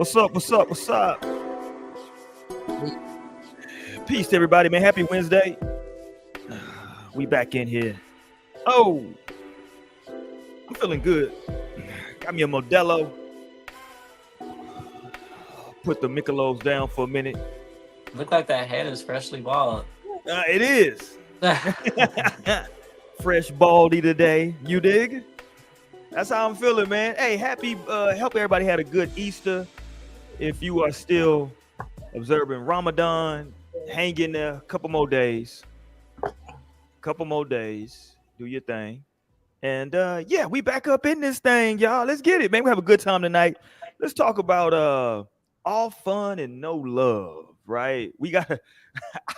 What's up? What's up? What's up? Peace to everybody, man. Happy Wednesday. We back in here. Oh, I'm feeling good. Got me a Modelo. Put the Michelob's down for a minute. Look like that head is freshly bald. It is. Fresh baldy today. You dig? That's how I'm feeling, man. Hey, hope everybody had a good Easter. If you are still observing Ramadan, hang in there a couple more days. Do your thing. And yeah, we back up in this thing, y'all. Let's get it, man. We have a good time tonight. Let's talk about all fun and no love, right?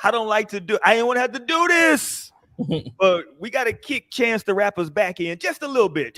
I don't like to do, I didn't want to have to do this. But we got to kick Chance the Rapper's back in just a little bit.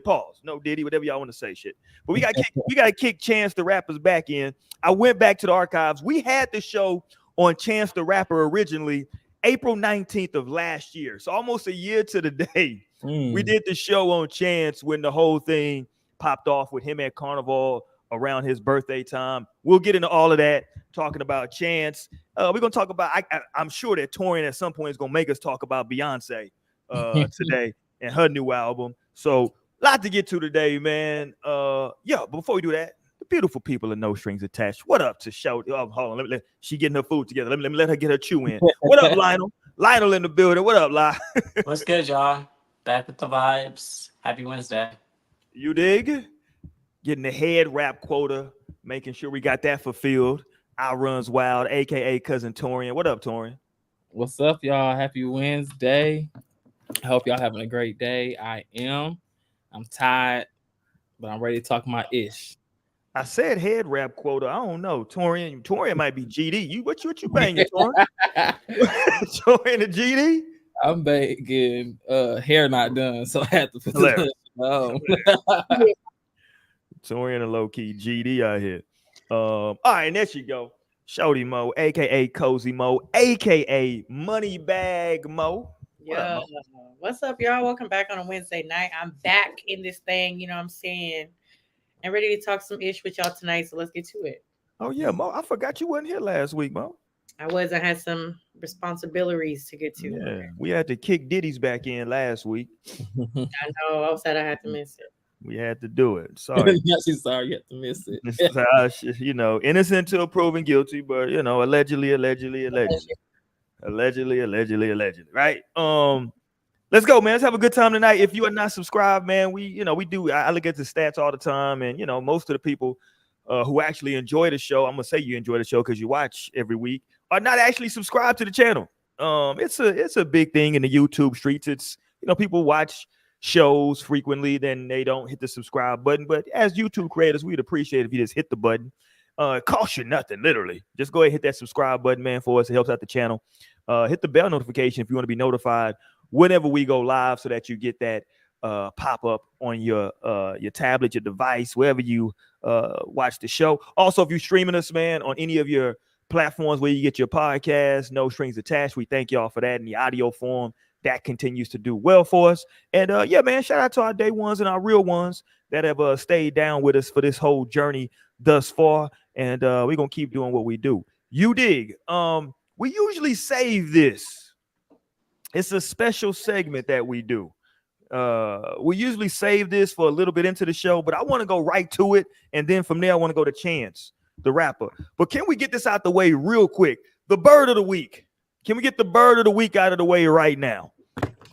Pause. No Diddy, whatever y'all want to say, shit. But we got to kick Chance the Rapper's back in. I went back to the archives. We had the show on Chance the Rapper originally April 19th of last year. So almost a year to the day. We did the show on Chance when the whole thing popped off with him at Carnival around his birthday time. We'll get into all of that, talking about Chance. We're going to talk about, I'm sure that Torian at some point is going to make us talk about Beyonce today and her new album. So a lot to get to today, man. Yeah, before we do that, the beautiful people of No Strings Attached. What up to show? Oh, hold on. She getting her food together. Let me let her get her chew in. What up, Lionel? Lionel in the building. What up, Lionel? What's good, y'all? Back with the vibes. Happy Wednesday. You dig? Getting the head rap quota, making sure we got that fulfilled. I Runs Wild, a.k.a. Cousin Torian. What up, Torian? What's up, y'all? Happy Wednesday. I hope y'all having a great day. I am. I'm tired, but I'm ready to talk my ish. I said head rap quota. I don't know. Torian might be GD. What you banging, Torian? Torian and GD? I'm banging hair not done, so I have to put the Torian and low-key GD out here. All right, and there she go. Shorty Mo, aka Cozy Mo, aka Moneybag Mo. Yo, what's up, y'all? Welcome back on a Wednesday night. I'm back in this thing, you know what I'm saying? And ready to talk some ish with y'all tonight, so let's get to it. Oh, yeah, Mo. I forgot you wasn't here last week, Mo. I had some responsibilities to get to. Yeah, we had to kick Diddy's back in last week. I know. I said I had to miss it. We had to do it. Sorry. She's sorry you had to miss it. You know, innocent till proven guilty, but you know, allegedly. Right? Let's go, man. Let's have a good time tonight. If you are not subscribed, man, we do. I look at the stats all the time, and you know, most of the people who actually enjoy the show, I'm gonna say you enjoy the show because you watch every week, are not actually subscribed to the channel. It's a big thing in the YouTube streets. It's, you know, people watch shows frequently, then they don't hit the subscribe button. But as YouTube creators, we'd appreciate if you just hit the button. It costs you nothing, literally. Just go ahead and hit that subscribe button, man, for us. It helps out the channel. Hit the bell notification if you want to be notified whenever we go live, so that you get that pop up on your tablet, your device, wherever you watch the show. Also, if you're streaming us, man, on any of your platforms where you get your podcast, No Strings Attached, we thank y'all for that in the audio form. That continues to do well for us. And yeah, man, shout out to our day ones and our real ones that have stayed down with us for this whole journey thus far. And we're going to keep doing what we do. You dig? We usually save this. It's a special segment that we do. We usually save this for a little bit into the show, but I want to go right to it. And then from there, I want to go to Chance the Rapper. But can we get this out the way real quick? The bird of the week. Can we get the bird of the week out of the way right now?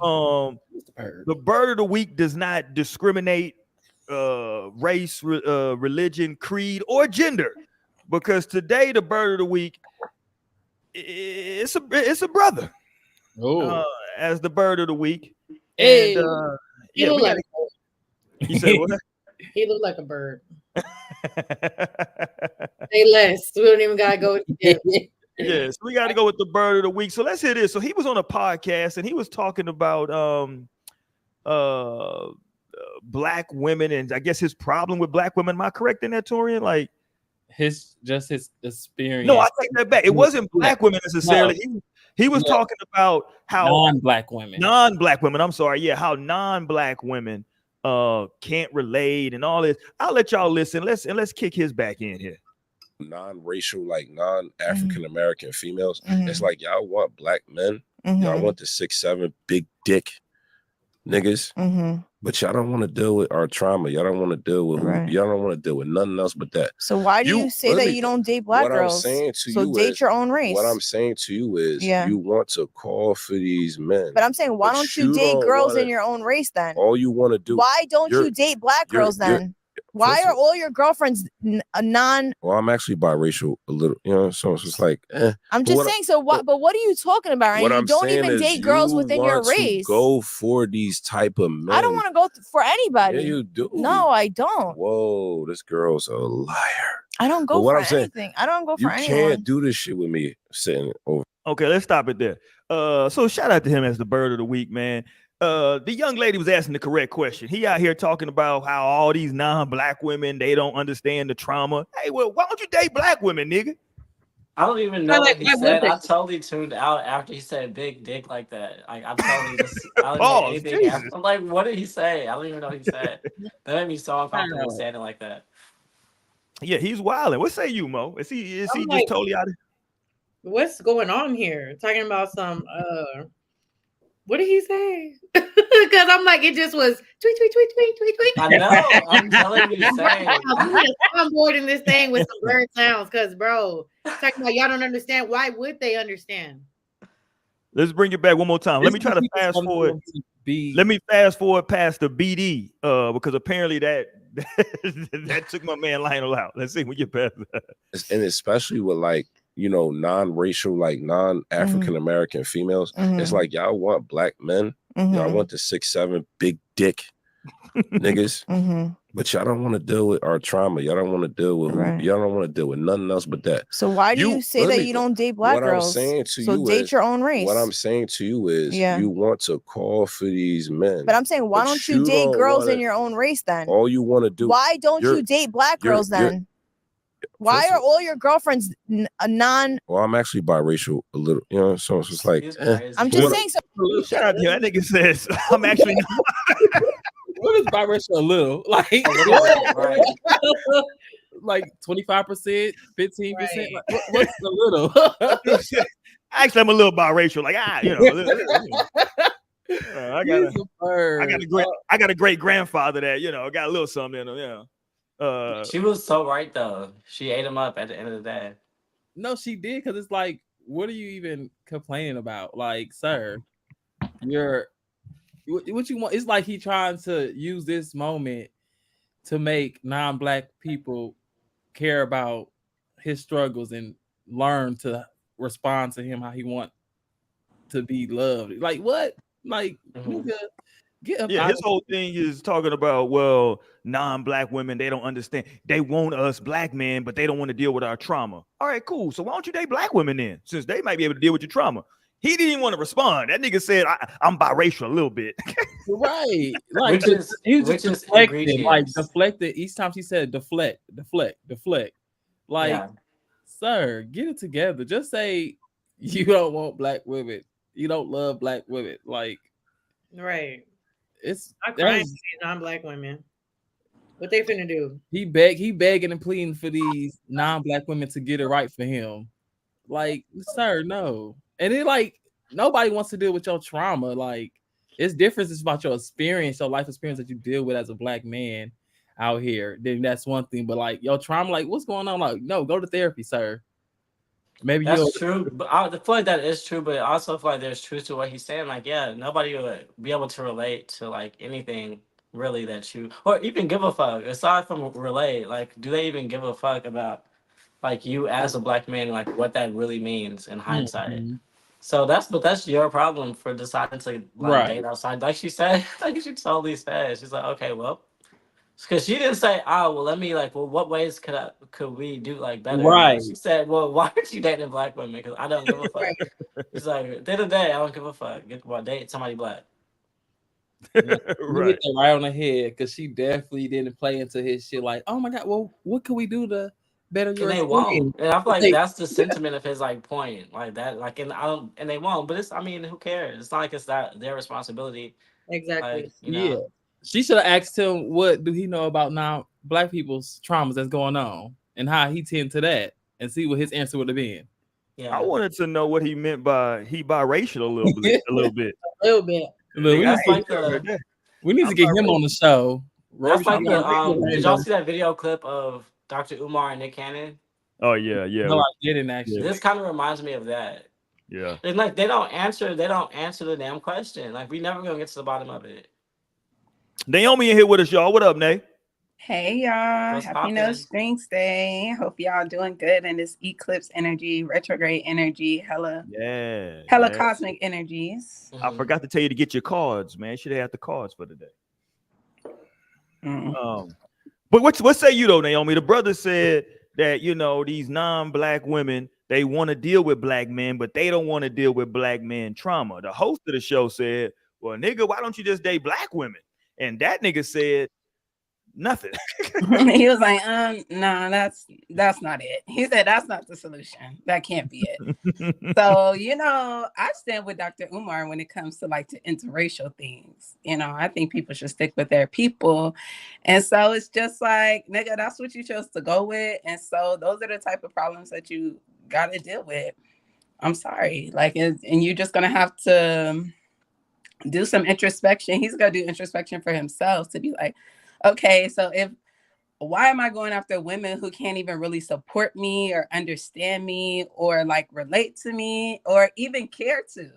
The bird of the week does not discriminate race, religion, creed, or gender, because today the bird of the week it's a brother. As the bird of the week. Hey, and yeah, you said what? He looked like a bird. Say less. We don't even gotta go. Yes, we got to go with the bird of the week. So let's hear this. So he was on a podcast and he was talking about black women, and I guess his problem with black women. Am I correct in that, Torian? Like his experience. No, I take that back. It wasn't black women necessarily. No. He was talking about how non-black women. I'm sorry. Yeah, how non-black women can't relate and all this. I'll let y'all listen. Let's kick his back in here. Non-racial, like non-African American females. It's like y'all want black men. Y'all want the 6'7" big dick niggas. But y'all don't want to deal with our trauma. Y'all don't want to deal with y'all don't want to deal with nothing else but that. So why do you say that you don't date black girls? So date your own race. What I'm saying to you is you want to call for these men. But I'm saying, why don't you date girls in your own race then? All you want to do. Why don't you date black girls then? Why are all your girlfriends non? Well, I'm actually biracial a little, you know. So it's just like, I'm just saying. So what? But what are you talking about? What you I'm don't even date girls within your race. Go for these type of men. I don't want to go for anybody. Yeah, you do. No, I don't. Whoa, this girl's a liar. I don't go for anything. I don't go for anyone. You can't do this shit with me sitting over. Okay, let's stop it there. So shout out to him as the bird of the week, man. The young lady was asking the correct question. He out here talking about how all these non-black women, they don't understand the trauma. Hey, well, why don't you date black women, nigga? I don't even know what he said. I totally tuned out after he said big dick like that. Like I totally just I don't know anything after. I'm like, what did he say? I don't even know what he said. That made me so uncomfortable saying it like that. Yeah, he's wilding. What say you, Mo? Is he just totally out of? What's going on here? Talking about some what did he say? Because I'm like, it just was tweet, tweet, tweet, tweet, tweet, tweet. I know. I'm telling you, I'm bored in this thing with some bird sounds. Because, bro, talking about y'all don't understand. Why would they understand? Let's bring it back one more time. Let me try to fast forward. Let me fast forward past the BD, because apparently that took my man Lionel out. Let's see when you pass that. And especially with like, you know, non-racial, like non-African American females. It's like y'all want black men. Y'all want the 6'7" big dick niggas. But y'all don't want to deal with our trauma. Y'all don't want to deal with y'all don't want to deal with nothing else but that. So why do you say that you don't date black girls? So date your own race. What I'm saying to you is you want to call for these men. But I'm saying, why don't you date girls in your own race then? All you want to do. Why don't you date black girls then? Why are all your girlfriends non? Well, I'm actually biracial a little, you know. So it's just like I'm just saying. So shout out to you. That nigga says I'm actually. What is biracial a little? Like, like 25%, 15%. Like, what's a little? Actually, I'm a little biracial. Like, you know, I got a great grandfather that, you know, got a little something in him. Yeah. She was so right though. She ate him up at the end of the day. No, she did, because it's like, what are you even complaining about? Like, sir, what you want? It's like he trying to use this moment to make non-black people care about his struggles and learn to respond to him how he want to be loved. Like what? Like his whole thing is talking about, well, non-black women, they don't understand. They want us black men, but they don't want to deal with our trauma. All right, cool. So why don't you date black women then, since they might be able to deal with your trauma? He didn't even want to respond. That nigga said, I'm biracial a little bit. Right. Like, he was just deflecting. Like, deflected. Each time she said deflect. Like, sir, get it together. Just say you don't want black women. You don't love black women. Like, right. It's I cry for these non-black women. What they finna do? He begging and pleading for these non-black women to get it right for him. Like, sir, no. And then, like, nobody wants to deal with your trauma. Like, it's different. It's about your experience, your life experience that you deal with as a black man out here. Then that's one thing. But like your trauma, like, what's going on? Like, no, go to therapy, sir. Maybe that's true. But I feel like that is true. But I also feel like there's truth to what he's saying. Like, yeah, nobody would be able to relate to like anything really that you or even give a fuck. Aside from relate, like, do they even give a fuck about like you as a black man, like what that really means in hindsight? Mm-hmm. So that's your problem for deciding to like date outside. Like she said, like she totally said, she's like, okay, well, because she didn't say, oh, well, let me like, well, what ways could we do like better? Right. She said, well, why aren't you dating black women? Because I don't give a fuck. It's like at the end of the day, I don't give a fuck. Date somebody black. Right. You hit that right on the head because she definitely didn't play into his shit. Like, oh my god, well, what can we do to better your experience? They won't. And I feel like that's the sentiment of his like point, like that, like, and they won't. But it's, I mean, who cares? It's not like it's that their responsibility. Exactly. Like, you know? She should have asked him what do he know about non-black people's traumas that's going on and how he tend to that, and see what his answer would have been. Yeah. I wanted to know what he meant by he biracial a little bit. A little bit. A little bit. Look, That's like we need to get him on the show. That's like Rory, did y'all see that video clip of Dr. Umar and Nick Cannon? Oh yeah, yeah. No, I didn't actually. This kind of reminds me of that. Yeah. It's like they don't answer the damn question. Like we never gonna get to the bottom of it. Naomi in here with us, y'all. What up, Nay? Hey y'all, What's happy poppin'? No Strings Day. Hope y'all doing good in this eclipse energy, retrograde energy, hella Yeah. cosmic energies. I forgot to tell you to get your cards, man. Should have had the cards for today. Mm. But what say you though, Naomi? The brother said that these non-black women, they want to deal with black men, but they don't want to deal with black men trauma. The host of the show said, "Well, nigga, why don't you just date black women?" And that nigga said nothing. He was like, no, that's not it. He said that's not the solution. That can't be it. So, I stand with Dr. Umar when it comes to like to interracial things. I think people should stick with their people. And so it's just like, nigga, that's what you chose to go with. And so those are the type of problems that you gotta deal with. I'm sorry. Like, and you're just gonna have to do some introspection. He's gonna do introspection for himself to be like, okay, so why am I going after women who can't even really support me or understand me or like relate to me or even care to?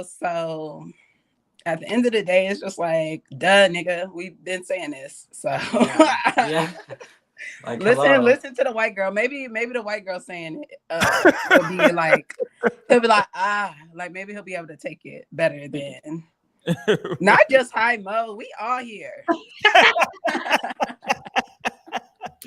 So at the end of the day, it's just like, duh, nigga, we've been saying this. So Yeah. Like, listen to the white girl. Maybe the white girl saying it will be like, he'll be like, like maybe he'll be able to take it better than not just hi Mo. We all here.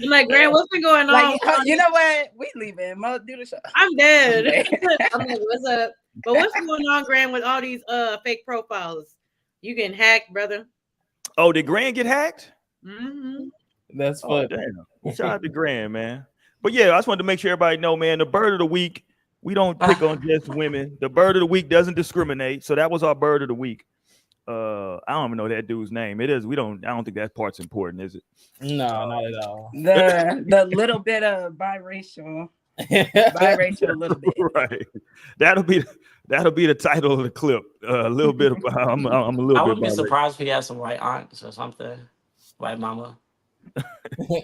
I'm like, Grant, what's been going on? Like, you know what? We leaving. Mo, do the show. I'm dead. I'm like, what's up? But what's going on, Grant, with all these fake profiles? You getting hacked, brother? Oh, did Grand get hacked? Mm-hmm. That's fun. Damn. Shout out to Grand, man. But yeah, I just wanted to make sure everybody know, man, the bird of the week, we don't pick on just women. The bird of the week doesn't discriminate. So that was our bird of the week. I don't even know that dude's name. I don't think that part's important, is it? No, not at all. The little bit of biracial a little bit. Right. That'll be the title of the clip. A little bit of I'm a little bit. I wouldn't be surprised if he had some white aunts or something. White mama. Yeah.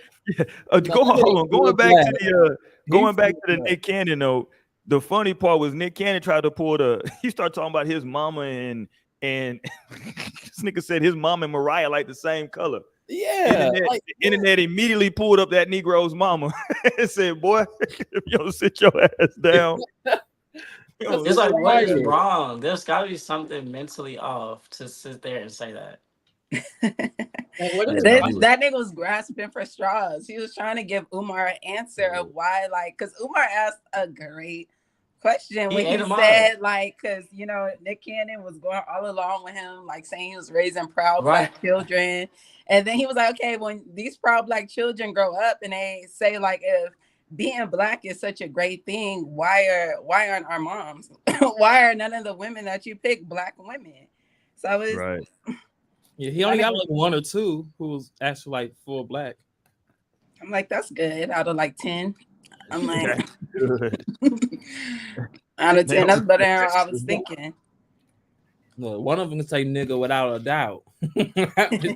Hold on. Going back to the Nick Cannon though. The funny part was Nick Cannon tried to pull he started talking about his mama and this nigga said his mom and Mariah like the same color. Yeah. The internet immediately pulled up that Negro's mama and said, "Boy, if you don't sit your ass down." It's like, what is wrong? There's got to be something mentally off to sit there and say that. That nigga was grasping for straws. He was trying to give Umar an answer of why, like, because Umar asked a great question when he said, like, because Nick Cannon was going all along with him, like saying he was raising proud black children, and then he was like, okay, when these proud black children grow up and they say, like, if being black is such a great thing, why aren't our moms? Why are none of the women that you pick black women? So it's right. Yeah, he only got like one or two who was actually like full black. I'm like, that's good out of like 10. I'm like, good. out of 10, that's better than I was thinking. Look, one of them can say nigga without a doubt.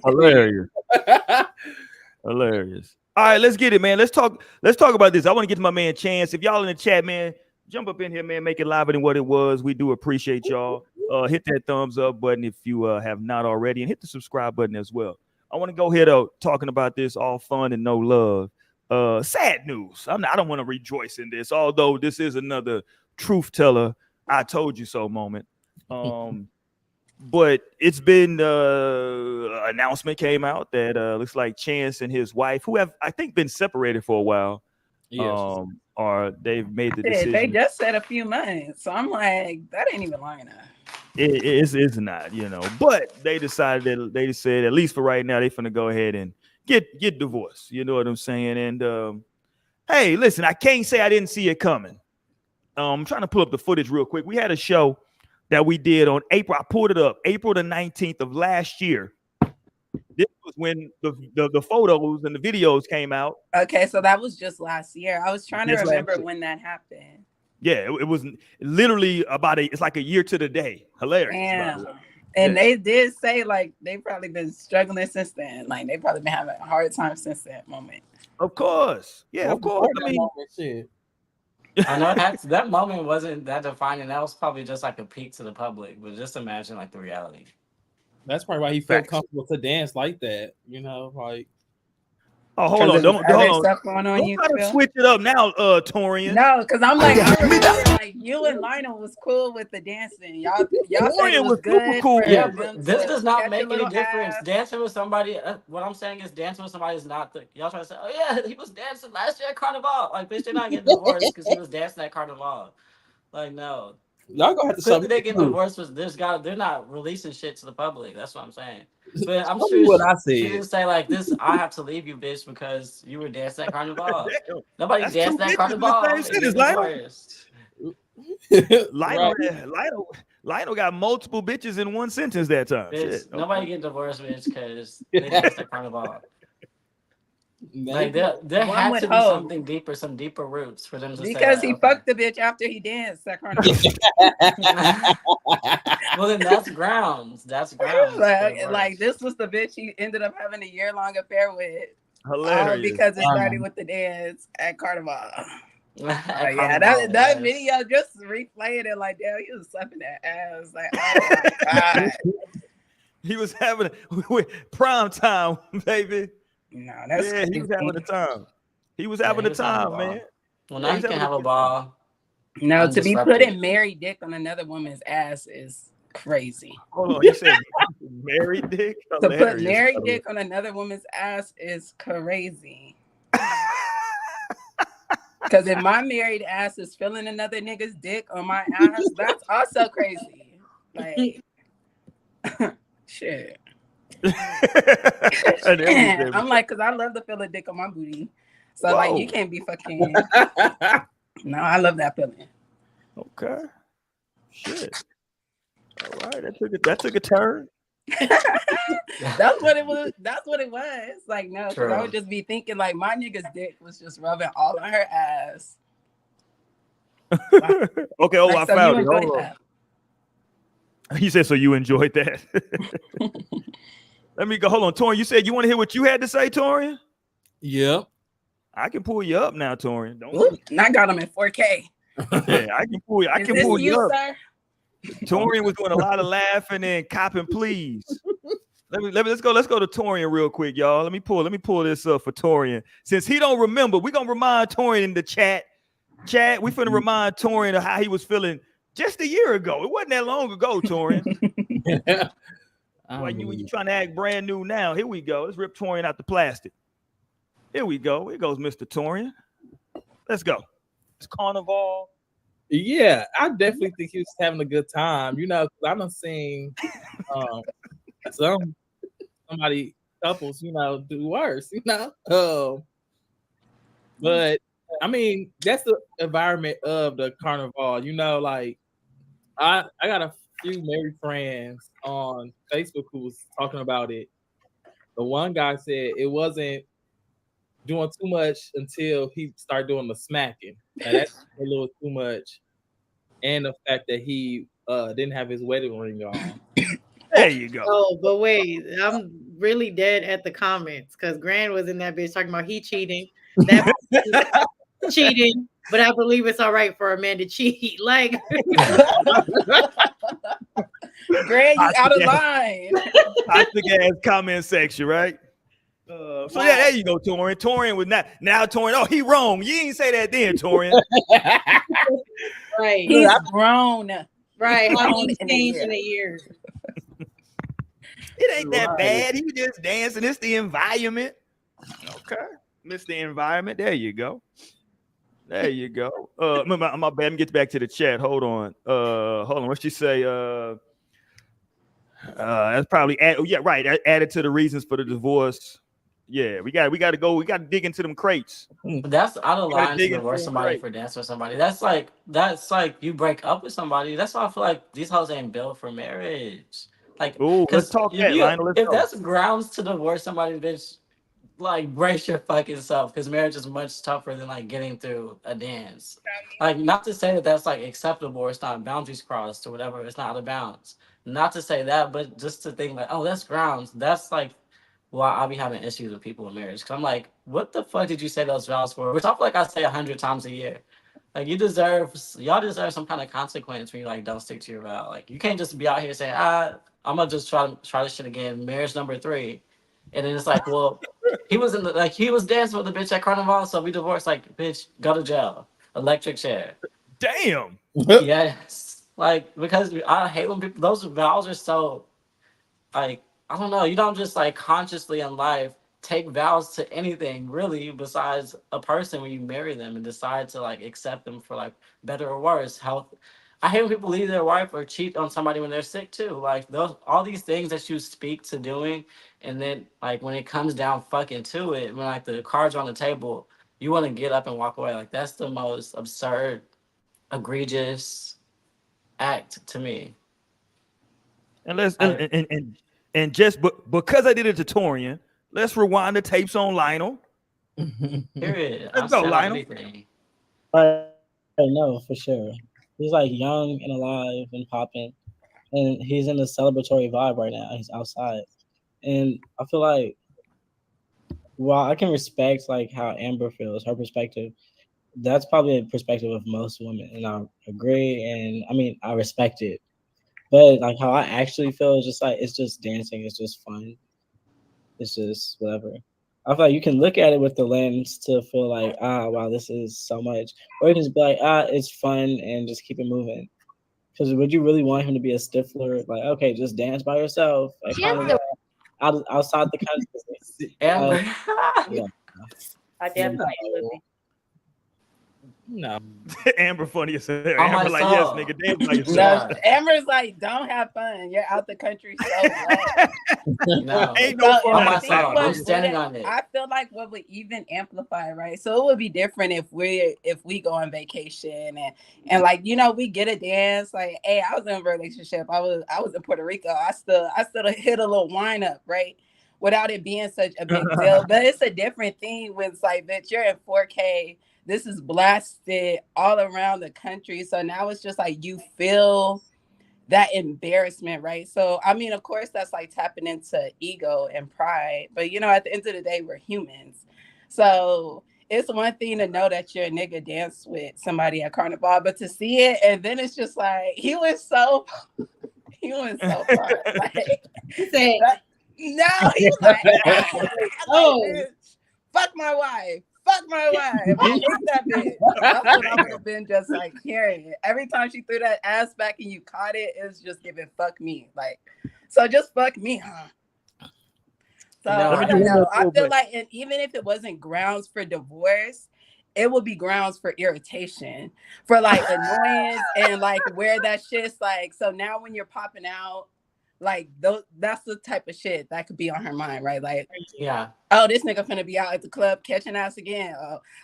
Hilarious. Hilarious. All right, let's get it, man. Let's talk about this. I want to get to my man Chance. If y'all in the chat, man, jump up in here, man. Make it liver than what it was. We do appreciate y'all. Hit that thumbs up button if you have not already, and hit the subscribe button as well. I want to go here though, talking about this all fun and no love. Sad news. I don't want to rejoice in this, although this is another truth teller, I told you so moment. But it's been announcement came out that looks like Chance and his wife, who have I think been separated for a while, or they've made the decision. They just said a few months, so I'm like, that ain't even long enough. It's not, but they decided they said at least for right now they're finna go ahead and get divorced. You know what I'm saying? And hey, listen, I can't say I didn't see it coming. I'm trying to pull up the footage real quick. We had a show that we did on April. I pulled it up, April the 19th of last year. when the photos and the videos came out. Okay, so that was just last year. I was trying to Just last remember year. when that happened. Yeah, it was literally it's like a year to the day. Hilarious. Damn. By the way. And Yeah. they did say like they probably been struggling since then. Like they probably been having a hard time since that moment. Of course. Yeah, of course. I mean, shit. I know that moment wasn't that defining. That was probably just like a peek to the public. But just imagine like the reality. That's probably why he felt Facts. comfortable to dance like that. You know, like oh, hold on. Because Don't other hold on. stuff going on. Don't You try to feel? switch it up now, Torian. No, because I'm like, I remember like you and Lionel was cool with the dancing. Y'all said Torian it was was super good. cool. for Yeah, them but this to does not catch make a little any difference. ass. Dancing with somebody. What I'm saying is dancing with somebody is not the. Y'all trying to say, oh yeah, he was dancing last year at Carnival. Like, bitch, they're not getting divorced because he was dancing at Carnival. Like, no. y'all gonna have to show Clearly, me they the get proof. divorced. They're not releasing shit to the public. That's what I'm saying. But I'm Tell me sure what I she said. didn't say like this. I have to leave you, bitch, because you were dancing at Carnival. Damn. Nobody That's danced two at bitches in the Carnival. same and sentence, get Lionel. divorced. Lionel got multiple bitches in one sentence that time. Bitch, Shit. nobody Okay. get divorced, bitch, because they danced at Carnival. Like Maybe. there One had would to be hope. something deeper, some deeper roots for them to Because say he that. fucked the bitch after he danced at Carnival. Well, then that's grounds. That's grounds. for divorce. like this was the bitch he ended up having a year-long affair with. Hilarious. Because it started with the dance at Carnival. At Yeah, Carnival, that yes. video just replaying it like, damn, he was slapping that ass. Like, oh my God. He was having prime time, baby. No, that's Yeah, he was having a time. He was having he a was having a time, ball. man. Well, Yeah, now he's he can having have a good time. ball. No, to be Undisrupted. putting married dick on another woman's ass is crazy. Hold on, you said married dick? To put Hilarious. married dick on another woman's ass is crazy. Because if my married ass is feeling another nigga's dick on my ass, that's also crazy. Like, shit. I'm like, because I love to feel a dick on my booty. So, Whoa. like, you can't be fucking. No, I love that feeling. Okay. Shit. All right, that took a turn. That's what it was. That's what it was. Like, no, because I True. would just be thinking, like, my nigga's dick was just rubbing all on her ass. Okay, oh, Like, I so found you it. Hold enjoyed on. that. He said, so you enjoyed that. Let me go. Hold on, Torian. You said you want to hear what you had to say, Torian? Yep. I can pull you up now, Torian. Don't Ooh, and I got him in 4K. yeah, I can pull you. I Is can this pull you up. sir? Torian was doing a lot of laughing and copping please. Let's go to Torian real quick, y'all. Let me pull this up for Torian. Since he don't remember, we're gonna remind Torian in the chat. We finna remind Torian of how he was feeling just a year ago. It wasn't that long ago, Torian. Why you trying to act brand new now? Here we go. Let's rip Torian out the plastic. Here we go. Here goes Mr. Torian. Let's go. It's Carnival. Yeah, I definitely think he was having a good time. You know, 'cause I done seen somebody couples, you know, do worse. You know, but I mean, that's the environment of the Carnival. You know, like I got a few married friends on Facebook who was talking about it. The one guy said it wasn't doing too much until he started doing the smacking. And that's a little too much. And the fact that he didn't have his wedding ring on. There you go. Oh, but wait, I'm really dead at the comments because Grand was in that bitch talking about he cheating. That cheating, but I believe it's all right for a man to cheat. Like, Greg, you out of line. Toxic ass comment section, right? So yeah, there you go, Torian. Torian was not now Torian. Oh, he wrong. You ain't say that then, Torian. right, He's grown. right. How grown he in a changed year. in a year. It ain't that bad. He was just dancing. It's the environment. Okay, miss the environment. There you go. There you go. My bad. Let me get back to the chat. Hold on. What she say? That's probably added to the reasons for the divorce. Yeah, we got to go. We got to dig into them crates. But that's out of line to dig into divorce them somebody crates. for dancing with somebody. That's like you break up with somebody. That's why I feel like these hoes ain't built for marriage. Like, Ooh, let's talk if that, Lionel. Let's if go. that's grounds to divorce somebody, bitch, like brace your fucking self, because marriage is much tougher than like getting through a dance. Like, not to say that that's like acceptable or it's not boundaries crossed or whatever, it's not out of bounds. Not to say that, but just to think like, oh, that's grounds. That's like why I'll be having issues with people in marriage. Cause I'm like, what the fuck did you say those vows for? Which I feel like I say 100 times a year. Like, y'all deserve some kind of consequence when you like don't stick to your vow. Like, you can't just be out here saying, I'm gonna just try this shit again, marriage number 3, and then it's like, well, he was dancing with the bitch at Carnival, so we divorced. Like, bitch, go to jail, electric chair. Damn. Yes, like, because I hate when people, those vows are so like, I don't know, you don't just like consciously in life take vows to anything really besides a person when you marry them and decide to like accept them for like better or worse health. I hate when people leave their wife or cheat on somebody when they're sick too. Like, those, all these things that you speak to doing, and then like when it comes down fucking to it, when like the cards are on the table, you want to get up and walk away. Like, that's the most absurd, egregious act to me. And let's I, and just because I did a tutorial, let's rewind the tapes on Lionel. period. Let's I'm go, saying on Lionel. anything. Right, no, for sure. He's like young and alive and popping, and he's in a celebratory vibe right now. He's outside, and I feel like, while I can respect like how Amber feels, her perspective, that's probably a perspective of most women, and I agree. And I mean, I respect it, but like how I actually feel is just like it's just dancing. It's just fun. It's just whatever. I feel like you can look at it with the lens to feel like, wow, this is so much, or you can just be like, it's fun and just keep it moving. Because would you really want him to be a stiffler? Like, okay, just dance by yourself at Carnival, outside the country. Amber. Yeah. I definitely would be. No. Amber funny as hell. On my Amber like, yes, soul. nigga, dance by No, yourself. Amber's like, don't have fun. You're out the country so bad. No. Ain't no fun On out my of soul. sight. I'm standing on it. I feel like what would even amplify, right? So it would be different if we go on vacation and like, you know, we get a dance. Like, hey, I was in a relationship. I was in Puerto Rico. I still hit a little wine up, right? Without it being such a big deal. But it's a different thing when it's like, bitch, you're in 4K. This is blasted all around the country. So now it's just like you feel that embarrassment, right? So, I mean, of course, that's like tapping into ego and pride. But, you know, at the end of the day, we're humans. So it's one thing to know that your nigga danced with somebody at Carnival, but to see it, and then it's just like, he went so far. Like, He said, no, he was like, oh. bitch, fuck my wife. Fuck my wife. I hate that bitch. That's what I would have been just like hearing it. Every time she threw that ass back and you caught it, it was just giving fuck me. Like, so just fuck me, huh? So I don't know. I feel like, and even if it wasn't grounds for divorce, it would be grounds for irritation, for like annoyance, and like where that shit's like. So now when you're popping out, like that's the type of shit that could be on her mind, right? Like, Yeah. Oh, this nigga finna be out at the club catching ass again.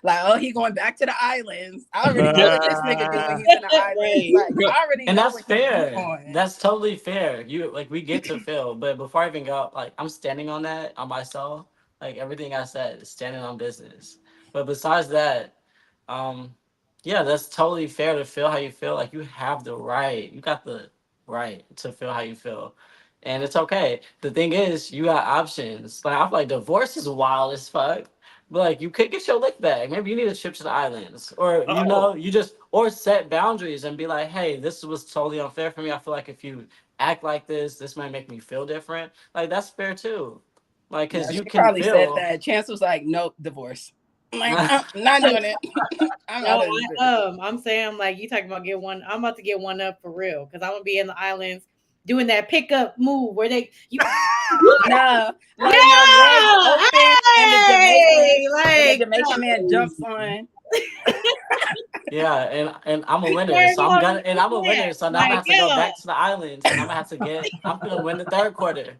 Oh, he going back to the islands. I already know what this nigga do when he's in the islands. Like, I already And know that's what he's fair. doing. That's totally fair. You like, we get to feel, but before I even go, like, I'm standing on that on myself. Like, everything I said is standing on business. But besides that, yeah, that's totally fair to feel how you feel. Like, you have the right. You got the right to feel how you feel. And it's okay. The thing is, you got options. Like, I feel like divorce is wild as fuck. But like, you could get your lick back. Maybe you need a trip to the islands. Or you know, you just or set boundaries and be like, hey, this was totally unfair for me. I feel like if you act like this might make me feel different. Like, that's fair too. Like, because you can probably feel said that. Chance was like, nope, divorce. I'm like, I'm not doing it. I'm saying, like, you talking about get one. I'm about to get one up for real because I'm gonna be in the islands doing that pickup move where they no, like and the Jamaican man jumps on. Yeah, and I'm a winner, so I'm a winner, so now I'm gonna have to go back to the islands, and I'm gonna have to I'm gonna win the third quarter.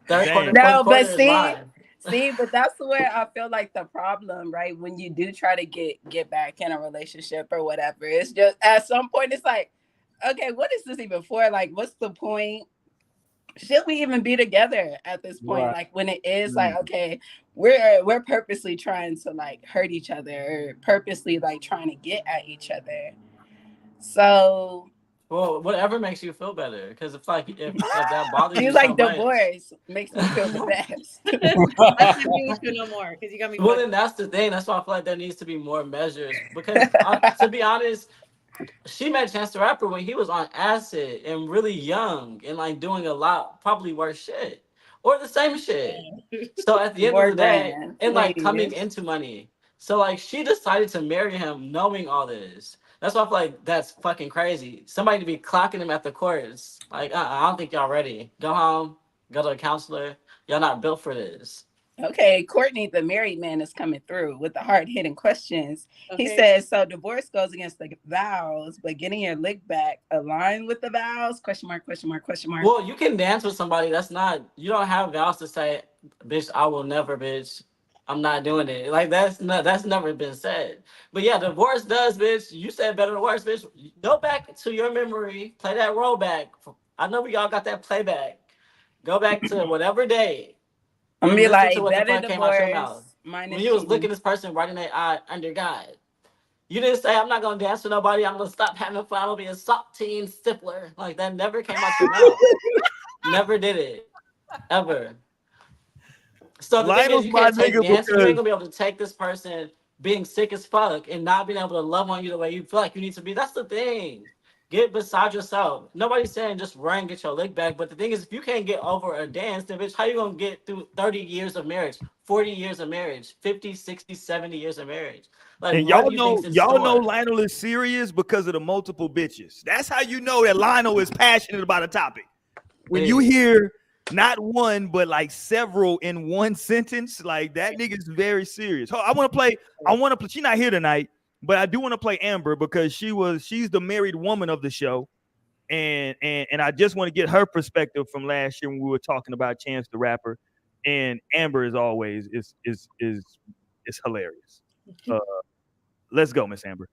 No, but see, but that's where I feel like the problem, right? When you do try to get back in a relationship or whatever, it's just at some point it's like, okay, what is this even for? Like, what's the point? should we even be together at this point? Right. Like when it is like, okay, we're purposely trying to like hurt each other, or purposely like trying to get at each other. So Well, whatever makes you feel better. Because if that bothers you he's so like much, divorce makes me feel the best. I can't be with you no more because you got me. well, fucked then that's the thing. That's why I feel like there needs to be more measures. Because to be honest, she met Chance the Rapper when he was on acid and really young and like doing a lot, probably worse shit or the same shit. So at the end More of the day, grand, and like coming ladies. into money. So like she decided to marry him knowing all this. That's why I feel like that's fucking crazy. Somebody to be clocking him at the courts. Like, I don't think y'all ready. Go home, go to a counselor. Y'all not built for this. Okay, Courtney, the married man, is coming through with the hard-hitting questions. Okay. He says, so divorce goes against the vows, but getting your lick back aligned with the vows? Question mark, question mark, question mark. Well, you can dance with somebody. That's not, you don't have vows to say, bitch, I will never, bitch. I'm not doing it. Like that's never been said. But yeah, divorce does, bitch. You said better than worse, bitch. Go back to your memory, play that rollback. I know we all got that playback. Go back to whatever day. I'm gonna be Listen like, to what the better fuck came out your divorce. mouth. Minus When you was cheating. looking this person right in their eye under God. You didn't say, I'm not gonna dance with nobody, I'm gonna stop having fun, I'm gonna be a saltine stippler. Like that never came out your mouth. Never did it. Ever. So the thing Lionel's is, you my can't take nigga dancing. You ain't because gonna be able to take this person being sick as fuck and not being able to love on you the way you feel like you need to be. That's the thing. Get beside yourself. Nobody's saying just run and get your lick back. But the thing is, if you can't get over a dance, then bitch, how you gonna get through 30 years of marriage, 40 years of marriage, 50, 60, 70 years of marriage? Like, and what do you think's in y'all know store? Lionel is serious because of the multiple bitches. That's how you know that Lionel is passionate about a topic. When you hear not one, but like several in one sentence, like that nigga's very serious. I want to play. She's not here tonight, but I do want to play Amber because she's the married woman of the show. And I just want to get her perspective from last year when we were talking about Chance the Rapper. And Amber, as always, is hilarious. Let's go, Miss Amber.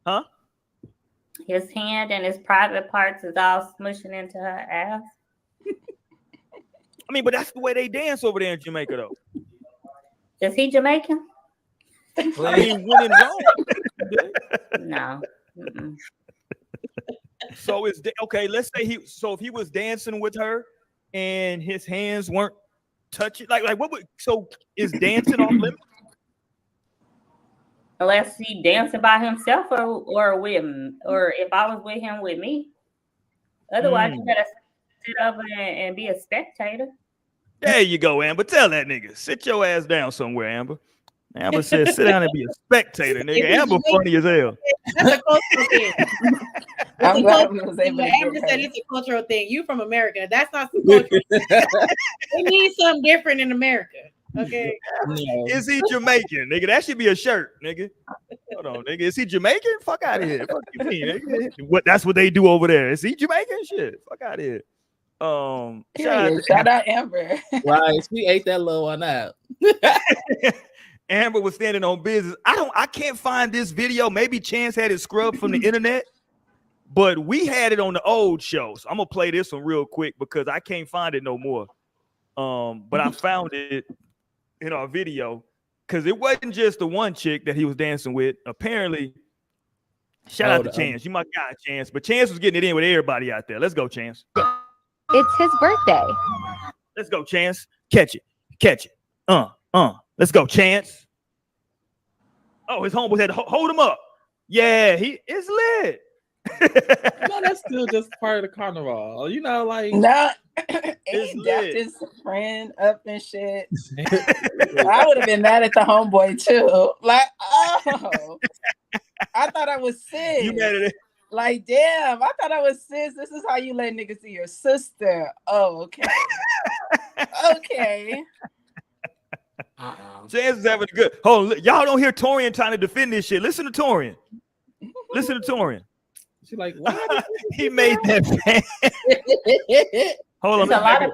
Huh? His hand and his private parts is all smushing into her ass. I mean, but that's the way they dance over there in Jamaica, though. Is he Jamaican? I mean, when in Rome. No. Mm-mm. So it's okay. Let's say if he was dancing with her and his hands weren't touching, like what would? So is dancing off limits? Unless he dancing by himself or with, or if I was with him with me. Otherwise, you gotta sit over and be a spectator. There you go, Amber. Tell that nigga, sit your ass down somewhere, Amber. Amber said, sit down and be a spectator, nigga. Amber funny as hell. That's a cultural thing. I'm glad we was able to Amber get said her. it's a cultural thing. You from America. That's not some cultural thing. We need something different in America. Okay. No. Is he Jamaican, nigga? That should be a shirt, nigga. Hold on, nigga. Is he Jamaican? Fuck out of here. Fuck you mean, nigga. That's what they do over there. Is he Jamaican? Shit. Fuck out of here. Shout out Amber. Right. We ate that little one out. Amber was standing on business. I can't find this video. Maybe Chance had it scrubbed from the internet, but we had it on the old show. So I'm gonna play this one real quick because I can't find it no more. But I found it in our video because it wasn't just the one chick that he was dancing with. Apparently, shout out to Chance. You my guy, Chance. But Chance was getting it in with everybody out there. Let's go, Chance. It's his birthday. Let's go, Chance. Catch it. Let's go, Chance. Oh, his homeboy said, hold him up. Yeah, he is lit. No, that's still just part of the carnival. You know, like Nah, It's he lit. dapped his friend up and shit. I would have been mad at the homeboy too. Like, oh, I thought I was sis. You mad at it? Like, damn, I thought I was sis. This is how you let niggas see your sister. Oh, okay. Okay. Chance is having a good. Hold on, y'all don't hear Torian trying to defend this shit. Listen to Torian. She's like, why? He made that fan. Hold on. There's a lot of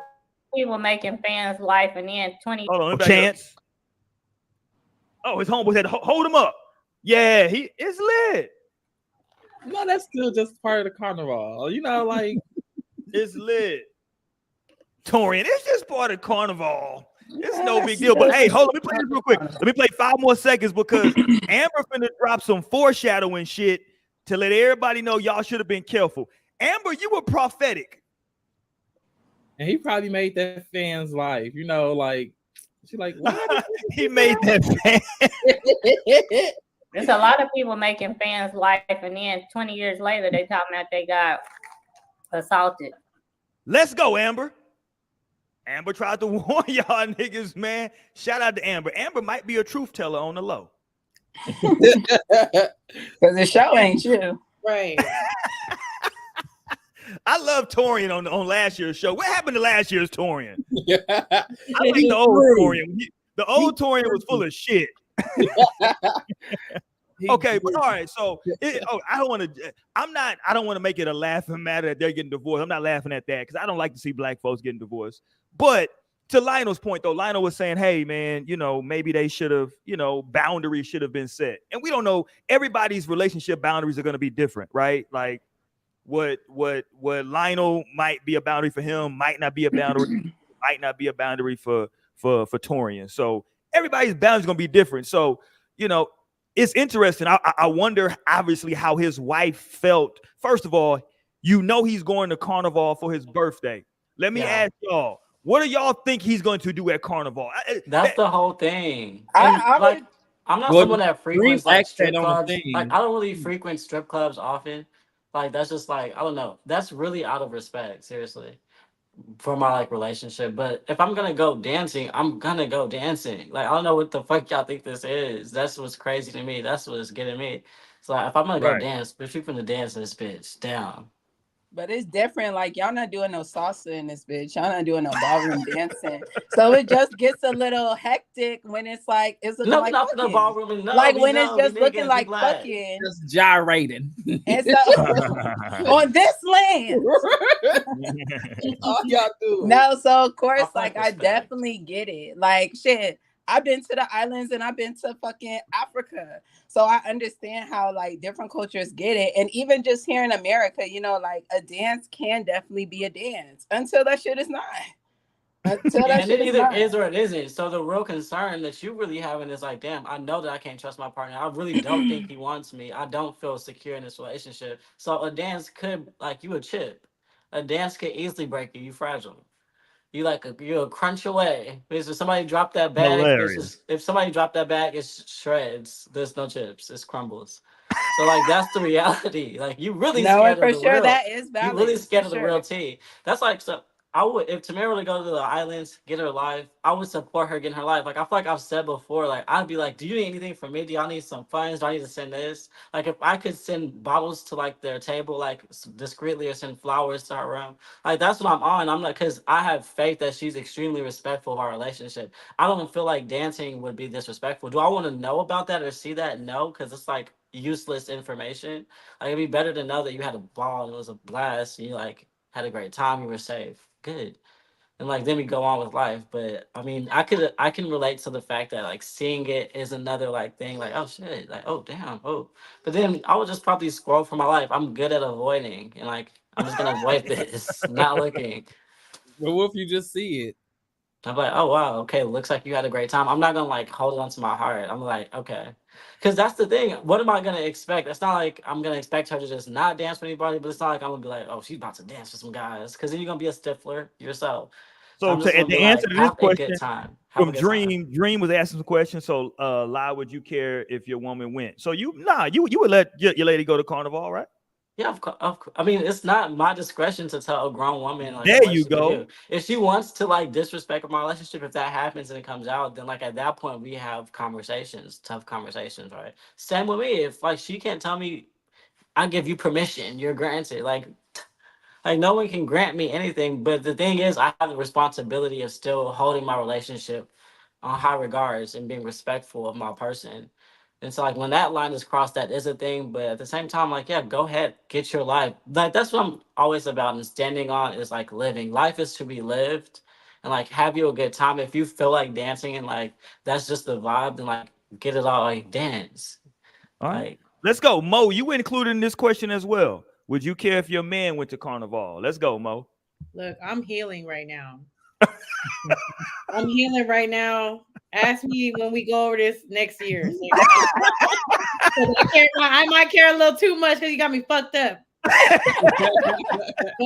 people making fans' life, and then 20. Hold on, Chance. Oh, his homeboy said, hold him up. Yeah, he is lit. No, that's still just part of the carnival. You know, like It's lit. Torian, it's just part of Carnival. It's no big deal. But hey, hold on. Let me play this real quick. Let me play 5 more seconds because Amber finna drop some foreshadowing shit to let everybody know y'all should have been careful. Amber, you were prophetic. And he probably made that fan's life. You know, like she like what? He made that fan. There's a lot of people making fans' life, and then 20 years later, they talking about they got assaulted. Let's go, Amber. Amber tried to warn y'all niggas, man. Shout out to Amber. Amber might be a truth teller on the low. Because the show ain't you. Right. I love Torian on last year's show. What happened to last year's Torian? Yeah. I like the old Torian. The old Torian was full of shit. Okay, but all right. So I don't want to. I don't want to make it a laughing matter that they're getting divorced. I'm not laughing at that because I don't like to see black folks getting divorced. But to Lionel's point, though, Lionel was saying, "Hey, man, maybe they should have, boundaries should have been set." And we don't know. Everybody's relationship boundaries are going to be different, right? Like what Lionel might be a boundary for him might not be a boundary. Might not be a boundary for Torian. So everybody's boundaries going to be different. So it's interesting. I wonder, obviously, how his wife felt. First of all, he's going to Carnival for his birthday. Let me ask y'all, what do y'all think he's going to do at Carnival? That's the whole thing. I'm not someone that frequents like strip clubs. Like I don't really frequent strip clubs often. Like that's just like, I don't know. That's really out of respect, seriously, for my like relationship. But if I'm gonna go dancing, I'm gonna go dancing. Like I don't know what the fuck y'all think this is. That's what's crazy to me. That's what's getting me. So like, if I'm gonna go dance, if you're gonna dance this bitch down. But it's different. Like y'all not doing no salsa in this bitch. Y'all not doing no ballroom dancing. So it just gets a little hectic when it's like it's looking like the ballroom. And like when it's just looking like fucking, just gyrating. And so on this land, all y'all do. No, so of course, like I definitely get it. Like shit. I've been to the islands and I've been to fucking Africa. So I understand how like different cultures get it. And even just here in America, like a dance can definitely be a dance until that shit is not. Until that and shit it either not. is or it isn't. So the real concern that you really having is like, damn, I know that I can't trust my partner. I really don't think he wants me. I don't feel secure in this relationship. So a dance could, like, you a chip. A dance could easily break you. You fragile. You'll crunch away. Because if somebody dropped that bag, if somebody dropped that bag, it's shreds. There's no chips. It's crumbles. So like that's the reality. Like you really scared of the real. That is valid. You really scared of the real tea. That's like so. I would, if Tamara were to go to the islands, get her life, I would support her getting her life. Like I feel like I've said before, like I'd be like, do you need anything from me? Do y'all need some funds? Do I need to send this? Like if I could send bottles to like their table, like discreetly, or send flowers to her room, like that's what I'm on. I'm like, because I have faith that she's extremely respectful of our relationship. I don't feel like dancing would be disrespectful. Do I want to know about that or see that? No, because it's like useless information. Like it'd be better to know that you had a ball and it was a blast. And you like had a great time. You were safe. Good. And like then we go on with life. But I mean, I can relate to the fact that like seeing it is another like thing, like oh shit, like oh damn, oh. But then I would just probably scroll for my life. I'm good at avoiding, and like I'm just gonna avoid this, not looking. But what if you just see it? I'm like, oh wow, okay, looks like you had a great time. I'm not gonna like hold it onto my heart. I'm like, okay. Because that's the thing. What am I gonna expect? It's not like I'm gonna expect her to just not dance with anybody, but it's not like I'm gonna be like, oh, she's about to dance with some guys. Because then you're gonna be a stiffler yourself. So to answer to this question, from Dream was asking some questions. So Lie, would you care if your woman went? So you would let your lady go to Carnival, right? Yeah, of course. I mean, it's not my discretion to tell a grown woman like there you go. If she wants to like disrespect my relationship, if that happens and it comes out, then like at that point we have conversations, tough conversations, right? Same with me. If like she can't tell me, I give you permission, you're granted. Like no one can grant me anything. But the thing is, I have the responsibility of still holding my relationship on high regards and being respectful of my person. And so like when that line is crossed, that is a thing. But at the same time, like, yeah, go ahead, get your life. Like that's what I'm always about and standing on is like living. Life is to be lived and like have you a good time. If you feel like dancing and like that's just the vibe, then like get it all, like dance. All right. Let's go. Mo, you included in this question as well. Would you care if your man went to Carnival? Let's go, Mo. Look, I'm healing right now. I'm healing right now. Ask me when we go over this next year. I might care a little too much because you got me fucked up. But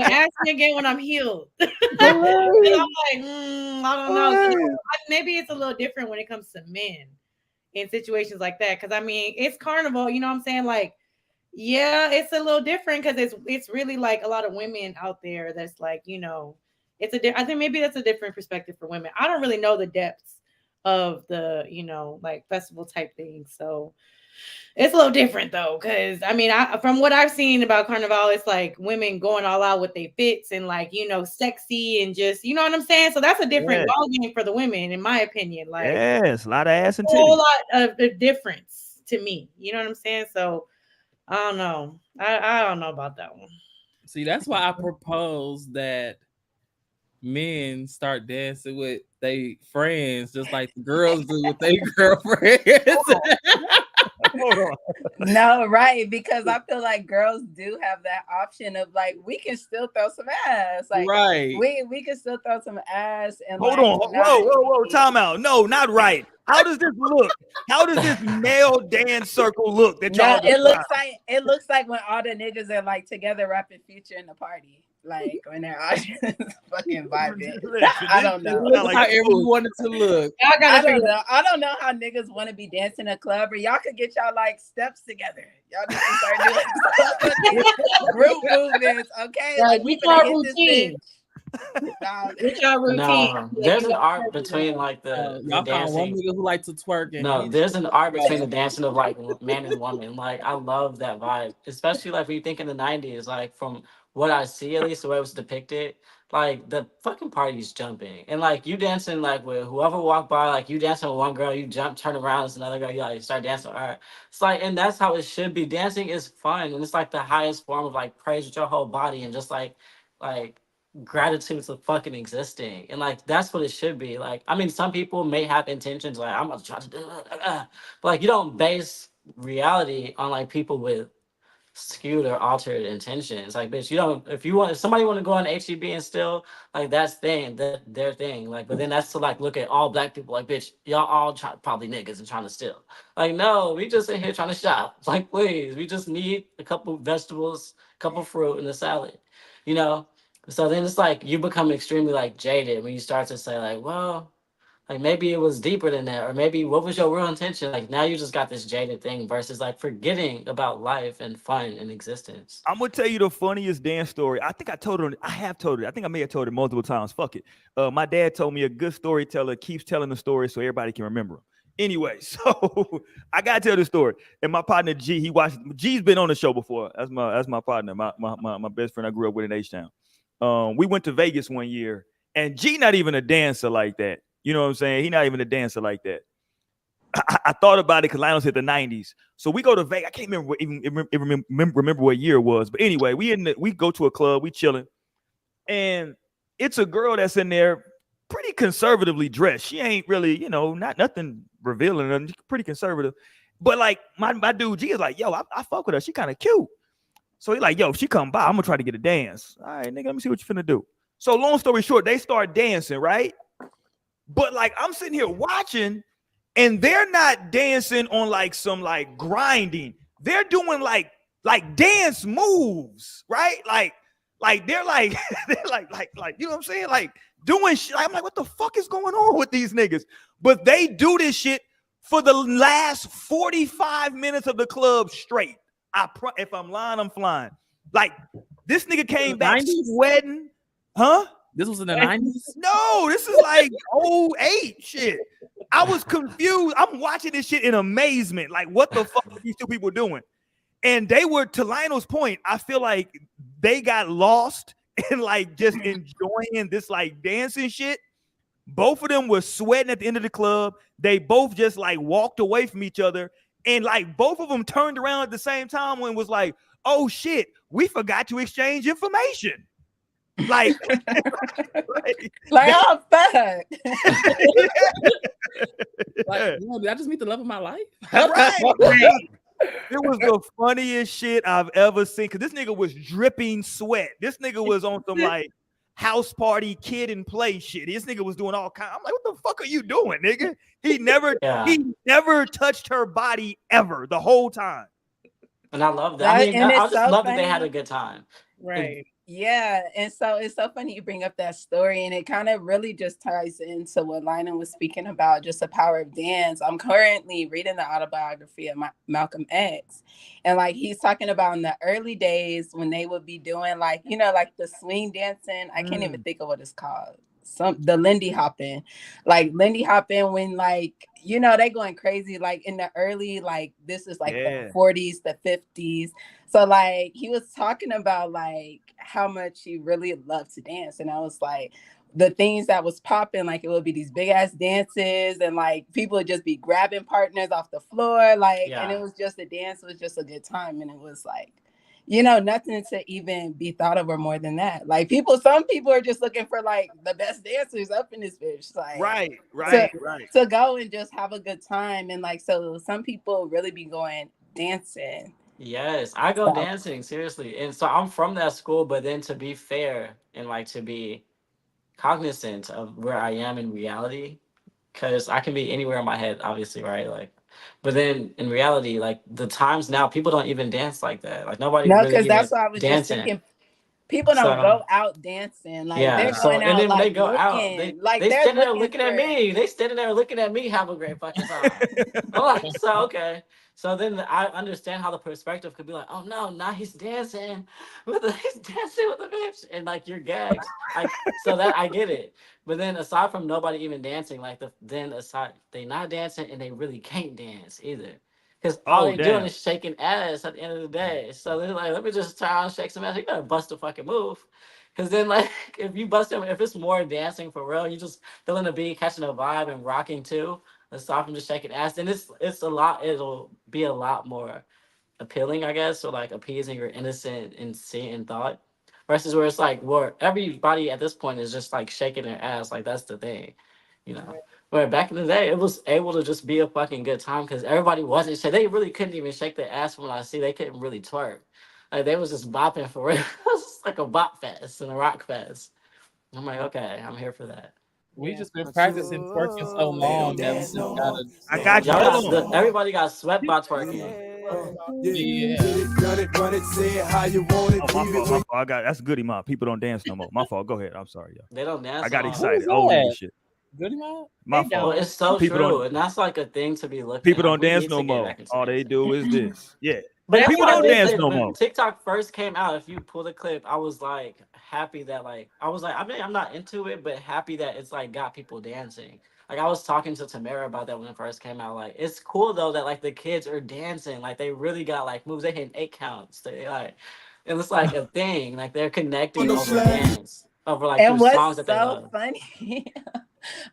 ask me again when I'm healed. I'm like, I don't know. Maybe it's a little different when it comes to men in situations like that. Because I mean, it's carnival. You know what I'm saying? Like, yeah, it's a little different because it's really like a lot of women out there that's like, you know, I think maybe that's a different perspective for women. I don't really know the depths of the, you know, like festival type thing. So it's a little different though, because I mean, from what I've seen about Carnival, it's like women going all out with their fits and like, you know, sexy and just, you know what I'm saying? So that's a different ball game for the women, in my opinion. Like, yes, a lot of ass and a whole titties. lot of the difference to me. You know what I'm saying? So I don't know. I don't know about that one. See, that's why I propose that men start dancing with their friends, just like the girls do with their girlfriends. Hold on. No, right, because I feel like girls do have that option of like we can still throw some ass, like right. We can still throw some ass and Hold like, on, whoa, time out. No, not right. How does this look? How does this male dance circle look that y'all? No, it looks like when all the niggas are like together rapping Future in the party. Like when they're all just fucking vibing. I don't know. Like how everyone wanted to look. I don't know how niggas want to be dancing in a club, or y'all could get y'all like steps together. Y'all need to start doing group movements, okay? Like we got routine. No, there's an art between like the dancing. One nigga who like to twerk. No, there's an art between the dancing of like man and woman. Like I love that vibe, especially like when you think in the '90s, like from what I see at least the way it was depicted, like the fucking party's jumping and like you dancing like with whoever walked by, like you dancing with one girl, you jump, turn around, it's another girl, you like start dancing. All right, it's like, and that's how it should be. Dancing is fun, and it's like the highest form of like praise with your whole body and just like gratitude to fucking existing, and like that's what it should be. Like I mean, some people may have intentions like I'm gonna try to do it, but like you don't base reality on like people with skewed or altered intentions. Like bitch, you don't, if somebody want to go on HEB and still like that's their thing, like, but then that's to like look at all black people like bitch, y'all all probably niggas and trying to steal. Like no, we just in here trying to shop. Like please, we just need a couple vegetables, a couple fruit and a salad, you know. So then it's like you become extremely like jaded when you start to say like, well, like maybe it was deeper than that, or maybe what was your real intention? Like now you just got this jaded thing versus like forgetting about life and fun and existence. I'm gonna tell you the funniest dance story. I think I told it. I have told it. I think I may have told it multiple times. Fuck it. My dad told me a good storyteller keeps telling the story so everybody can remember them. Anyway, so I gotta tell this story. And my partner G, G's been on the show before. That's my partner, my best friend I grew up with in H-Town. We went to Vegas one year, and G not even a dancer like that. You know what I'm saying? He not even a dancer like that. I thought about it because Lionel's hit the 90s. So we go to Vegas. I can't remember what year it was. But anyway, we go to a club, we chilling. And it's a girl that's in there pretty conservatively dressed. She ain't really, you know, not nothing revealing, and pretty conservative. But like my dude G is like, yo, I fuck with her. She kind of cute. So he's like, yo, if she come by, I'm gonna try to get a dance. All right, nigga, let me see what you finna do. So long story short, they start dancing, right? But like I'm sitting here watching, and they're not dancing on like some like grinding. They're doing like dance moves, right? Like they're like you know what I'm saying? Like doing shit. I'm like, what the fuck is going on with these niggas? But they do this shit for the last 45 minutes of the club straight. If I'm lying, I'm flying. Like this nigga came back sweating, huh? This was in the 90s? No, this is like 08 shit. I was confused. I'm watching this shit in amazement. Like, what the fuck are these two people doing? And they were, to Lionel's point, I feel like they got lost in like just enjoying this like dancing shit. Both of them were sweating at the end of the club. They both just like walked away from each other. And like both of them turned around at the same time when it was like, oh shit, we forgot to exchange information. Like, oh fuck. Like, did I just meet the love of my life? Right. It was the funniest shit I've ever seen. Cause this nigga was dripping sweat. This nigga was on some like, house party, kid and play shit. This nigga was doing all kind. I'm like, what the fuck are you doing, nigga? He never touched her body ever the whole time. And I love that. I mean, I just love that they had a good time. Right. Yeah, and so it's so funny you bring up that story, and it kind of really just ties into what Lionel was speaking about, just the power of dance. I'm currently reading the autobiography of Malcolm X, and like he's talking about in the early days when they would be doing like, you know, like the swing dancing. I can't even think of what it's called. The Lindy hopping, when like, you know, they going crazy like in the early, like this is like the 40s, the 50s. So like he was talking about like how much he really loved to dance, and I was like, the things that was popping, like it would be these big ass dances, and like people would just be grabbing partners off the floor, like, and it was just a dance, was just a good time, and it was like, you know, nothing to even be thought of or more than that. Like some people are just looking for like the best dancers up in this bitch. Like right. To go and just have a good time. And like, so some people really be going dancing. Yes, I go dancing, seriously. And so I'm from that school, but then to be fair and like to be cognizant of where I am in reality, because I can be anywhere in my head, obviously, right? Like, but then in reality, like the times now, people don't even dance like that. Like nobody really because that's what I was dancing. just thinking. People don't go out dancing. Like they're going out, and then when they go out, they standing there looking at me. They standing there looking at me, have a great fucking time. I'm like, so okay. So then I understand how the perspective could be like, oh no, now he's dancing with the bitch, and like you're gagged. So that I get it. But then aside from nobody even dancing, like they not dancing and they really can't dance either. Because all they doing is shaking ass at the end of the day. So they're like, let me just try and shake some ass. You better bust a fucking move. Because then, like, if you bust him, if it's more dancing for real, you just feeling the beat, catching a vibe, and rocking too, aside from just shaking ass, then it's a lot. It'll be a lot more appealing, I guess, or like appeasing or innocent and seeing thought. Versus where it's like, where everybody at this point is just like shaking their ass. Like, that's the thing, you know? Where back in the day, it was able to just be a fucking good time because everybody wasn't shake. They really couldn't even shake their ass from what I see. They couldn't really twerk. Like, they was just bopping for real. It was like a bop fest and a rock fest. I'm like, okay, I'm here for that. We just been practicing twerking so long that we just gotta. I got you. Everybody got swept by twerking. Run it, say it how you want it. My fault. I got that's Goody Mob. People don't dance no more. My fault. Go ahead. I'm sorry, y'all. They don't dance. I got excited. Old nigga shit. Goody Mob? My fault. Well, it's so true, and that's like a thing to be looking. People don't dance no more. All they do is this. Yeah. But people don't dance no more. more. TikTok first came out. If you pull the clip, I was like happy that I mean, I'm not into it, but happy that it's like got people dancing. Like I was talking to Tamara about that when it first came out. Like it's cool though that like the kids are dancing. Like they really got like moves. They hit 8 counts. They like, and it's like a thing. Like they're connecting over dance, over like through songs that they love. Funny.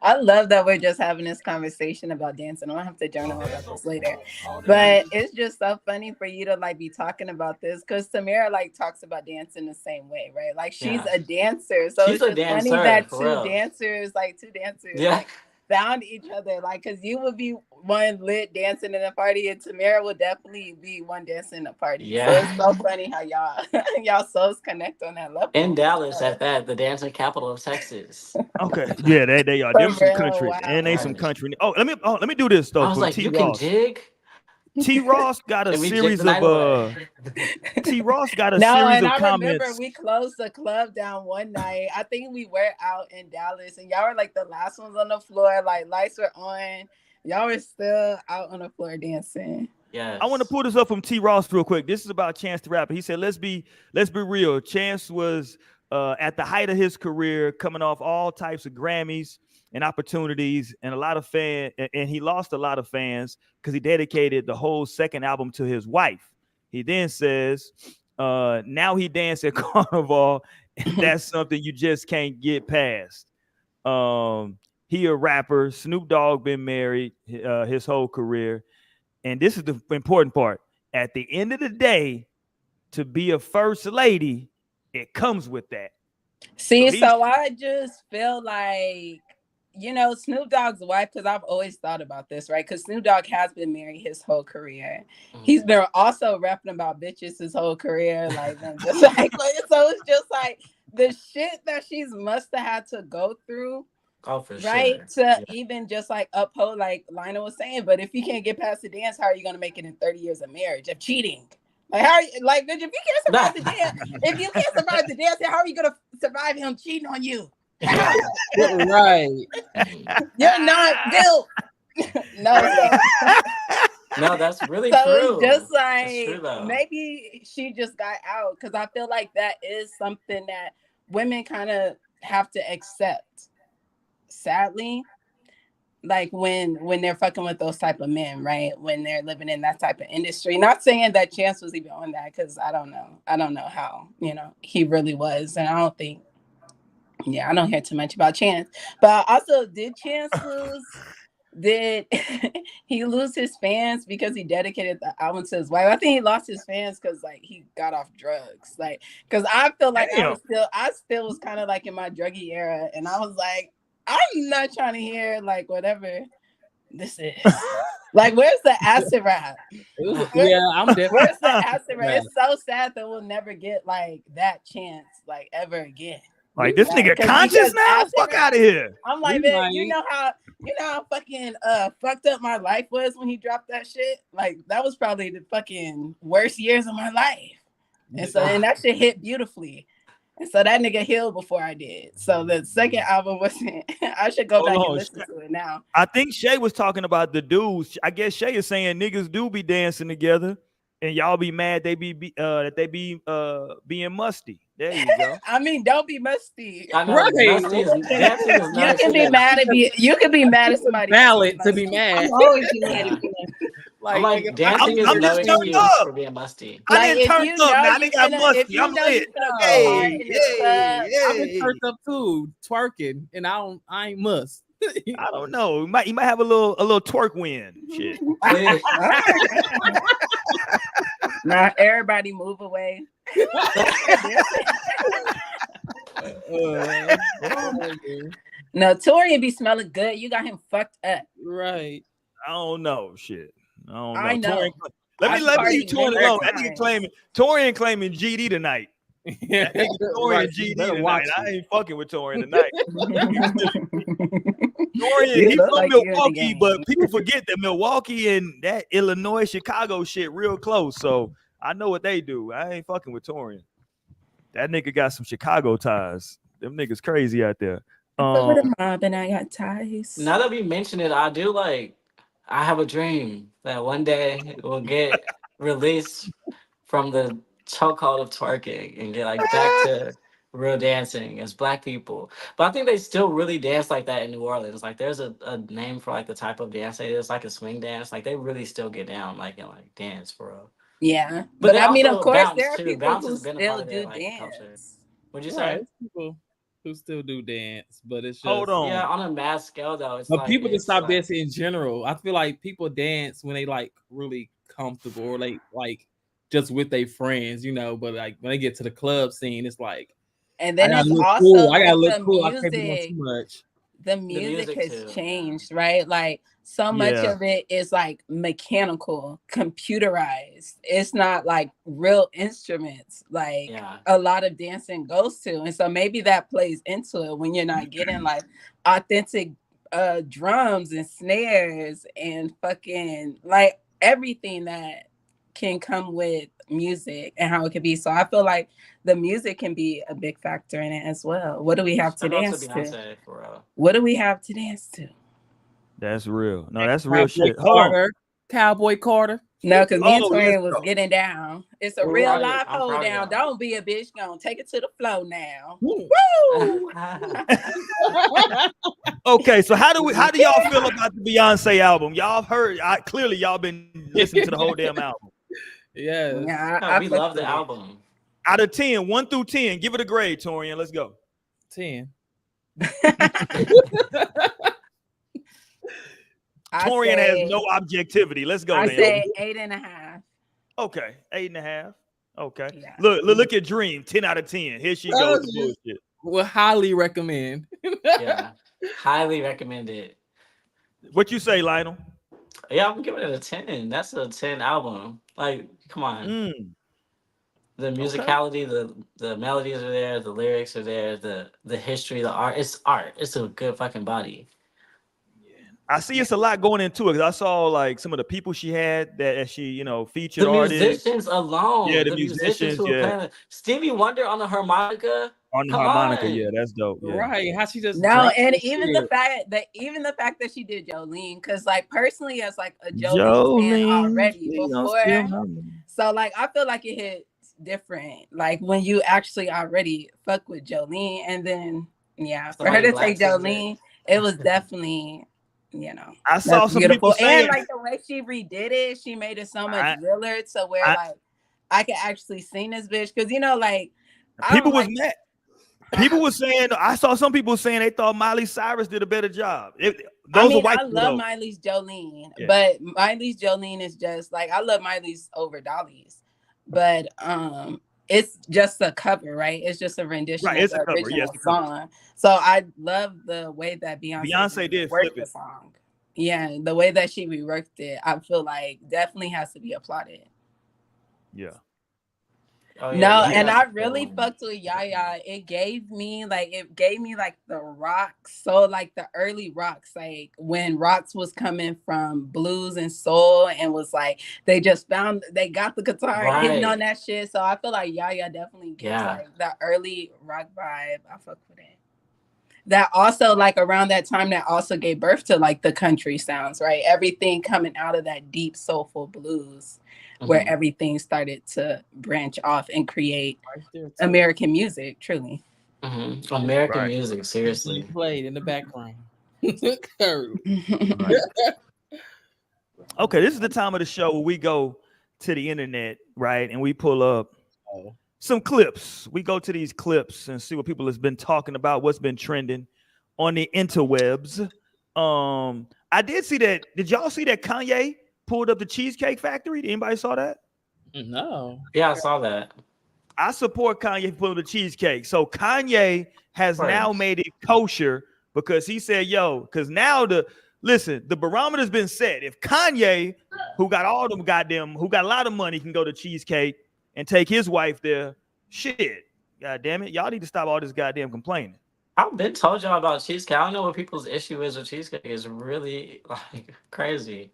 I love that we're just having this conversation about dancing. I'm gonna have to journal about this later. But it's just so funny for you to like be talking about this because Tamara like talks about dancing the same way, right? Like she's a dancer. So it's just funny that two dancers like found each other, like because you would be one lit dancing in a party and Tamara would definitely be one dancing in a party. So it's so funny how y'all souls connect on that level. In Dallas at that, the dancing capital of Texas. Okay. Yeah, they are. Them some country. Wow. And they some country. Oh, let me do this though. I was like, you can jig? T. Ross got a series of T. Ross got a series of comments. I remember we closed the club down one night. I think we were out in Dallas and y'all were like the last ones on the floor. Like lights were on. Y'all were still out on the floor dancing. Yeah. I want to pull this up from T. Ross real quick. This is about Chance the Rapper. He said, let's be real. Chance was at the height of his career, coming off all types of Grammys and opportunities and a lot of fans, and he lost a lot of fans because he dedicated the whole second album to his wife. He then says, now he dance at Carnival, and that's something you just can't get past. He a rapper. Snoop Dogg been married his whole career. And this is the important part. At the end of the day, to be a first lady, it comes with that. See, so I just feel like, you know, Snoop Dogg's wife, because I've always thought about this, right? Because Snoop Dogg has been married his whole career. He's been also rapping about bitches his whole career. Like, just like so it's just like, the shit that she's must have had to go through. Oh, for right sure. to even just like uphold, like Lionel was saying. But if you can't get past the dance, how are you gonna make it in 30 years of marriage of cheating? Like how are you, like bitch, if you can't survive the dance, if you can't survive the dance, how are you gonna survive him cheating on you? Right. You're not built. No, No, that's really so true. it's just That's true, like though. maybe she just got out, because I feel like that is something that women kind of have to accept. Sadly, like when they're fucking with those type of men, right? When they're living in that type of industry. Not saying that Chance was even on that, because I don't know how, he really was. And I don't think, I don't hear too much about Chance. But also, did Chance lose? Did he lose his fans because he dedicated the album to his wife? I think he lost his fans because like he got off drugs. Like, because I feel like I still was kind of like in my druggy era, and I was like, I'm not trying to hear like whatever this is. Like, where's the acid rap? I'm definitely. Where's the acid rap? It's so sad that we'll never get like that chance like ever again. Like this nigga conscious now? Fuck out of here. I'm like, man, you know how fucking fucked up my life was when he dropped that shit? Like that was probably the fucking worst years of my life. And that shit hit beautifully. And so that nigga healed before I did. So the second album wasn't. I should go back and listen to it now. I think Shay was talking about the dudes. I guess Shay is saying niggas do be dancing together, and y'all be mad they be being musty. There you go. I mean, don't be musty. I know, musty is you can be mad at you can be mad at somebody. Valid to be mad. I'm always be mad at you. Like dancing is no excuse for being musty. I didn't turn up. Now they got musty. I'm lit. I've been turned up too, twerking, and I ain't must. I don't know. You might have a little twerk win. Shit. Now everybody move away. No, Torian be smelling good. You got him fucked up. Right. I don't know. Shit. I don't know. I know. Torian, let me leave Torian alone. That nigga Torian claiming GD tonight. That nigga Torian GD tonight. I ain't fucking with Torian tonight. Torian, he from Milwaukee, but people forget that Milwaukee and that Illinois, Chicago shit real close. So I know what they do. I ain't fucking with Torian. That nigga got some Chicago ties. Them niggas crazy out there. With a mob and I got ties. Now that we mention it, I have a dream that one day it will get released from the chokehold of twerking and get like back to real dancing as Black people. But I think they still really dance like that in New Orleans. Like there's a name for like the type of dance they do. It's like a swing dance. Like they really still get down like and like dance for real. Yeah, but I mean, of course, there are too. people Bounce who has been a still part of do their, like, dance. culture. What'd you say? People who still do dance, but it's just hold on. Yeah, on a mass scale though. It's but like, people just stop like, dancing in general. I feel like people dance when they like really comfortable or like just with their friends, but like when they get to the club scene, it's like, and then it's also cool. I gotta look cool. Music, I can't be doing too much. The music has changed, right? Like so much of it is like mechanical, computerized. It's not like real instruments like a lot of dancing goes to. And so maybe that plays into it when you're not getting like authentic drums and snares and fucking like everything that can come with music and how it can be. So I feel like the music can be a big factor in it as well. What do we have to dance to? What do we have to dance to? That's real. No, that's real shit. Cowboy Carter. No, because me and Torian was getting down. It's a real live hold down. Don't be a bitch. Gonna take it to the flow now. Woo! Okay, so how do y'all feel about the Beyonce album? Y'all heard? Clearly y'all been listening to the whole damn album. Yeah, we love the album. Out of 10, 1 through 10, give it a grade, Torian. Let's go. 10. Torian has no objectivity. Let's go. I say 8.5. Okay, 8.5. Okay. Yeah. Look at Dream. 10 out of 10. Here she goes. Bullshit. Will highly recommend. Yeah, highly recommend it. What you say, Lionel? Yeah, I'm giving it a 10. That's a 10 album. Like, come on. The musicality, the melodies are there, the lyrics are there, the history, the art. It's art. It's a good fucking body. I see it's a lot going into it because I saw like some of the people she had that she, you know, featured The artists. musicians alone. Yeah, the musicians who are playing. Stevie Wonder on the harmonica. On the Come harmonica, on. yeah, that's dope. Yeah. Right? How she just No, dropped and that even shit. the fact that she did Jolene, because like personally as like a Jolene fan already before, so like I feel like it hit different. Like when you actually already fuck with Jolene, and then for her to take Jolene, it was definitely, you know, I saw some beautiful. people saying, And like the way she redid it, she made it so much realer to where like I could actually sing this bitch, because you know, like people was mad. People were saying, I saw some people saying they thought Miley Cyrus did a better job. I love Miley's Jolene, but Miley's Jolene is just like, I love Miley's over Dolly's, but it's just a cover, right? It's just a rendition of the original song. So I love the way that Beyonce did flip the song. Yeah, the way that she reworked it, I feel like definitely has to be applauded. Yeah. And I really fucked with Yaya. It gave me like the rocks. So like the early rocks, like when rocks was coming from blues and soul, and was like they got the guitar hitting on that shit. So I feel like Yaya definitely gets like the early rock vibe. I fuck with it. That also like around that time that also gave birth to like the country sounds, right? Everything coming out of that deep soulful blues. Where everything started to branch off and create American music, truly. American music, seriously. Played in the background. Okay, this is the time of the show where we go to the internet, right? And we pull up some clips. We go to these clips and see what people has been talking about, what's been trending on the interwebs. I did see that. Did y'all see that Kanye pulled up the Cheesecake Factory? Anybody saw that? No. Yeah, I saw that. I support Kanye pulling the cheesecake. So Kanye has now made it kosher because he said, yo, because now the barometer's been set. If Kanye, who got a lot of money, can go to Cheesecake and take his wife there, shit, god damn it, y'all need to stop all this goddamn complaining. I've been told y'all about cheesecake. I don't know what people's issue is with cheesecake. It's really like crazy.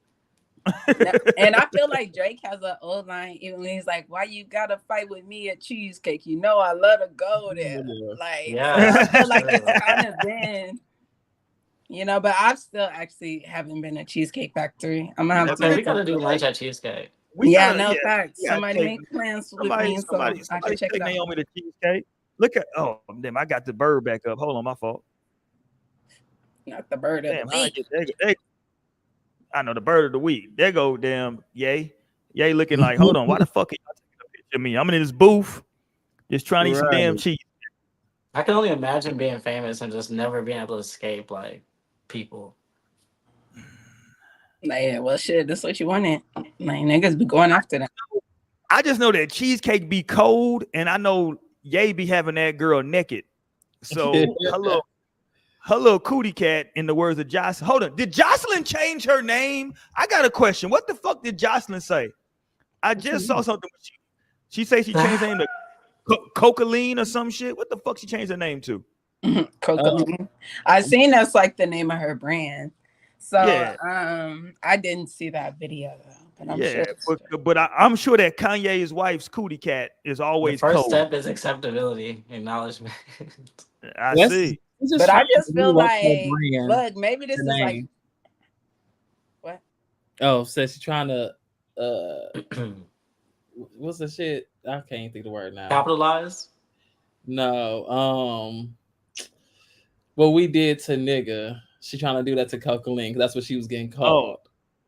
And I feel like Drake has an old line, even when he's like, why you gotta fight with me at Cheesecake? You know I love to go there. Like, so I feel like it's kind of been, you know, but I've still actually haven't been at Cheesecake Factory. I'm gonna have to. We gotta do lunch at Cheesecake. Facts. Somebody make plans with me so I can check it out. Naomi to Cheesecake. Look at damn, I got the bird back up. Hold on, my fault. Not the bird of the week. I know the bird of the week. There go damn Ye looking like, hold on, why the fuck are y'all taking a picture of me? I'm in this booth just trying to eat some damn cheese. I can only imagine being famous and just never being able to escape like people. Like, well, shit, that's what you wanted. Like, niggas be going after that. I just know that Cheesecake be cold, and I know Ye be having that girl naked. So her little cootie cat, in the words of Jocelyn. Hold on. Did Jocelyn change her name? I got a question. What the fuck did Jocelyn say? I just saw something. She say she changed her name to Cocaline or some shit. What the fuck she changed her name to? Cocaline. I seen that's like the name of her brand. So I didn't see that video though. But I'm sure but I'm sure that Kanye's wife's cootie cat is always the first cold. step is acceptability, acknowledgement. I see. But I just feel like, look, maybe this is like, what? Oh, so she's trying to, what's the shit? I can't think of the word now. Capitalize? No. What we did to nigga, she trying to do that to Cocaline because that's what she was getting called.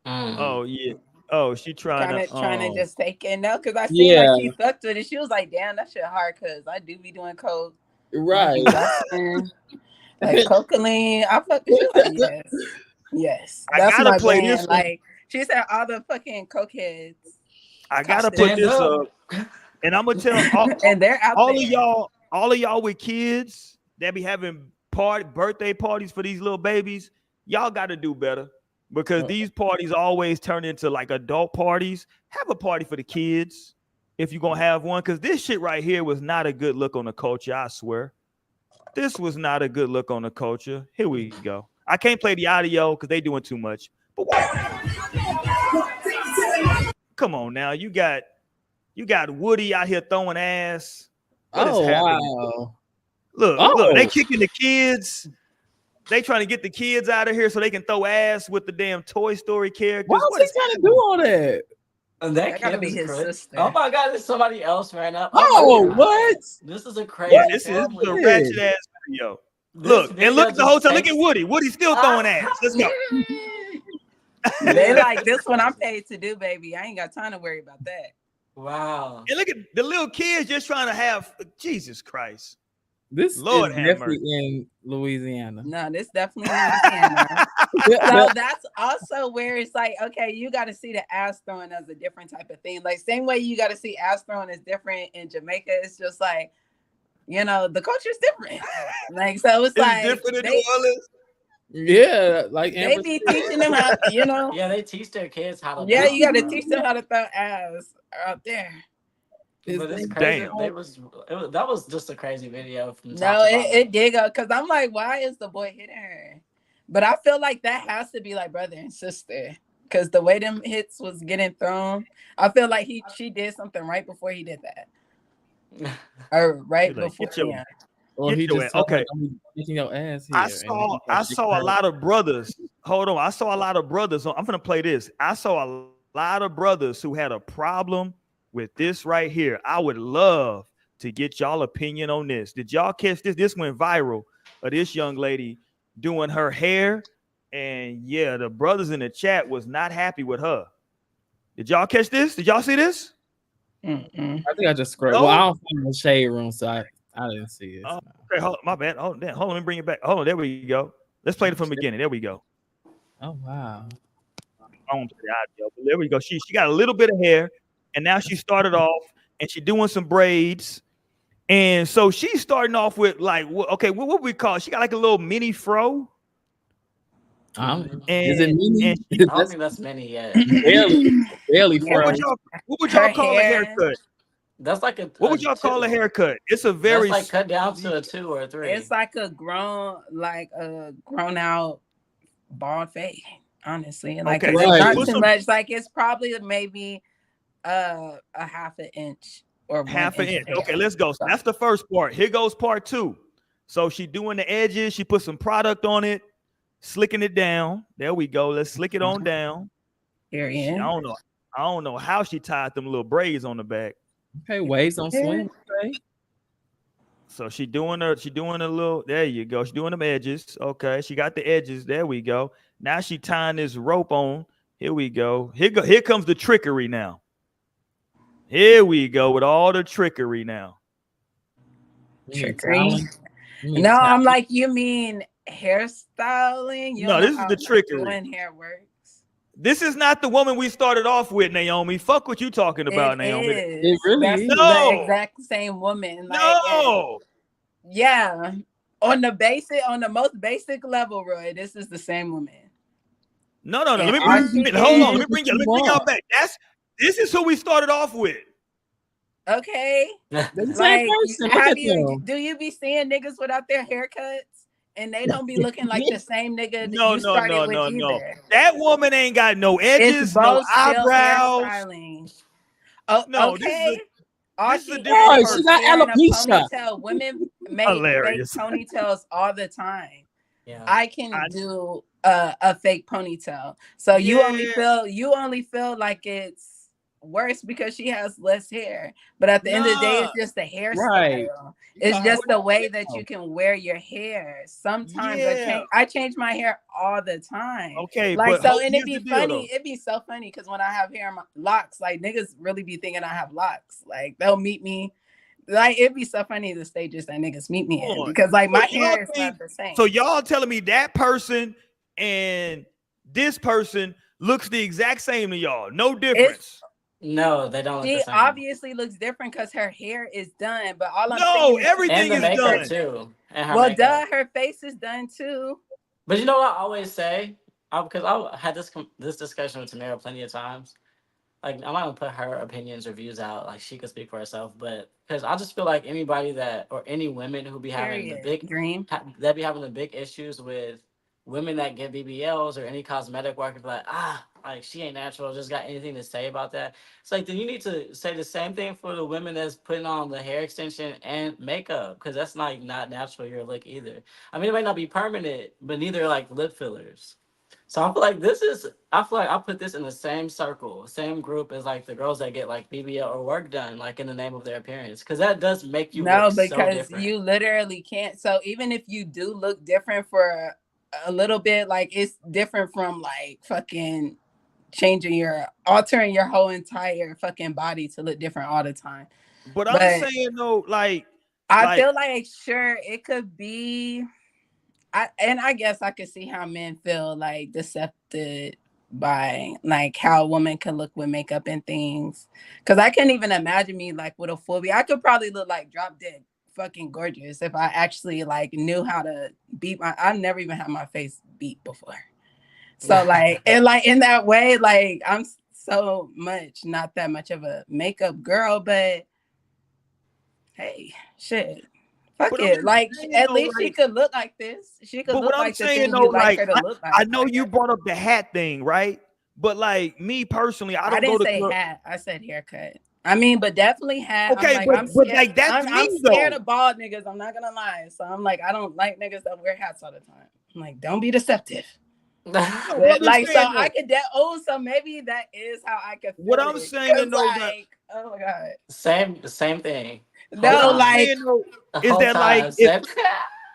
Oh yeah. Oh, she trying to just take it now because I see like she fucked with it. She was like, damn, that shit hard because I do be doing coke. Right. Like Cocaline, I fucking like, yes. That's I gotta my play band. this. Like she said, all the fucking cokeheads. I gotta put this up, and I'm gonna tell and they're out all there. of y'all with kids that be having birthday parties for these little babies. Y'all got to do better because these parties always turn into like adult parties. Have a party for the kids. if you're gonna have one, because this shit right here was not a good look on the culture. I swear, this was not a good look on the culture. Here we go. I can't play the audio because they doing too much. But come on now, you got Woody out here throwing ass. What is happening? Wow. Look, they kicking the kids. They trying to get the kids out of here so they can throw ass with the damn Toy Story characters. Why was he trying to do all that? That gotta kid be was his crazy. sister. Oh my god, there's somebody else ran up. Oh, my God. what? This is a crazy. Yeah, this is a ratchet ass video. Look, and look at the hotel. Look at Woody. Woody's still throwing ass. Let's go. They like this one I'm paid to do, baby. I ain't got time to worry about that. Wow. And look at the little kids just trying to have Jesus Christ. This Lord is have definitely mercy. in Louisiana. No, this definitely Louisiana. So that's also where it's like, okay, you got to see the ass throwing as a different type of thing. Like same way you got to see ass throwing is different in Jamaica. It's just like, you know, the culture's different. Like so, it's like different in New Orleans. Yeah, like they be teaching them how, you know. Yeah, they teach their kids how to. Yeah, throw. you got to teach them how to throw ass out there. But it's crazy. That was just a crazy video. From No, it did go because I'm like, why is the boy hitting her? But I feel like that has to be like brother and sister because the way them hits was getting thrown, I feel like she did something right before he did that, or right before. Yeah. Or he just okay. Kicking your ass here. I saw a lot of brothers. Hold on, I saw a lot of brothers. I'm gonna play this. I saw a lot of brothers who had a problem with this right here. I would love to get y'all opinion on this. Did y'all catch this? This went viral of this young lady doing her hair. And yeah, the brothers in the chat was not happy with her. Did y'all catch this? Did y'all see this? Mm-mm. I think I just scrolled. No? Well, I don't find the shade room, so I didn't see it. Oh, okay, my bad. Hold on, let me bring it back. Hold on, there we go. Let's play it from the beginning. There we go. Oh wow. I don't play the audio, but there we go. She got a little bit of hair, and now she started off, and she doing some braids, and so she's starting off with like, okay, what we call it? She got like a little mini fro. Is it mini? I don't think that's mini yet. Barely fro. What would y'all call a haircut? That's like a. What would y'all call a haircut? It's a very that's like cut down to a 2 or a 3. It's like a grown out bald fade. Honestly, like okay, it's not too much. Like it's probably maybe a half an inch or half an inch. Okay, let's go. So that's the first part. Here goes part 2. So she doing the edges. She put some product on it, slicking it down. There we go. Let's slick it on down. Here, yeah. I don't know how she tied them little braids on the back. Okay, waves on swing. Okay. So she doing a little. There you go. She doing them edges. Okay, she got the edges. There we go. Now she tying this rope on. Here we go. Here comes the trickery now. Here we go with all the trickery now. Trickery. No, I'm like, you mean hairstyling? No, this is the trickery. When hair works. This is not the woman we started off with, Naomi. Fuck what you talking about, Naomi. It really That's is. the exact same woman. Like, No. Yeah. On the most basic level, Roy, this is the same woman. No. Let me bring y'all back. This is who we started off with. Okay. Like, do you be seeing niggas without their haircuts? And they don't be looking like the same nigga No. either. That woman ain't got no edges, no eyebrows. Oh, no, okay. This is a different she got alopecia. Women make fake ponytails all the time. Yeah. I can do a fake ponytail. So you only feel like it's worse because she has less hair. But at the end of the day, it's just the hairstyle. Right. It's just the way that you can wear your hair. Sometimes I change my hair all the time. Okay, like so, and it'd be funny. It'd be so funny because when I have hair in my locks, like niggas really be thinking I have locks. Like they'll meet me. Like it'd be so funny the stages that niggas meet me in because like my hair is not the same. So y'all telling me that person and this person looks the exact same to y'all? No difference. No, they don't. She look the same. obviously looks different because her hair is done, but all I'm saying is everything is done too. And well, duh, her face is done too. But you know what I always say? Because I had this discussion with Tamara plenty of times. like I'm not gonna put her opinions or views out. Like she could speak for herself, but because I just feel like anybody that or any women who be having the big Dream. that be having the big issues with women that get BBLs or any cosmetic work, and be like she ain't natural. Just got anything to say about that? It's like then you need to say the same thing for the women that's putting on the hair extension and makeup, because that's not natural your look either. I mean, it might not be permanent, but neither like lip fillers. So I feel like I feel like I put this in the same circle, same group as like the girls that get like BBL or work done, like in the name of their appearance, because that does make you No, look so because different. you literally can't. So even if you do look different for a little bit, like it's different from like fucking altering your whole entire fucking body to look different all the time. But I'm saying though, I feel like sure it could be. I guess I could see how men feel like decepted by like how a woman can look with makeup and things. Cause I can't even imagine me like with a full I could probably look like drop dead fucking gorgeous if I actually like knew how to beat I've never even had my face beat before. So like and like in that way, like I'm so much not that much of a makeup girl, but hey, shit. Fuck it. Like at least she could look like this. She could look like the thing you like her to look like. I know you brought up the hat thing, right? But like me personally, I didn't say hat. I said haircut. I mean, but definitely hat. Okay, I'm but like that's I'm scared of bald niggas. I'm not gonna lie. So I'm like, I don't like niggas that wear hats all the time. I'm like, don't be deceptive. Like so I could so maybe that is how I could feel what I'm saying though, like, oh my god. Same thing. No, like is that like if,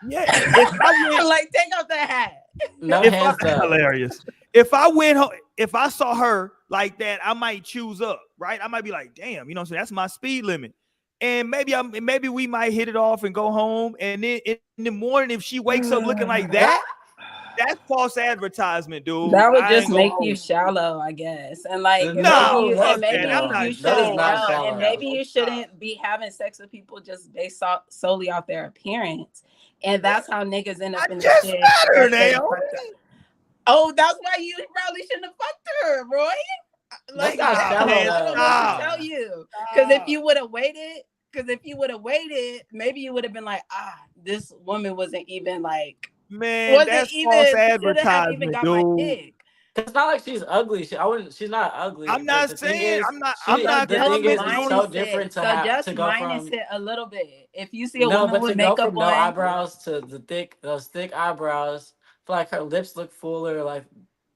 yeah, if I went, like take off the hat. No hands up. Hilarious. If I went home, if I saw her like that, I might choose up, right? I might be like, damn, you know what I'm saying? That's my speed limit. And maybe we might hit it off and go home. And then in the morning, if she wakes up looking like that, that's false advertisement, dude. That would just make you shallow, I guess. And like maybe you shouldn't be having sex with people just based solely off their appearance. And that's how niggas end up in the shit. Oh, that's why you probably shouldn't have fucked her, Roy. Like I don't know what to tell you. Because if you would have waited, maybe you would have been like, this woman wasn't even like that's false advertisement, dude. It's not like she's ugly. She's not ugly. I'm not saying. I'm not. The thing is, it's so different to have to go minus from it a little bit. If you see a woman with makeup on, no eyebrows to those thick eyebrows. I feel like her lips look fuller. Like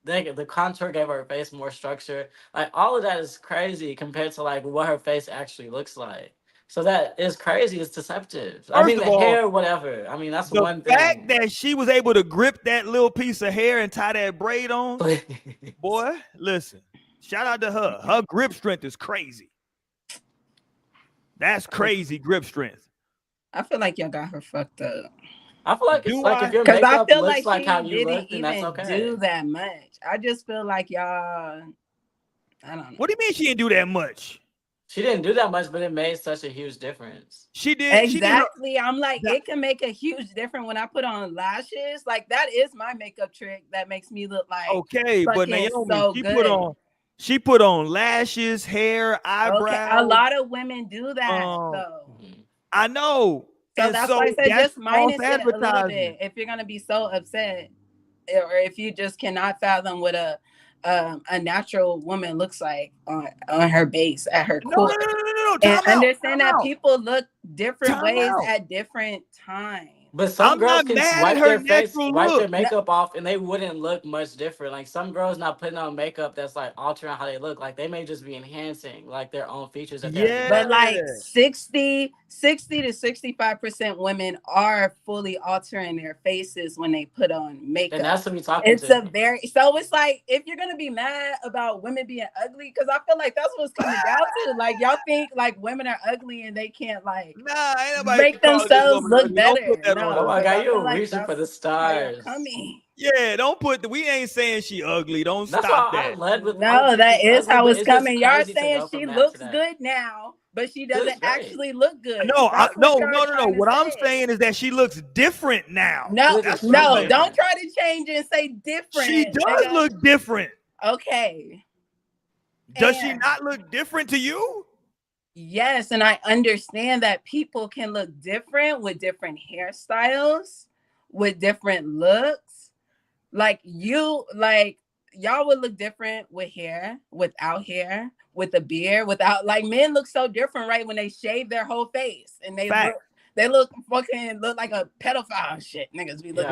the contour gave her face more structure. Like all of that is crazy compared to like what her face actually looks like. So that is crazy. It's deceptive. I mean, the hair, whatever. I mean, that's one thing. The fact that she was able to grip that little piece of hair and tie that braid on, boy, listen, shout out to her. Her grip strength is crazy. That's crazy grip strength. I feel like y'all got her fucked up. I feel like it's like if your makeup looks like how you look, then that's okay. Do that much. I just feel like y'all, I don't know. What do you mean she didn't do that much? She didn't do that much, but it made such a huge difference. She did. Exactly. I'm like, it can make a huge difference when I put on lashes. Like, that is my makeup trick that makes me look like okay, but Naomi, so she put on lashes, hair, eyebrows. Okay. A lot of women do that, though. I know. So that's why I said just minus it a little bit. If you're gonna be so upset, or if you just cannot fathom what a natural woman looks like on her base at her core. No. And understand that people look different ways at different times. But some girls can wipe their makeup off and they wouldn't look much different. Like some girls not putting on makeup that's like altering how they look. Like they may just be enhancing like their own features. But like 60 to 65% women are fully altering their faces when they put on makeup. And that's what we talking so it's like if you're gonna be mad about women being ugly, because I feel like that's what's coming down to. Like y'all think like women are ugly and they can't like make themselves look better. Oh my god, you're reaching for the stars. Yeah, don't put we ain't saying she ugly. Don't stop that. No, that is how it's coming. Y'all saying she looks good now, but she doesn't actually look good. No. What I'm saying is that she looks different now. No, don't try to change and say different. She does look different. Okay. Does she not look different to you? Yes, and I understand that people can look different with different hairstyles, with different looks. Like y'all would look different with hair, without hair, with a beard, without. Like men look so different, right? When they shave their whole face and they look like a pedophile and shit. Niggas be looking.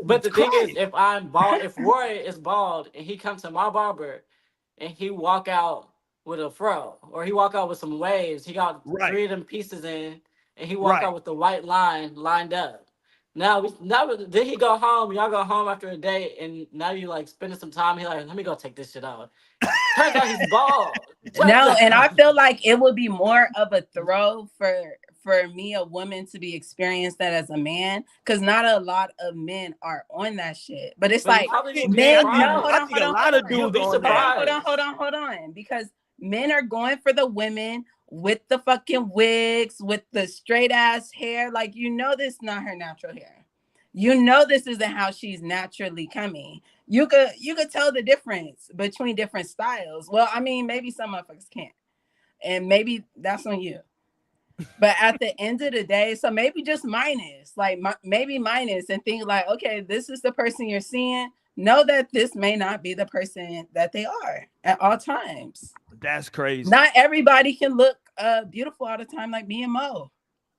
But the thing is, if I'm bald, if Roy is bald and he comes to my barber and he walk out with a fro or he walk out with some waves, he got 3 of them pieces in, and he walk out with the white line lined up. Now then he go home. Y'all go home after a day, and now you like spending some time. He like, let me go take this shit out. Turns out he's bald. No, and I feel like it would be more of a throw for me, a woman, to be experienced that as a man, because not a lot of men are on that shit. But it's like men. No, hold on, because men are going for the women with the fucking wigs, with the straight ass hair. Like, this is not her natural hair. This isn't how she's naturally coming. You could tell the difference between different styles. Well, I mean, maybe some motherfuckers can't, and maybe that's on you. But at the end of the day, so maybe just minus, and think like, okay, this is the person you're seeing. Know that this may not be the person that they are at all times. That's crazy. Not everybody can look beautiful all the time, like me and Mo.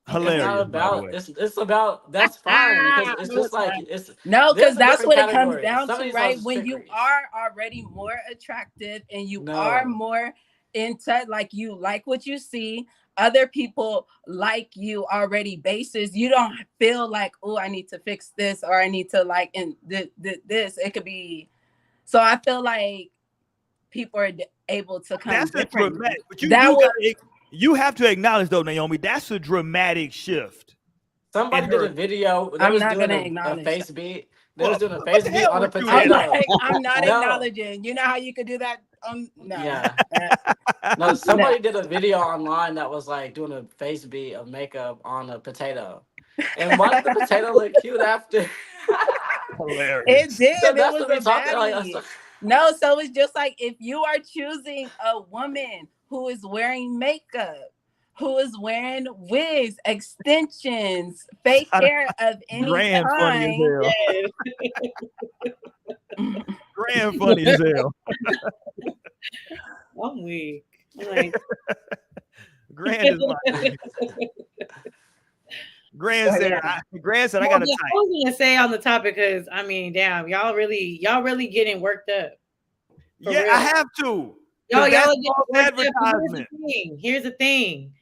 Hilarious. It's not about. It's about. That's fine, because it's just like it's. No, because that's what it comes down to, right? When you are already more attractive and you are more in touch, like you like what you see. Other people like you already basis. You don't feel like, oh, I need to fix this, or I need to like in this. It could be. So I feel like people are able to come. That's different. Dramatic, but you have to acknowledge though, Naomi, that's a dramatic shift. Somebody did a video. I'm not gonna acknowledge a face beat. They was doing a face beat on a potato. I'm not acknowledging. You know how you could do that? No. Yeah. No, somebody did a video online that was like doing a face beat of makeup on a potato. And why did the potato look cute after? Hilarious. It did. So it that's was what we're talking like. No, so it's just like if you are choosing a woman who is wearing makeup, who is wearing wigs, extensions, fake hair of any Grand kind. Funny as hell. Grand funny as hell. I'm weak. Like, Grand is my Grand said, I got a type. I was gonna say on the topic, because I mean, damn, y'all really getting worked up. Yeah, real. I have to. Y'all advertisement. Here's the thing.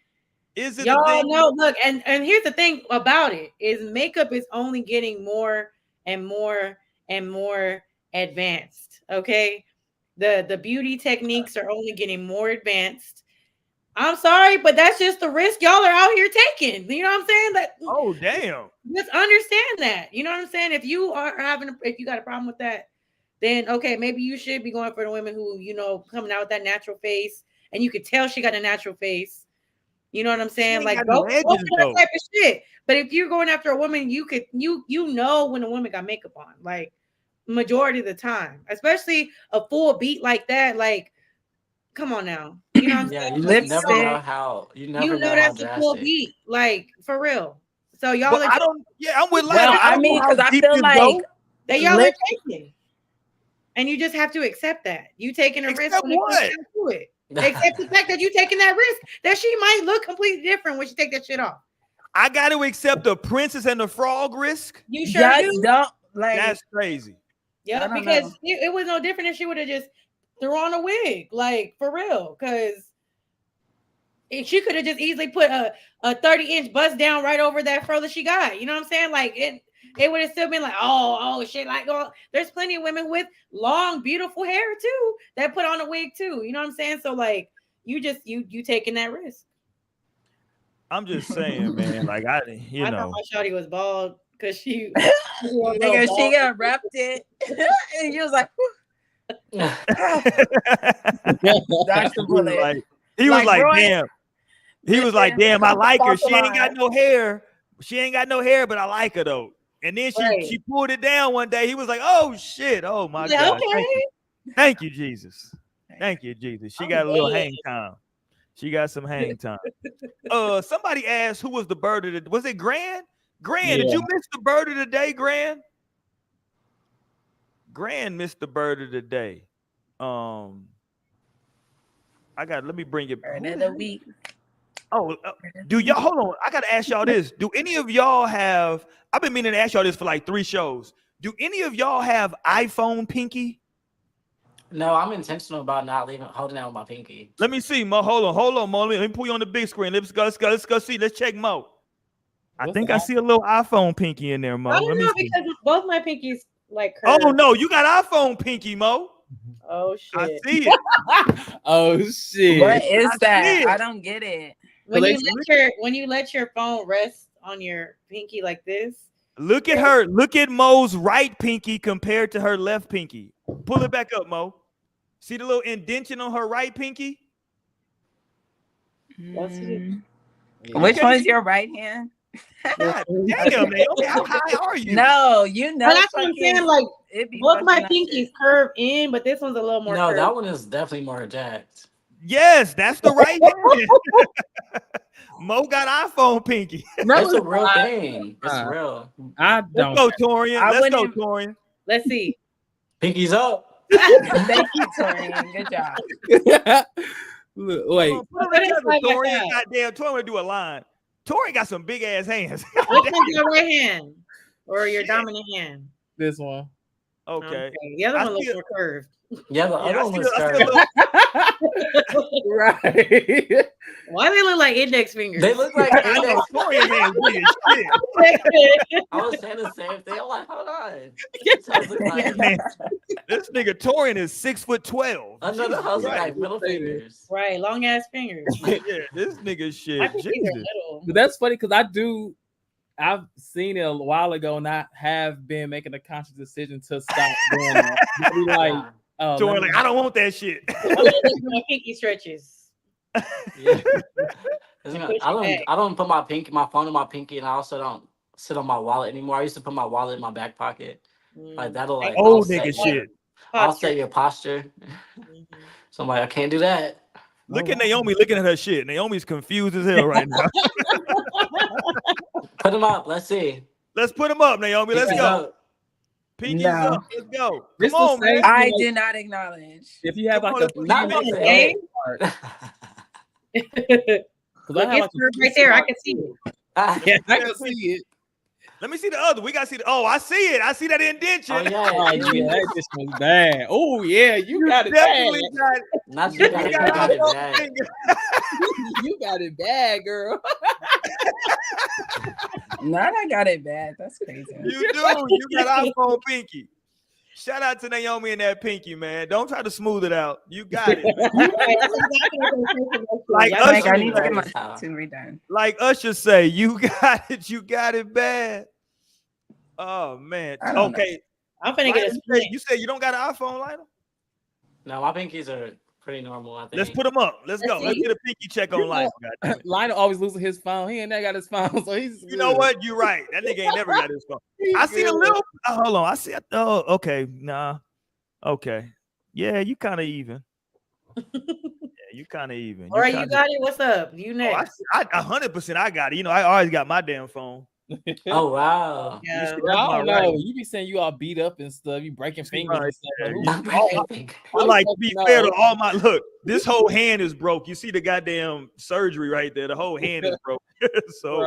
Is it y'all know? Look, and here's the thing about it is makeup is only getting more and more and more advanced. Okay, the beauty techniques are only getting more advanced. I'm sorry, but that's just the risk y'all are out here taking. You know what I'm saying? That oh damn. Just understand that. You know what I'm saying? If you if you got a problem with that, then okay, maybe you should be going for the women who, coming out with that natural face, and you could tell she got a natural face. You know what I'm saying? Like go for that type of shit. But if you're going after a woman, you know when a woman got makeup on, like majority of the time, especially a full beat like that, like. Come on now. You know what I'm saying? You never know how. You know that's a full beat. Like, for real. So y'all are... I'm with Well, I mean, because I feel like... that y'all are taking. And you just have to accept that. You taking a risk when it comes down to it. Accept the fact that you taking that risk, that she might look completely different when she take that shit off. I got to accept the Princess and the Frog risk? You sure do? That's crazy. Yeah, because it was no different if she would have just... threw on a wig, like for real, because she could have just easily put a 30-inch bust down right over that fro that she got. You know what I'm saying? Like it would have still been like, oh shit. Like, there's plenty of women with long, beautiful hair too that put on a wig too. You know what I'm saying? So like, you taking that risk. I'm just saying, man. Like I thought my shawty was bald because she got wrapped it, and you was like. That's the bullet. He was like, damn. He was like, damn, I like her. She ain't got no hair. But I like her though. And then she pulled it down one day. He was like, oh shit. Oh my God. Okay. Thank you, Jesus. Thank you, Jesus. She got a little hang time. She got some hang time. Somebody asked who was the bird of the. Was it Grand? Grand, did you miss the bird of the day, Grand? Grand missed the bird of the day. Let me bring it. Bird of the week. Oh, do y'all hold on? I gotta ask y'all this. Do any of y'all have? I've been meaning to ask y'all this for like 3 shows. Do any of y'all have iPhone pinky? No, I'm intentional about not holding out with my pinky. Let me see, Mo. Hold on, Mo. Let me pull you on the big screen. Let's go see. Let's check Mo. I think I see a little iPhone pinky in there, Mo. I don't know because both my pinkies like curved. curved. Oh no, you got iPhone pinky, Mo. Oh shit. I see it. Oh shit. What is that? I don't get it. When you let your phone rest on your pinky like this. Look at her. Look at Mo's right pinky compared to her left pinky. Pull it back up, Mo. See the little indentation on her right pinky? Which one's your right hand? God damn, Naomi, how high are you? No, you know. Well, that's what I'm saying. Like both my pinkies curve in, but this one's a little more. No, curved. that one is definitely more jacked. Yes, that's the right hand. Mo got iPhone pinky. That's a real thing. It's real. I don't. Let's go, Torian. Let's go, Torian. Let's see. Pinky's up. Thank you, Torian. Good job. Wait. Torian, goddamn, Torian would do a line. Torian got some big ass hands. Which one's your right hand or your dominant hand? This one. Okay. The other one looks more curved. Yeah, the other one was curved. Right. Why they look like index fingers? They look like index Torian hands big as shit. I was saying the same thing. I'm like, hold on. This nigga Torian is 6'12". Another house like middle fingers. Right, long ass fingers. Yeah, this nigga shit. Jesus. But that's funny because I've seen it a while ago and I have been making a conscious decision to stop doing that. Be like, Torian, like, I don't want that shit. My pinky stretches. Yeah. I don't put my phone in my pinky, and I also don't sit on my wallet anymore. I used to put my wallet in my back pocket. Like that'll like old nigga shit. I'll set your posture. So I'm like, I can't do that. Look at Naomi looking at her shit. Naomi's confused as hell right now. Put them up. Let's see. Let's put them up, Naomi. Let's go. Pinky's up. Let's go. Come on, man. I did not acknowledge. If you have like a not part. Because I have right there. I can see it. Yeah, I can see it. Let me see the other. We got to see the. Oh, I see it. I see that indentation. Oh, yeah. Oh, yeah, that just was bad. Oh, yeah, you got it bad. Not you got it bad. You got it bad, girl. Not I got it bad. That's crazy. You do. You got iPhone pinky. Shout out to Naomi and that pinky, man. Don't try to smooth it out. You got it. Like Usher, I need to get my tattoo redone. Like Usher say, you got it. You got it bad. Oh man. Okay. I'm finna get a. You said you don't got an iPhone, Lionel? No, my pinkies are pretty normal. I think. Let's put them up. Let's go. Let's get a pinky check on Lionel. Lionel always losing his phone. He ain't never got his phone, so he's. You know what? You're right. That nigga ain't never got his phone. I see a little. Hold on. I see. Oh, okay. Nah. Okay. Yeah, you kind of even. You kind of even. All right, you got it. What's up? You next? I 100%. I got it. You know, I always got my damn phone. Oh wow. Yeah. I don't know. You be saying you all beat up and stuff. You breaking fingers. But like, to be fair to all my look, this whole hand is broke. You see the goddamn surgery right there. The whole hand is broke. So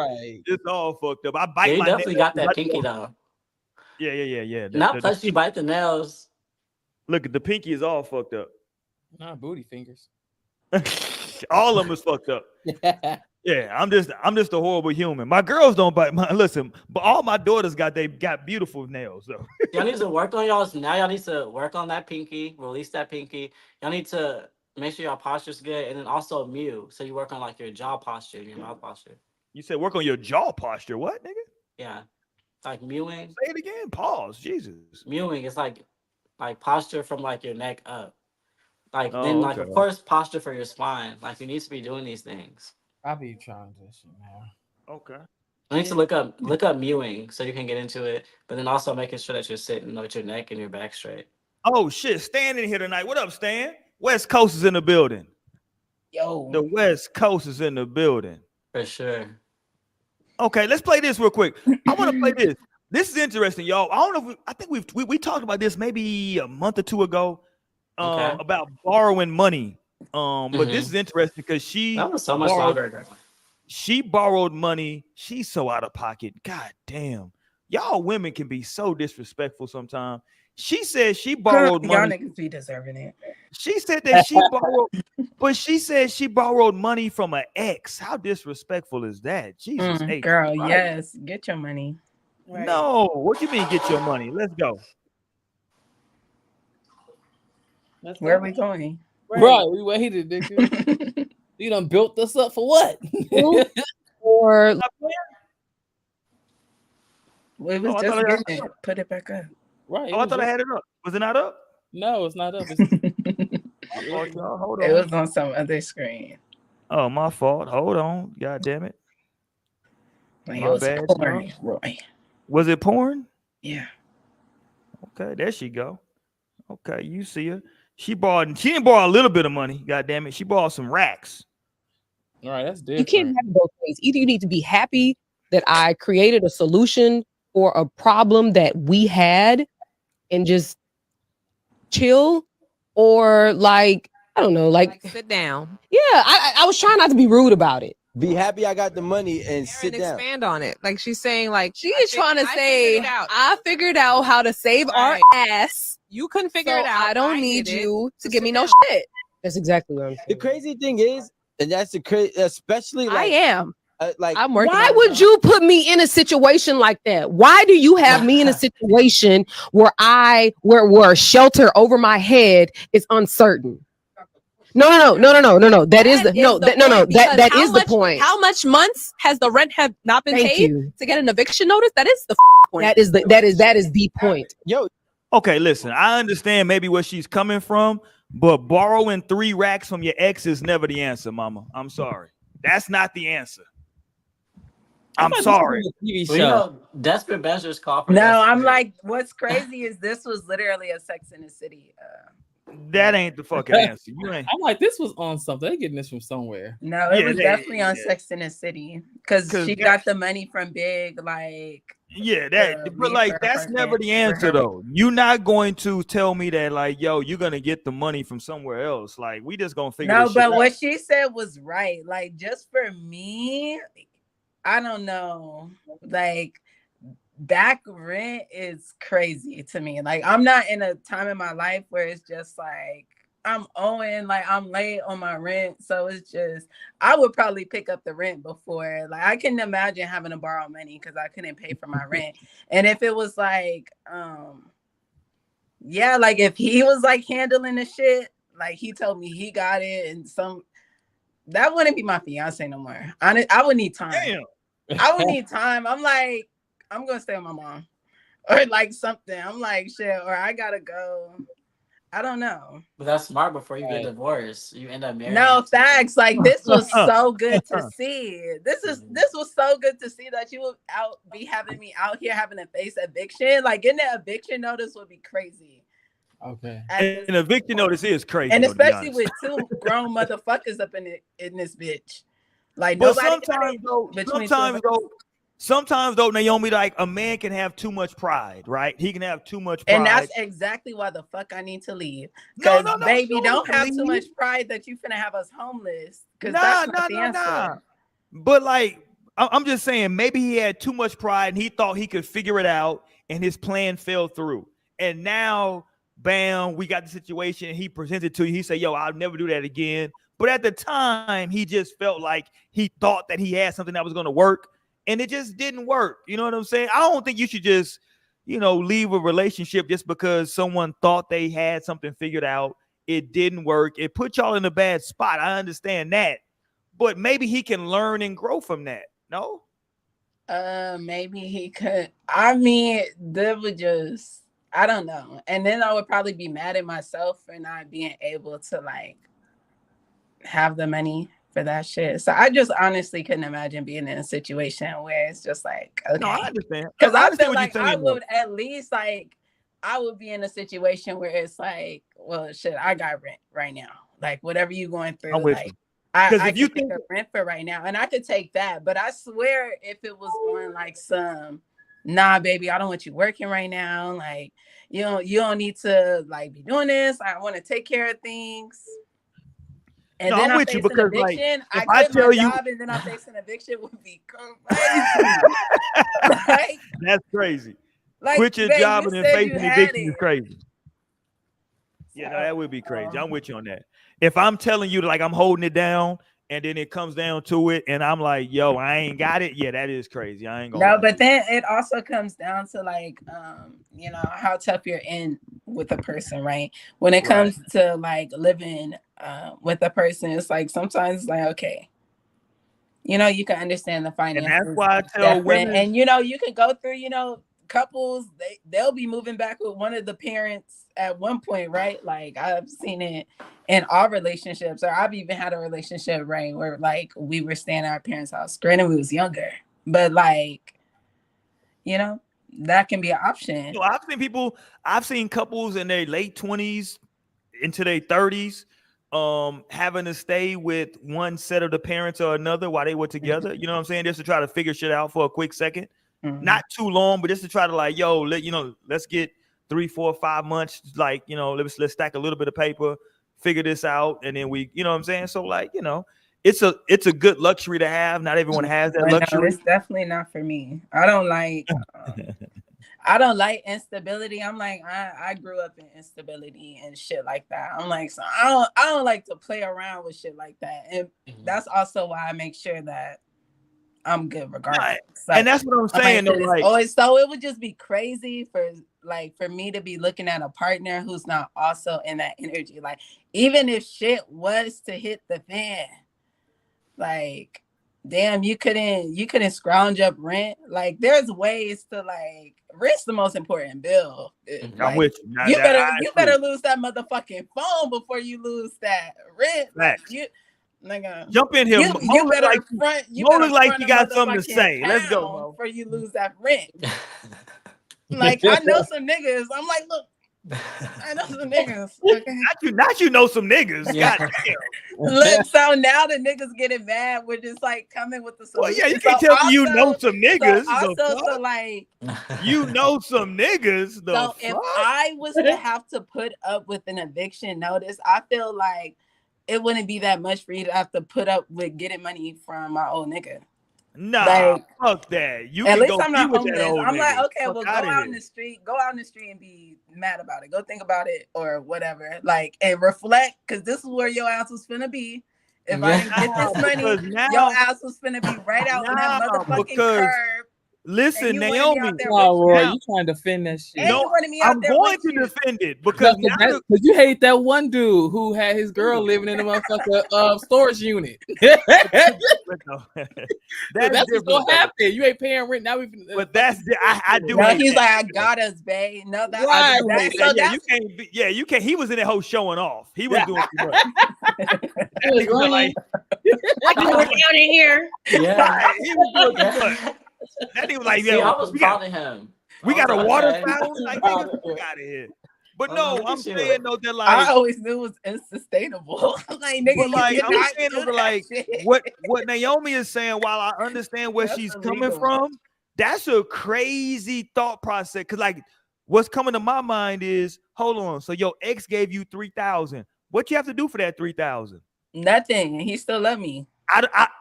it's all fucked up. I bite you my definitely nails. got that pinky though. Yeah. Not plus you bite the nails. Look at the pinky is all fucked up. Not booty fingers. All of them is fucked up. Yeah, I'm just a horrible human. My girls don't bite my listen, but all my daughters got beautiful nails though. Y'all need to work on y'all's now. Y'all need to work on that pinky, release that pinky. Y'all need to make sure y'all posture's good, and then also mew. So you work on like your jaw posture and your mouth posture. You said work on your jaw posture. What, nigga? Yeah, like mewing. Say it again. Pause. Jesus. Mewing is like posture from like your neck up. Like then like of course posture for your spine. Like you need to be doing these things. I'll be trying this shit now. Okay. I need to look up mewing so you can get into it, but then also making sure that you're sitting with your neck and your back straight. Oh shit, Stan in here tonight. What up, Stan? West Coast is in the building. Yo, The West Coast is in the building. For sure. Okay, let's play this real quick. I want to play this. This is interesting, y'all. I don't know if I think we talked about this maybe a month or two ago about borrowing money. But this is interesting because that was so much longer ago. She borrowed money. She's so out of pocket. God damn. Y'all women can be so disrespectful sometimes. She said she borrowed money. Y'all niggas be deserving it. She said that she borrowed, but she said she borrowed money from an ex. How disrespectful is that? Jesus, girl, yes, get your money. Right. No, what do you mean get your money? Let's go. Where are we going? Right, we waited, nigga. You done built this up for what? Or we was just getting it. Put it back up. Right. Oh, I thought I had it up. Was it not up? No, it's not up. Hold on. It was on some other screen. Oh, my fault. Hold on. God damn it. Like, it was porn, Roy. Was it porn? Yeah. Okay, there she go. Okay, you see her. She didn't borrow a little bit of money. God damn it. She borrowed some racks. All right, that's different. You can't have it both ways. Either you need to be happy that I created a solution for a problem that we had and just chill, or like, I don't know, like sit down. Yeah, I was trying not to be rude about it. Be happy I got the money and sit down. Expand on it. Like she's saying, like She is trying to say, I figured out how to save our ass. You couldn't figure it out. I don't need did it. you to give me no shit. That's exactly what I'm saying. The crazy thing is, and that's the crazy, especially like I am. Like, I'm working. Why would you put me in a situation like that? Why do you have me in a situation where where shelter over my head is uncertain? No. That is the point. How much months has the rent have not been Thank paid you. to get an eviction notice? That is the point. That is the point. Yo. Okay, listen, I understand maybe where she's coming from, but borrowing 3 racks from your ex is never the answer, mama. I'm sorry. That's not the answer. I'm sorry. Well, you know, desperate measures call for No, desperate. I'm like, what's crazy is this was literally a Sex in the City. That ain't the fucking answer. You ain't. I'm like, this was on something. They're getting this from somewhere. No, it was definitely on Sex in the City because she got the money from Big, like. Yeah, but like that's never the answer though. You're not going to tell me that like, yo, you're gonna get the money from somewhere else. Like, we just gonna figure. No, this but shit what out. she said was right. Like, just for me, I don't know. Like, back rent is crazy to me. Like, I'm not in a time in my life where it's just like I'm owing, like I'm late on my rent. So it's just, I would probably pick up the rent before. Like, I couldn't imagine having to borrow money because I couldn't pay for my rent. And if it was like, yeah, like if he was like handling the shit, like he told me he got it and that wouldn't be my fiance no more. I would need time. Damn. I would need time. I'm like, I'm gonna stay with my mom or like something. I'm like, shit, or I gotta go. I don't know. But that's smart before you get divorced. You end up married. No, facts. Like, this was so good to see. This was so good to see that you would be having me out here having to face eviction. Like, getting an eviction notice would be crazy. Okay. An eviction notice is crazy. And though, to be especially honest. with 2 grown motherfuckers up in this bitch. Like, But nobody. sometimes though, Naomi, like a man can have too much pride, right? He can have too much pride. And that's exactly why the fuck I need to leave. Because baby, don't have too much pride that you finna have us homeless. Because that's not the answer. But like, I'm just saying, maybe he had too much pride and he thought he could figure it out, and his plan fell through. And now, bam, we got the situation. He presented to you. He said, "Yo, I'll never do that again." But at the time, he just felt like he thought that he had something that was going to work. And it just didn't work. You know what I'm saying? I don't think you should just, leave a relationship just because someone thought they had something figured out. It didn't work. It put y'all in a bad spot. I understand that. But maybe he can learn and grow from that. No? Maybe he could. I mean, that would just, I don't know. And then I would probably be mad at myself for not being able to like have the money for that shit. So I just honestly couldn't imagine being in a situation where it's just like, okay. No, I understand. Because I understand feel what like you're I saying, would at least like I would be in a situation where it's like, well, shit, I got rent right now. Like whatever you going through, I'm with like you. I If you can take a rent for right now, and I could take that. But I swear, if it was on like some, nah, baby, I don't want you working right now. Like you don't need to like be doing this. I want to take care of things. And No, then I'm I with you face an because, like, eviction. if I I quit tell my you- job and then I face an eviction would be crazy. Like, That's crazy. like, Quit your babe, job you and then said face you an had eviction is it. crazy. Yeah, no, that would be crazy. I'm with you on that. If I'm telling you like I'm holding it down and then it comes down to it and I'm like, yo, I ain't got it. Yeah, that is crazy. I ain't gonna No, lie. but then it also comes down to like, you know, how tough you're in with a person, right? When it comes to like living with a person, it's like sometimes it's like, okay, you know, you can understand the finances. And that's why I tell different. women, And you know, you can go through, you know, couples, they'll be moving back with one of the parents at one point, right? Like I've seen it in our relationships, or I've even had a relationship, right, where like we were staying at our parents' house. Granted, we was younger, but like, you know, that can be an option. so I've seen couples in their late 20s into their 30s having to stay with one set of the parents or another while they were together. You know what I'm saying? Just to try to figure shit out for a quick second. Not too long, but just to try to like, yo, let's get 3, 4, 5 months. Like, you know, let's stack a little bit of paper, figure this out, and then we, you know what I'm saying? So like, you know, it's a good luxury to have. Not everyone has that luxury. No, it's definitely not for me. I don't like instability. I'm like, I grew up in instability and shit like that. I'm like, so I don't like to play around with shit like that. And that's also why I make sure that I'm good regardless. Like, and that's what I'm saying. So it would just be crazy for me to be looking at a partner who's not also in that energy. Like, even if shit was to hit the fan, like, damn, you couldn't scrounge up rent. Like, there's ways to like, rent's the most important bill. I'm Like, with you. You better lose that motherfucking phone before you lose that rent. Like, jump in here. You better front. You better look like front you a got something to motherfucking say. Let's go, pound Mo. before you lose that rent. Like, I know some niggas. I'm like, look, I know some niggas. Okay. Not you know some niggas. Yeah. God damn. Look, so now the niggas getting mad. We're just like coming with the solution. Well, yeah, you can't tell me you know some niggas. So like, you know some niggas. So if I was to have to put up with an eviction notice, I feel like it wouldn't be that much for you to have to put up with getting money from my old nigga. Nah, like, fuck that. You at can least go I'm not be with that homeless. old I'm like, nigga. okay, Fuck well, go outta out here. in the street and be mad about it. Go think about it or whatever. Like, and reflect, because this is where your ass was finna be. If I didn't get this money, your ass was finna be right out in that motherfucking curb. Listen, And you wanted me Naomi. out there Wow, with Roy, you. you trying to defend that shit? And you wanted me out I'm there going with to you. defend it because Because you hate that one dude who had his girl living in a motherfucker storage unit. That's what's gonna happen. You ain't paying rent now. But I do. No, hate he's that. like, I got us, babe. No, that's I do that's hate so that. Yeah, that's you can't. You can't. He was in that whole showing off. He was doing too much. It was running. I can work down in here. Yeah. He was doing too much. That nigga was like, See, yo, I was proud of him. we got a Okay. water fountain. Like, nigga, get out of here. But no, look I'm at you. saying though that like I always knew it was unsustainable. Like, nigga, but like you I'm cannot saying do though, that like shit. what Naomi is saying, while I understand where That's she's illegal. coming from, that's a crazy thought process. Cause like what's coming to my mind is, hold on, so your ex gave you 3,000. What you have to do for that 3,000? Nothing. And he still love me.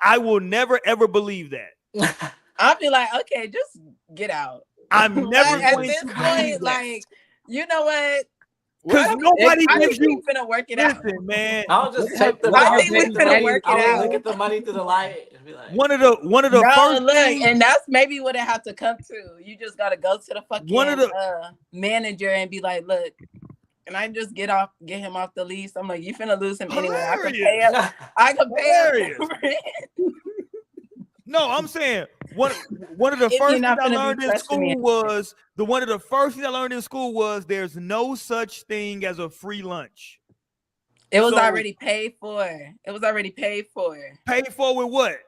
I will never ever believe that. I'll be like, okay, just get out. I'm never Like, at going this to believe point, that. like, you know what? Because nobody I gives think we you. finna work it out. Listen, man. I'll just take the I think we finna work it out. Look at the money through the light and be like, One of the No, first look, things, and that's maybe what it have to come to. You just gotta go to the fucking manager and be like, look, can I just get him off the lease? I'm like, you finna lose him anyway. I can pay him. I can pay him. No, I'm saying one of the If first you're things not I finna be learned in pressing me. school was one of the first things I learned in school was there's no such thing as a free lunch. It was So- already paid for. It was already paid for. Paid for with what?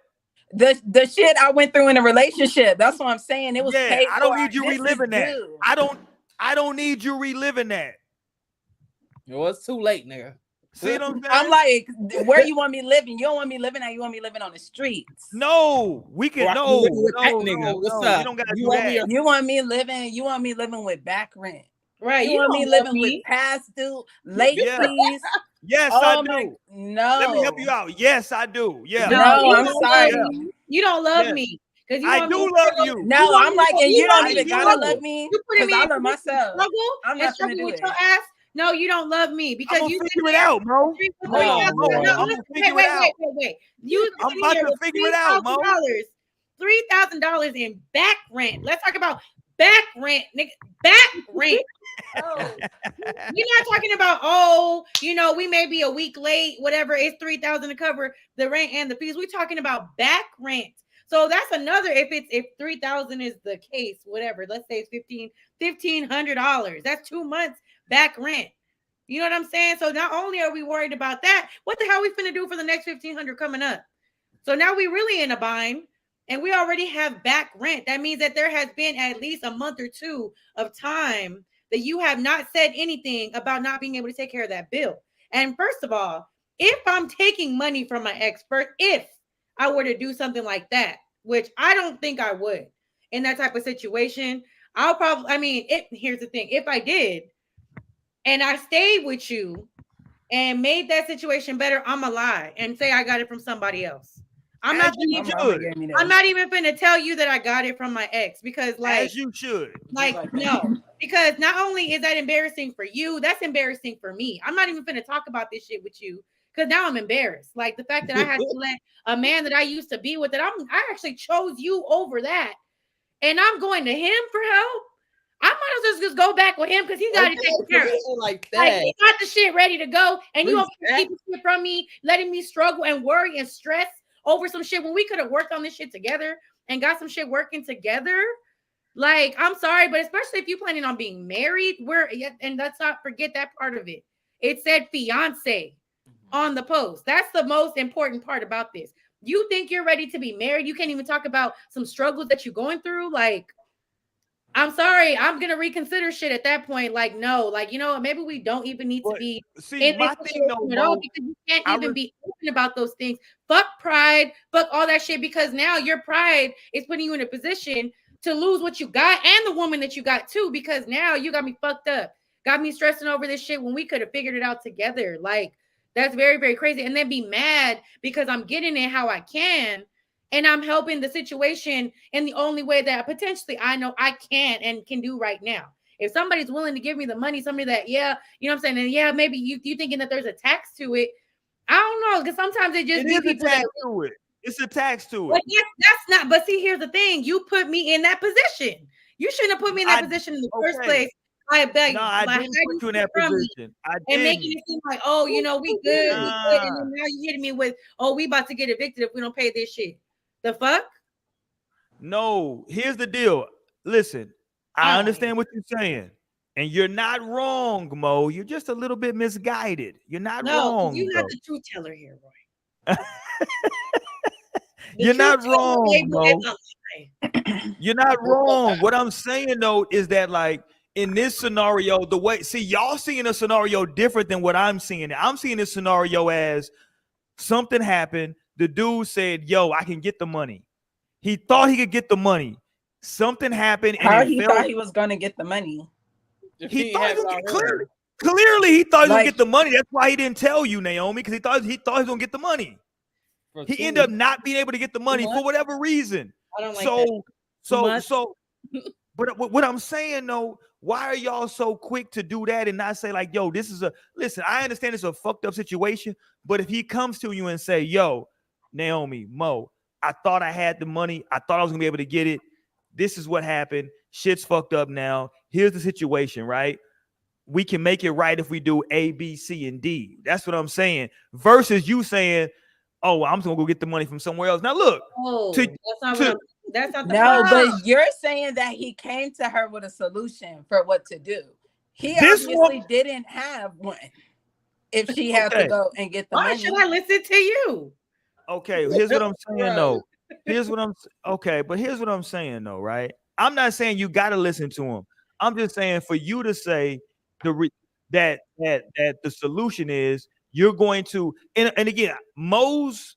The shit I went through in a relationship. That's what I'm saying. It was paid I don't for. need you This is reliving that. due. I I don't need you reliving that. Well, it's too late, nigga. See what I'm saying? I'm like, where you want me living? You don't want me living out. You want me living on the streets. No, we can. Or I can No, live with that no, nigga. no, What's no. up? We don't gotta You do want me that. a- You want me living? You want me living with back rent? Right. You want me don't love living with me. past due, late Yeah. fees? Yes, Oh I my, do. no. Let me help you out. Yes, I do. Yeah. No, you I'm don't sorry. love me. You don't love Yes. me because you I want me do to love struggle. you. No, want I'm me like, to- and you don't want even me to gotta struggle. love me You putting because me I in love position to myself. struggle I'm and not gonna struggle do with it. your ass. No, you don't love me because I'm you gonna sitting figure it there out, Mo. with Mo, $3,000. Mo, No, I'm listen, gonna figure it out. wait. You I'm sitting about here to with figure it out, Mo. $3,000 in back rent. Let's talk about back rent, nigga. Back rent. Oh, We're not talking about, oh, we may be a week late, whatever. It's $3,000 to cover the rent and the fees. We're talking about back rent. So that's another. If $3,000 is the case, whatever. Let's say it's $1,500. That's 2 months back rent. You know what I'm saying? So not only are we worried about that, what the hell are we finna do for the next $1,500 coming up? So now we really in a bind, and we already have back rent. That means that there has been at least a month or two of time that you have not said anything about not being able to take care of that bill. And first of all, if I'm taking money from my expert, if I were to do something like that, which I don't think I would in that type of situation, here's the thing. If I did and I stayed with you and made that situation better, I'm a lie and say I got it from somebody else. I'm As not you even, should. I'm not even finna tell you that I got it from my ex because As you should. no, because not only is that embarrassing for you, that's embarrassing for me. I'm not even finna talk about this shit with you because now I'm embarrassed. Like the fact that I had to let a man that I used to be with, that I actually chose you over that, and I'm going to him for help. I might as well just go back with him because he got it taken care of. Like that. Like he got the shit ready to go, and you Respect. keep the shit from me, letting me struggle and worry and stress over some shit when we could have worked on this shit together and got some shit working together. Like, I'm sorry, but especially if you're planning on being married, and let's not forget that part of it. It said fiance on the post. That's the most important part about this. You think you're ready to be married? You can't even talk about some struggles that you're going through. Like, I'm sorry, I'm gonna reconsider shit at that point. Like, no, like, maybe we don't even need to be in my this thing though, situation at all Mo, because you can't even be open about those things. Fuck pride, fuck all that shit, because now your pride is putting you in a position to lose what you got and the woman that you got too, because now you got me fucked up, got me stressing over this shit when we could have figured it out together. Like, that's very, very crazy. And then be mad because I'm getting it how I can. And I'm helping the situation in the only way that potentially I know I can and can do right now. If somebody's willing to give me the money, somebody that, yeah, you know what I'm saying? And yeah, maybe you thinking that there's a tax to it. I don't know, because sometimes it just be people that to it. It's a tax to it. But that's not. But see, here's the thing: you put me in that position. You shouldn't have put me in that position in the first place. I beg. No, I didn't put you in that position. And making it seem like, oh, we good, we good, and then now you hitting me with, oh, we about to get evicted if we don't pay this shit. The fuck? No, here's the deal. Listen, I understand what you're saying, and you're not wrong, Mo. You're just a little bit misguided. You're not wrong. You're not the truth teller here, Roy. You're not wrong, Mo. You're not wrong. What I'm saying though is that, like, in this scenario, the way, see, y'all seeing a scenario different than what I'm seeing. I'm seeing this scenario as something happened. The dude said, yo, I can get the money. He thought he could get the money. Something happened. And how he thought he was going to get the money? He thought he was going to get, clearly he thought he was going to get the money. That's why he didn't tell you, Naomi, because he thought he was going to get the money. He ended up not being able to get the money for whatever reason. I don't like that. But what I'm saying though, why are y'all so quick to do that and not say like, yo, this is listen, I understand it's a fucked up situation, but if he comes to you and say, yo, Naomi, Mo, I thought I had the money. I thought I was gonna be able to get it. This is what happened. Shit's fucked up now. Here's the situation, right? We can make it right if we do A, B, C, and D. That's what I'm saying. Versus you saying, oh, I'm just gonna go get the money from somewhere else. Now look, that's not the no, problem. but you're saying that he came to her with a solution for what to do. He obviously didn't have one. If she had to go and get the money, why should I listen to you? Okay, here's what I'm saying though. Here's what I'm saying though, right? I'm not saying you gotta listen to him. I'm just saying for you to say that the solution is you're going to, and again, Mo's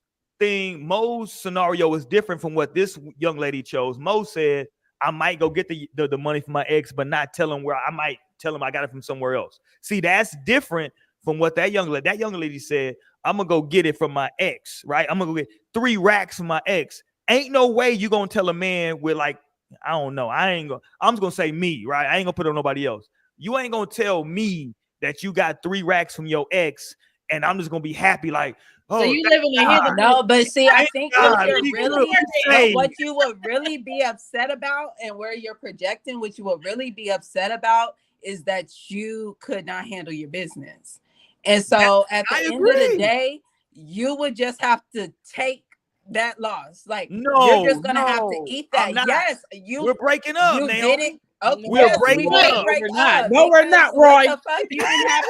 scenario is different from what this young lady chose. Mo said, I might go get the money from my ex, but not tell him where. I might tell him I got it from somewhere else. See, that's different from what that young lady said. I'm gonna go get it from my ex, right? I'm gonna go get 3 racks from my ex. Ain't no way you gonna tell a man with like, I don't know. I'm just gonna say me, right? I ain't gonna put it on nobody else. You ain't gonna tell me that you got 3 racks from your ex, and I'm just gonna be happy like, oh, so you living in his no, but see, I think what you would really be upset about, and where you're projecting, what you would really be upset about, is that you could not handle your business. And so at the end of the day, you would just have to take that loss. Like, you're just gonna have to eat that. Yes, we're breaking up. You Naomi. did it. Okay, we're yes, breaking we up. break up. No, we're not, Roy. What the fuck? You didn't have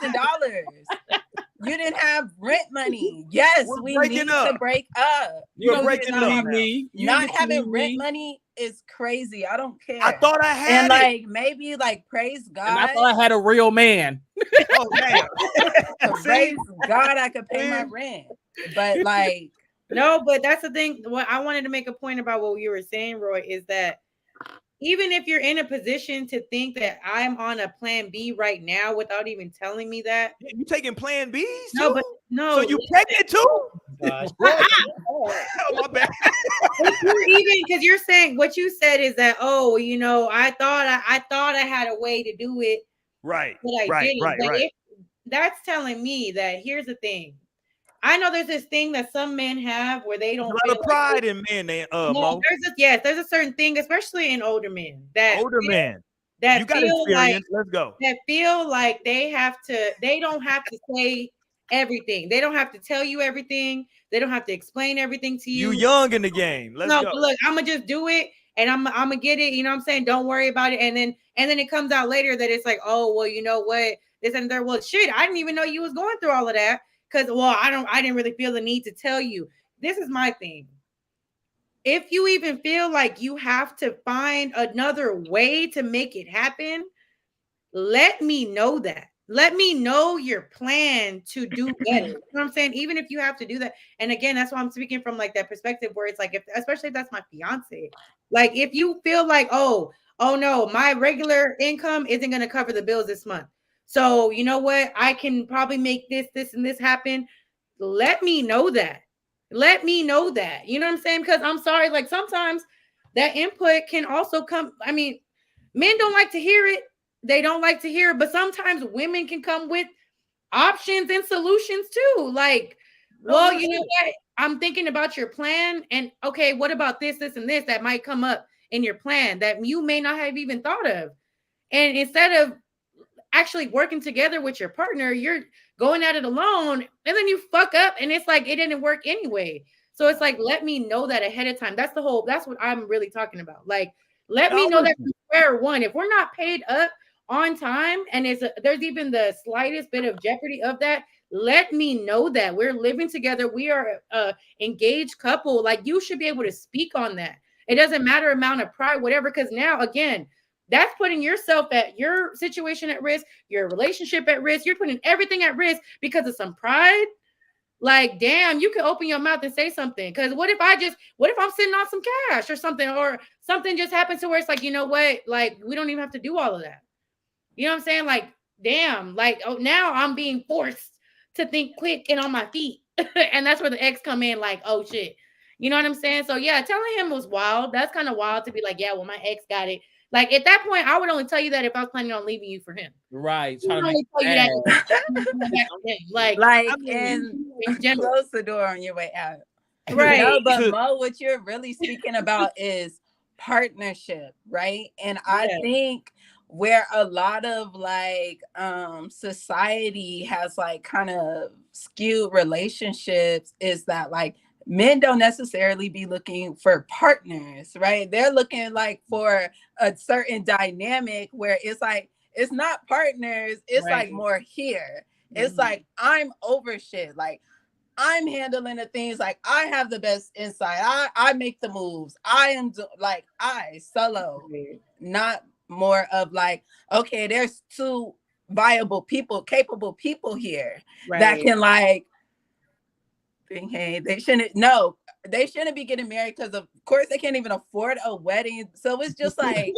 $3,000. You didn't have rent money. Yes, we need to break up. You're breaking up. Me. Not having rent money is crazy. I don't care. I thought I had and it. like maybe like praise God. And I thought I had a real man. Oh damn. Praise God, I could pay my rent. But like, no, but that's the thing. What I wanted to make a point about what you were saying, Roy, is that even if you're in a position to think that I'm on a plan B right now without even telling me that, you taking plan B's too? No, but no. So you pregnant too? Gosh. Oh, my bad. Even because you're saying what you said is that, oh, you know, I thought I had a way to do it, right? But I didn't. But if that's telling me that here's the thing. I know there's this thing that some men have where they don't feel a lot of pride in men. Mo. There's a certain thing, especially in older men, that men that you got feel experience. like Let's go. That feel like they don't have to say everything. They don't have to tell you everything. They don't have to explain everything to you. You young in the game. Let's go. Look, I'm gonna just do it and I'm gonna get it. You know what I'm saying? Don't worry about it. And then it comes out later that it's like, oh, well, you know what? This and there. Well, shit, I didn't even know you was going through all of that. Because, well, I didn't really feel the need to tell you. This is my thing. If you even feel like you have to find another way to make it happen, let me know that. Let me know your plan to do better. You know what I'm saying? Even if you have to do that. And again, that's why I'm speaking from like that perspective where it's like, especially if that's my fiance. Like if you feel like, oh no, my regular income isn't going to cover the bills this month. So you know what? I can probably make this, and this happen. Let me know that. Let me know that. You know what I'm saying? Because I'm sorry, like sometimes that input can also come. I mean, men don't like to hear it. They don't like to hear it, but sometimes women can come with options and solutions too. Like, well, you know what? I'm thinking about your plan, and okay, what about this, and this that might come up in your plan that you may not have even thought of. And instead of actually working together with your partner, you're going at it alone, and then you fuck up, and it's like it didn't work anyway. So it's like, let me know that ahead of time. That's what I'm really talking about. Like, let me know that from square one. If we're not paid up on time, and there's even the slightest bit of jeopardy of that, let me know that we're living together. We are a engaged couple. Like, you should be able to speak on that. It doesn't matter amount of pride, whatever, because now again, that's putting yourself at your situation at risk, your relationship at risk. You're putting everything at risk because of some pride. Like, damn, you can open your mouth and say something. Because what if I'm sitting on some cash or something, or something just happens to where it's like, you know what? Like, we don't even have to do all of that. You know what I'm saying? Like, damn, like, oh, now I'm being forced to think quick and on my feet. And that's where the ex come in, like, oh shit. You know what I'm saying? So yeah, telling him was wild. That's kind of wild to be like, yeah, well, my ex got it. Like, at that point, I would only tell you that if I was planning on leaving you for him. Right. Trying to make and close the door on your way out. Right. No, but Mo, what you're really speaking about is partnership, right? And I think where a lot of like society has like kind of skewed relationships is that like men don't necessarily be looking for partners, right? They're looking like for a certain dynamic where it's like, it's not partners, it's like more here. It's like, I'm over shit. Like, I'm handling the things, like I have the best insight. I make the moves. I am like, I solo, not more of like, okay, there's two viable people, capable people here that can like, hey, they shouldn't be getting married because of course they can't even afford a wedding. So it's just like,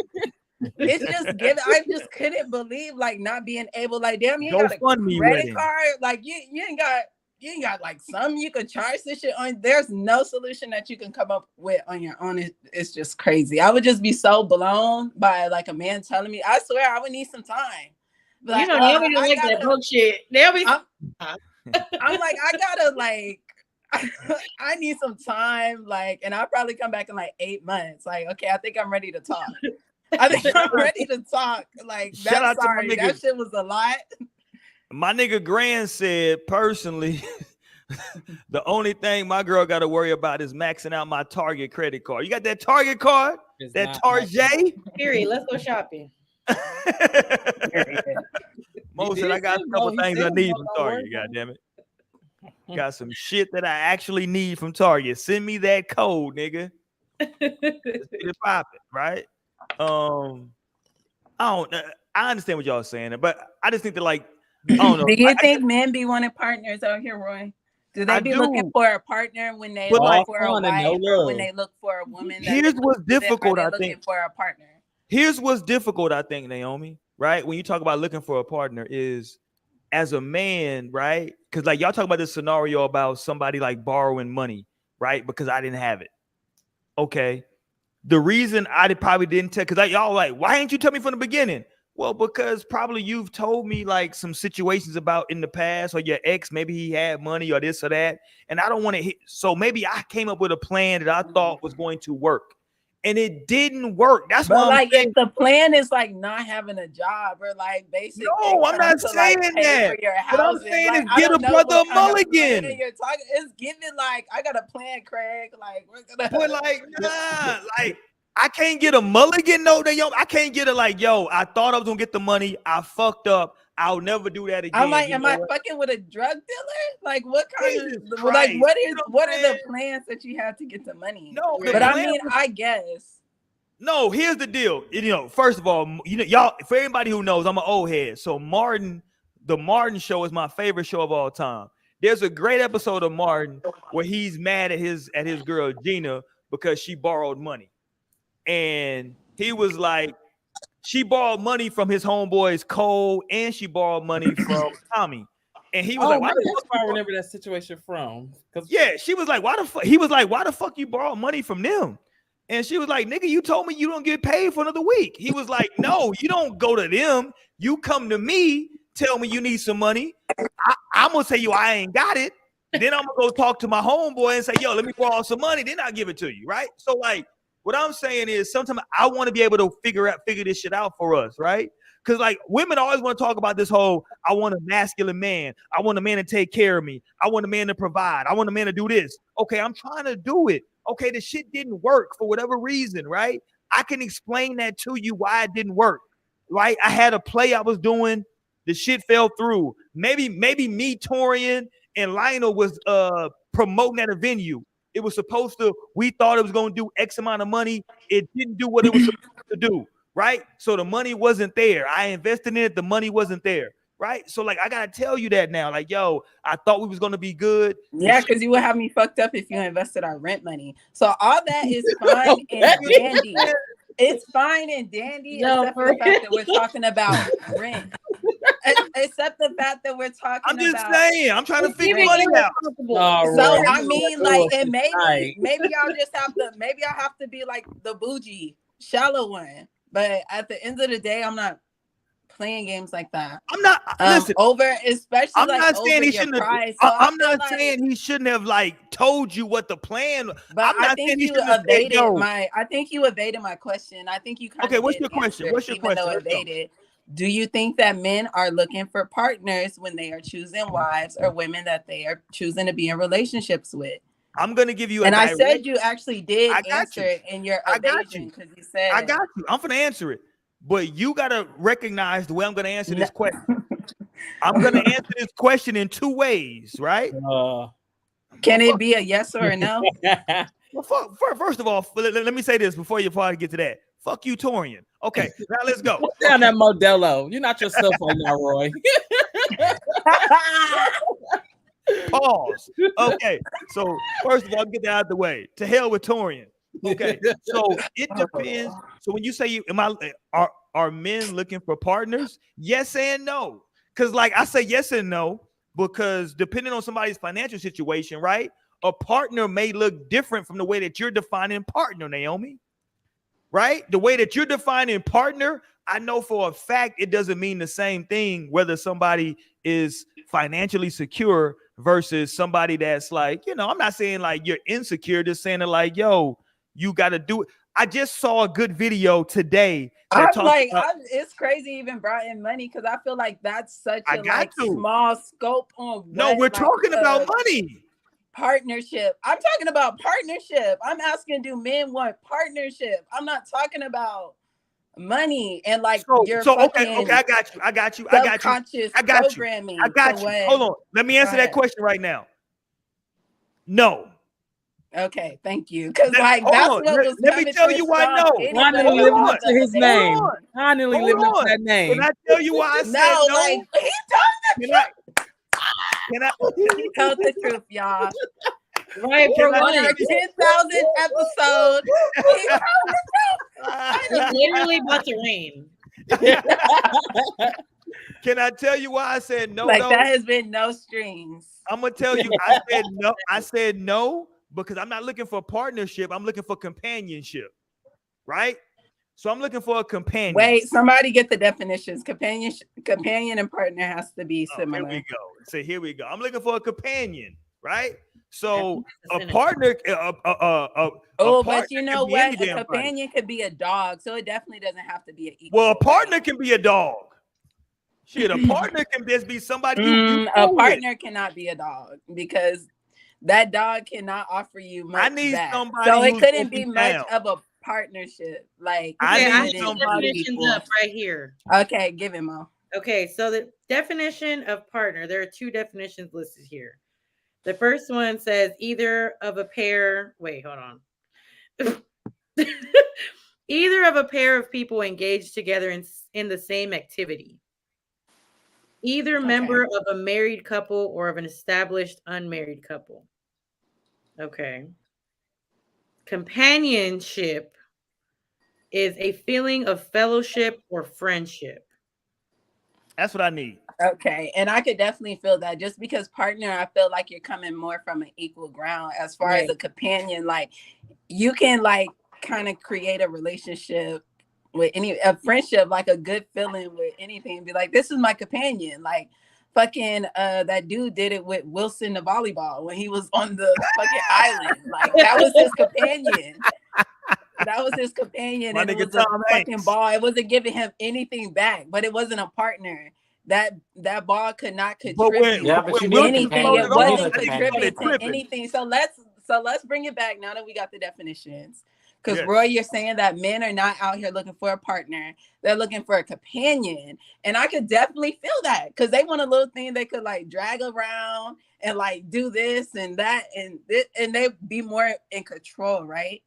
it's just given. I just couldn't believe like not being able, like, damn, you ain't got a credit card, like you ain't got like something you could charge this shit on. There's no solution that you can come up with on your own. It's just crazy. I would just be so blown by like a man telling me, I swear I would need some time. But you know, nobody like that bullshit. They'll be I'm like, I gotta like I need some time, like, and I'll probably come back in like 8 months. Like, okay, I think I'm ready to talk. I think I'm ready to talk. Like, Shout out to my sorry, nigga. that shit was a lot. My nigga Grand said personally, the only thing my girl got to worry about is maxing out my Target credit card. You got that Target card? It's that not Target? Period. Let's go shopping. Mo said I got a couple things I need from Target. God damn it. Got some shit that I actually need from Target. Send me that code, nigga. It's popping, right? I understand what y'all saying, but I just think that, like, I don't know. Do you think men be wanting partners out here, Roy? Do they be looking for a partner when they look for a wife, or when they look for a woman? Here's what's difficult, I looking think. for a partner. Here's what's difficult, I think, Naomi, right? When you talk about looking for a partner is as a man, right? Because like y'all talk about this scenario about somebody like borrowing money, right? Because I didn't have it. Okay. The reason I probably didn't tell, because y'all like, why didn't you tell me from the beginning? Well, because probably you've told me like some situations about in the past, or your ex, maybe he had money or this or that. And I don't want to hit. So maybe I came up with a plan that I thought was going to work. And it didn't work. That's why like, if the plan is like not having a job or like basic, no, I'm not saying that. What I'm saying is get a brother a mulligan. You're talking, it's giving like I got a plan, Craig. Like we're gonna, but like nah, like I can't get a mulligan. No, I can't get a like, yo, I thought I was gonna get the money. I fucked up. I'll never do that again. I'm like, am I fucking with a drug dealer? Like, what kind of like what are the plans that you have to get the money? No, but I mean, I guess. No, here's the deal. First of all, y'all, for everybody who knows, I'm an old head. So the Martin show is my favorite show of all time. There's a great episode of Martin where he's mad at his girl Gina because she borrowed money. And he was like, she borrowed money from his homeboys Cole, and she borrowed money from Tommy. And he was like, why the fuck I remember that situation from? Yeah, she was like, why the fuck? He was like, why the fuck you borrow money from them? And she was like, nigga, you told me you don't get paid for another week. He was like, no, you don't go to them. You come to me, tell me you need some money. I'm going to tell you I ain't got it. Then I'm going to go talk to my homeboy and say, yo, let me borrow some money. Then I'll give it to you, right? So, like, what I'm saying is sometimes I want to be able to figure this shit out for us, right? Because, like, women always want to talk about this whole, I want a masculine man. I want a man to take care of me. I want a man to provide. I want a man to do this. Okay, I'm trying to do it. Okay, the shit didn't work for whatever reason, right? I can explain that to you why it didn't work, right? I had a play I was doing. The shit fell through. Maybe me, Torian, and Lionel was promoting at a venue. It was supposed to, we thought it was going to do X amount of money. It didn't do what it was supposed to do, right? So the money wasn't there. I invested in it. The money wasn't there. Right. So, like, I got to tell you that now. Like, yo, I thought we was going to be good. Yeah, because you would have me fucked up if you invested our rent money. So all that is fine and dandy. It's fine and dandy, except for the fact that we're talking about rent. Except the fact that we're talking about. I'm just saying. I'm trying to figure money out. So, I mean, like, and maybe y'all just have to, maybe I have to be like the bougie, shallow one. But at the end of the day, I'm not playing games like that. I'm not listen over, especially. I'm like, not saying he shouldn't have. So I'm not saying he shouldn't have like told you what the plan. But I'm not I think saying you evaded my. I think you evaded my question. I think you. Okay, what's your question? What's your question? Evaded. Do you think that men are looking for partners when they are choosing wives or women that they are choosing to be in relationships with? I'm gonna give you. And I said you actually did answer it in your evasion because you said I got you. I'm gonna answer it. But you got to recognize the way I'm going to answer this question. I'm going to answer this question in two ways, right? Can it be a yes or a no? Well, first of all, let me say this before I get to that. Fuck you, Torian. Okay, now let's go. Put down that Modelo. You're not yourself right now, Roy. Pause. Okay, so first of all, get that out of the way. To hell with Torian. Okay, so it depends. So when you say are men looking for partners? Yes and no. Because like I say yes and no, because depending on somebody's financial situation, right? A partner may look different from the way that you're defining partner, Naomi. Right? The way that you're defining partner, I know for a fact it doesn't mean the same thing whether somebody is financially secure versus somebody that's like, you know, I'm not saying like you're insecure, just saying that like, yo, you got to do it. I just saw a good video today. I'm like, it's crazy even brought in money because I feel like that's such a like small scope on no, we're talking about money. Partnership. I'm talking about partnership. I'm asking, do men want partnership? I'm not talking about money and like your okay, I got you. I got you. Programming. I got you. Hold on. Let me answer that question right now. No. Okay, thank you. Because like that's what was. Let me tell you why no. Finally living up to his name. Finally living up to that name. Can I tell you why I said no? Like he told the truth. He told the truth, y'all. Right, for on our 10,000th episode, he told the truth. It's literally about to rain. Can I tell you why I said no? Like that has been no strings. I'm gonna tell you. I said no. I said no because I'm not looking for partnership. I'm looking for companionship. Right. So I'm looking for a companion. Wait, somebody get the definitions. Companion and partner has to be similar. Here we go. So here we go. I'm looking for a companion, right? So a partner. But you know what? A companion could be a dog, so it definitely doesn't have to be an equal. Well, a partner can be a dog. Shit, a partner can just be somebody. A partner cannot be a dog because that dog cannot offer you much. I need back. somebody. So it couldn't be much of a partnership. Like I need definitions up right here. Okay, give him Mo. Okay, so the definition of partner, there are two definitions listed here. The first one says either of a pair. Wait, hold on. Either of a pair of people engaged together in the same activity. Either member of a married couple or of an established unmarried couple. Okay. Companionship is a feeling of fellowship or friendship. That's what I need. Okay, and I could definitely feel that just because partner, I feel like you're coming more from an equal ground as far as a companion. Like you can like kind of create a relationship with a friendship, like a good feeling with anything. Be like, this is my companion. Like fucking that dude did it with Wilson the volleyball when he was on the fucking island. Like that was his companion. That was his companion. And it was a fucking ball. It wasn't giving him anything back, but it wasn't a partner. That ball could not contribute to anything. It wasn't contributing to anything. So let's bring it back now that we got the definitions. Because Roy, you're saying that men are not out here looking for a partner. They're looking for a companion. And I could definitely feel that because they want a little thing they could like drag around and like do this and that and they be more in control, right?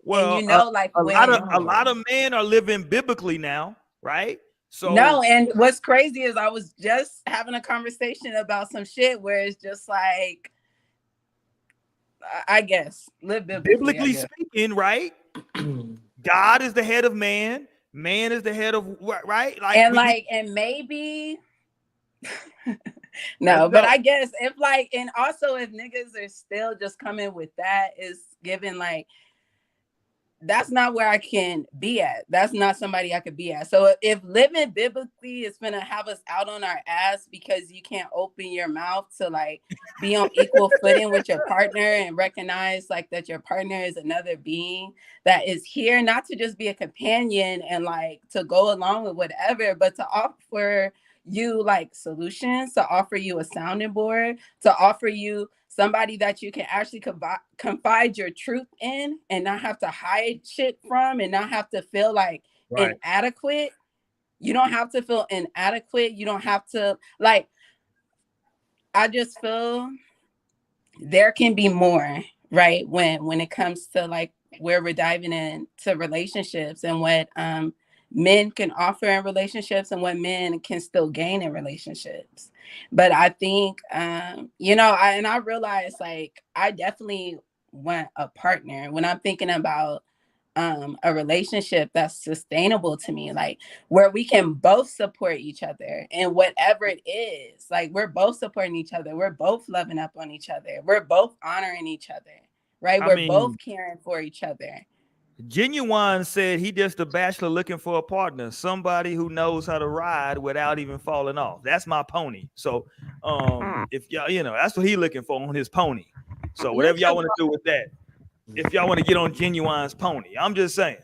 Well, and you know, like a lot of men are living biblically now, right? So no, and what's crazy is I was just having a conversation about some shit where it's just like, I guess, live biblically speaking, right? God is the head of man. Man is the head of right. Like and maybe no, but I guess if like, and also if niggas are still just coming with that, is given like. That's not where I can be at. That's not somebody I could be at. So if living biblically is gonna have us out on our ass because you can't open your mouth to like be on equal footing with your partner and recognize like that your partner is another being that is here not to just be a companion and like to go along with whatever, but to offer you like solutions, to offer you a sounding board, to offer you somebody that you can actually confide your truth in and not have to hide shit from and not have to feel like inadequate. You don't have to feel inadequate. You don't have to like, I just feel there can be more, right? When it comes to like where we're diving into relationships and what men can offer in relationships and what men can still gain in relationships. But I think, I realize like I definitely want a partner when I'm thinking about a relationship that's sustainable to me, like where we can both support each other and whatever it is, like we're both supporting each other, we're both loving up on each other, we're both honoring each other, right? We're both caring for each other. Genuine said he just a bachelor looking for a partner, somebody who knows how to ride without even falling off. That's my pony. So if y'all, that's what he looking for on his pony. So whatever y'all want to do with that, if y'all want to get on Genuine's pony, I'm just saying.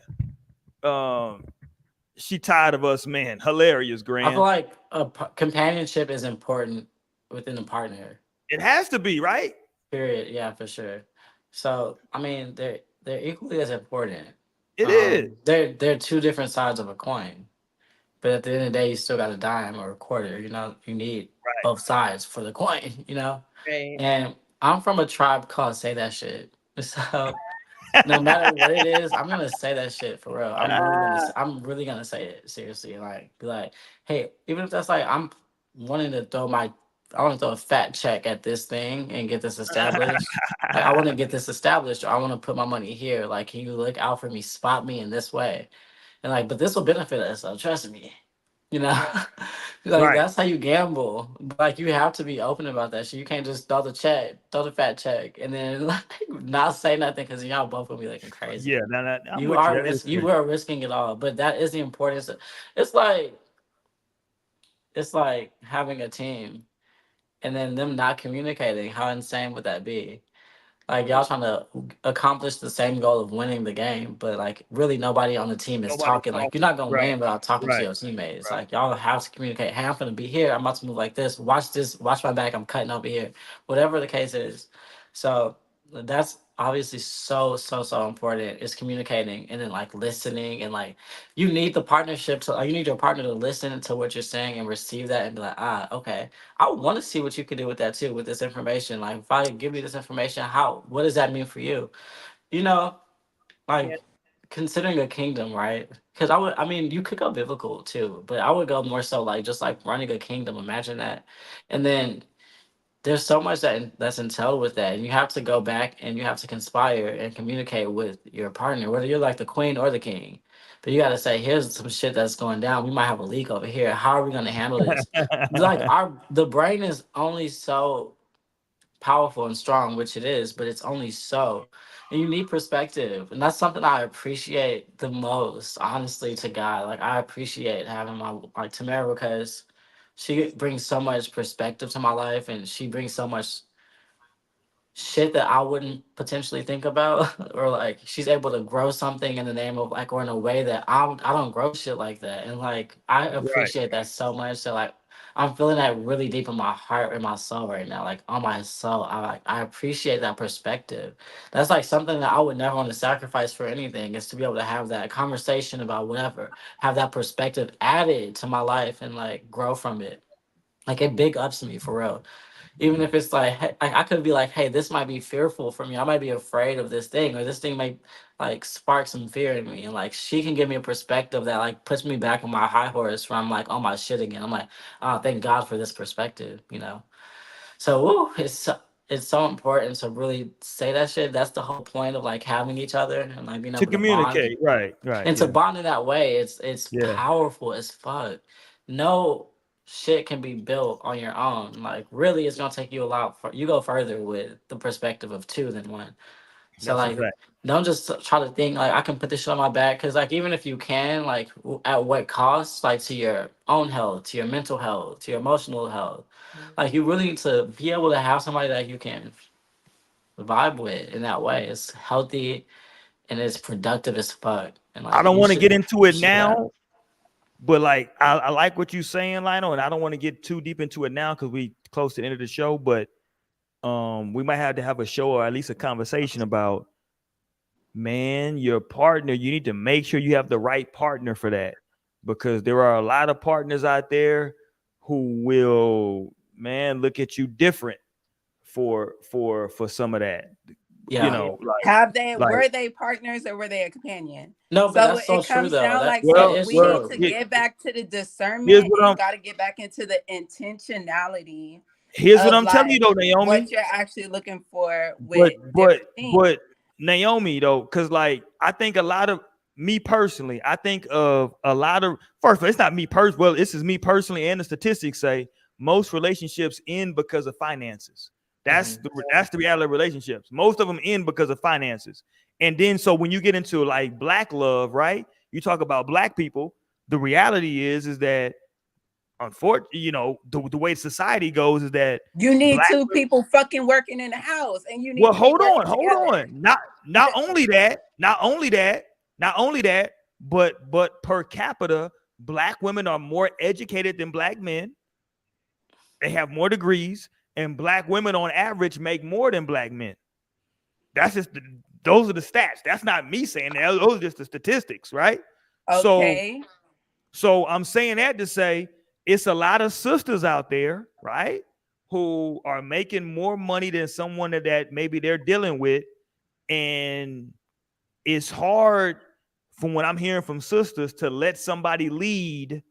She tired of us, man. Hilarious, Grant. I feel like companionship is important within a partner. It has to be, right? Period. Yeah, for sure. So I mean, they're equally as important. It is. They're two different sides of a coin, but at the end of the day, you still got a dime or a quarter. You need both sides for the coin. Right. And I'm from a tribe called Say That Shit. So no matter what it is, I'm gonna say that shit for real. I'm really gonna say it seriously. Like be like, hey, even if that's like I'm wanting to I want to throw a fat check at this thing and get this established. Like I want to get this established, or I want to put my money here. Like, can you look out for me, spot me in this way, and like, but this will benefit us. So trust me. That's how you gamble. Like you have to be open about that shit. You can't just throw the fat check, and then like not say nothing because y'all both gonna be looking crazy. Yeah, you are risking it all. But that is the importance. It's like having a team, and then them not communicating. How insane would that be? Like y'all trying to accomplish the same goal of winning the game, but like really nobody on the team is talking. Like you're not gonna win without talking to your teammates. Like y'all have to communicate. Hey, I'm gonna be here. I'm about to move like this. Watch this. Watch my back. I'm cutting over here. Whatever the case is. So that's obviously so important. Is communicating and then like listening and like you need the partnership to. You need your partner to listen to what you're saying and receive that and be like, okay. I want to see what you could do with that too, with this information. Like, if I give you this information, what does that mean for you? Considering a kingdom, right? Because you could go biblical too, but I would go more so like just like running a kingdom. Imagine that, and then there's so much that's entailed with that, and you have to go back and you have to conspire and communicate with your partner, whether you're like the queen or the king. But you got to say, here's some shit that's going down. We might have a leak over here. How are we going to handle this? The brain is only so powerful and strong, which it is, but it's only so. And you need perspective. And that's something I appreciate the most, honestly, to God. Like, I appreciate having Tamara because she brings so much perspective to my life and she brings so much shit that I wouldn't potentially think about, or like she's able to grow something in the name of like, or in a way that I don't grow shit like that, and like I appreciate that so much. So like I'm feeling that really deep in my heart and my soul right now, like on my soul. I appreciate that perspective. That's like something that I would never want to sacrifice for anything, is to be able to have that conversation about whatever, have that perspective added to my life and like grow from it. Like it big ups me for real. Even if it's like, hey, I could be like, hey, this might be fearful for me. I might be afraid of this thing, or this thing might like spark some fear in me. And like, she can give me a perspective that like puts me back on my high horse where I'm like on my shit again. I'm like, oh, thank God for this perspective, So it's so important to really say that shit. That's the whole point of like having each other and like being able to communicate, right, and to bond in that way. It's powerful as fuck. No shit can be built on your own. Like really, it's gonna take you a lot. You go further with the perspective of two than one. So like, don't just try to think like I can put this shit on my back, because like even if you can, like at what cost, like to your own health, to your mental health, to your emotional health, like you really need to be able to have somebody that you can vibe with in that way. It's healthy and it's productive as fuck. And like, I don't want to get into it now, but like I like what you're saying, Lionel, and I don't want to get too deep into it now because we close to the end of the show. But we might have to have a show or at least a conversation about, man, your partner. You need to make sure you have the right partner for that, because there are a lot of partners out there who will, man, look at you different for some of that. Yeah. You know, Have they like were they partners or were they a companion? No, but So that's so it true comes though. down That, like, that so is we need true. to get back to the here's discernment, what and you I'm got to get back into the intentionality here's what of I'm telling you like though, Naomi. what you're actually looking for with But different things. Naomi though, because like I think a lot of me personally, I think of a lot of first of all, it's not me personally. Well, this is me personally, and the statistics say most relationships end because of finances. That's the reality of relationships. Most of them end because of finances. And then so when you get into like black love, right? You talk about black people. The reality is that unfortunately, you know, the way society goes is that You need black two people fucking working in the house, and you need well, to be working hold together. on. Not only that, but per capita, black women are more educated than black men. They have more degrees, and black women on average make more than black men. That's just those are the stats. That's not me saying that. Those are just the statistics, right? Okay. So I'm saying that to say it's a lot of sisters out there, right, who are making more money than someone that maybe they're dealing with. And it's hard from what I'm hearing from sisters to let somebody lead,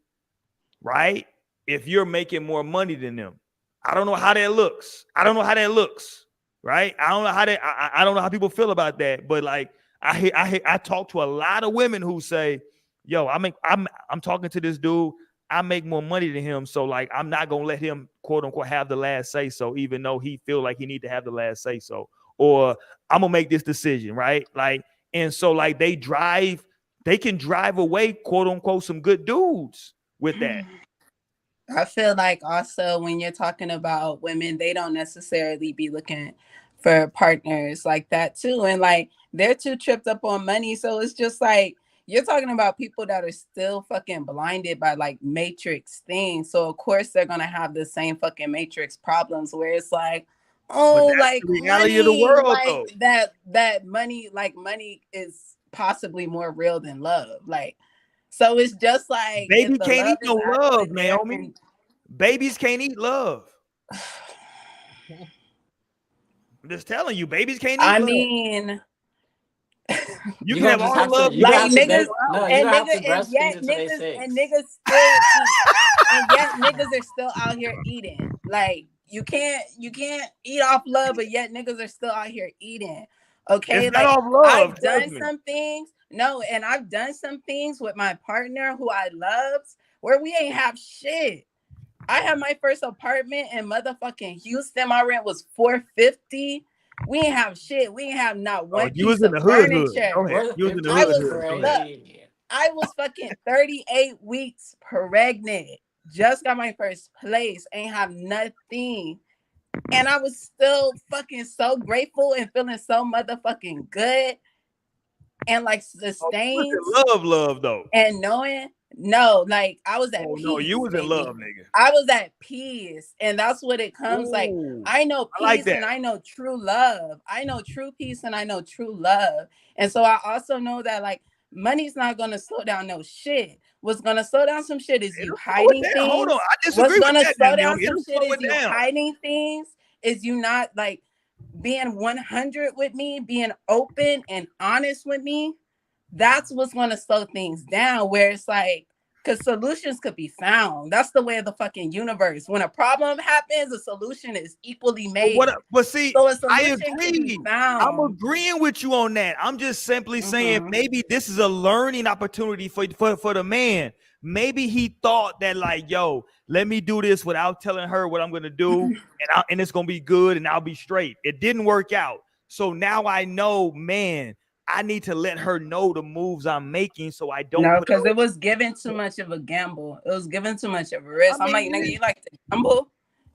right? If you're making more money than them. I don't know how that looks. Right? I don't know how that I don't know how people feel about that, but like I talk to a lot of women who say, yo, I'm talking to this dude, I make more money than him, so like I'm not gonna let him quote unquote have the last say so, even though he feel like he need to have the last say so, or I'm gonna make this decision, right? Like, and so like they can drive away quote unquote some good dudes with that. I feel like also when you're talking about women, they don't necessarily be looking for partners like that too. And like they're too tripped up on money. So it's just like you're talking about people that are still fucking blinded by like matrix things. So of course they're gonna have the same fucking matrix problems where it's like, oh, like the reality money, of the world, like though. that money, like money is possibly more real than love. Like, so it's just like Baby if the can't love eat is no actually love, there Naomi. and Babies can't eat love. I'm just telling you, babies can't eat I love. mean, you can have all the love, like niggas, you and have to niggas, and breastfeed yet until they niggas, 6. and niggas still eat, and yet niggas are still out here eating. Like you can't eat off love, but yet niggas are still out here eating. Okay, It's not like off love. I've Trust done me. some things. No, and I've done some things with my partner who I loved where we ain't have shit. I had my first apartment in motherfucking Houston. My rent was $450. We ain't have shit. We ain't have not one you was piece in the of hood. furniture. Go ahead. You was in the I hood. was Go look, ahead. I was fucking 38 weeks pregnant. Just got my first place. Ain't have nothing. And I was still fucking so grateful and feeling so motherfucking good. And like sustained. Love though. And knowing, no, like I was at peace. No, you was baby. in love, nigga. I was at peace. And that's what it comes like. I know peace, I like that. and I know true love. I know true peace and I know true love. And so I also know that like money's not gonna slow down no shit. What's gonna slow down some shit is you hiding things. Hold on, I disagree What's gonna with that. slow down It'll some shit slow is it you down. hiding things, is you not like being 100 with me, being open and honest with me. That's what's going to slow things down, where it's like, because solutions could be found. That's the way of the fucking universe. When a problem happens, a solution is equally made. But see, so a I solution can be agree. found. I'm agreeing with you on that. I'm just simply saying maybe this is a learning opportunity for the man. Maybe he thought that like, yo, let me do this without telling her what I'm gonna do, and it's gonna be good, and I'll be straight. It didn't work out. So now I know, man, I need to let her know the moves I'm making so I don't. No, because it was given too much of a gamble. It was given too much of a risk. I'm like, nigga, you like to gamble?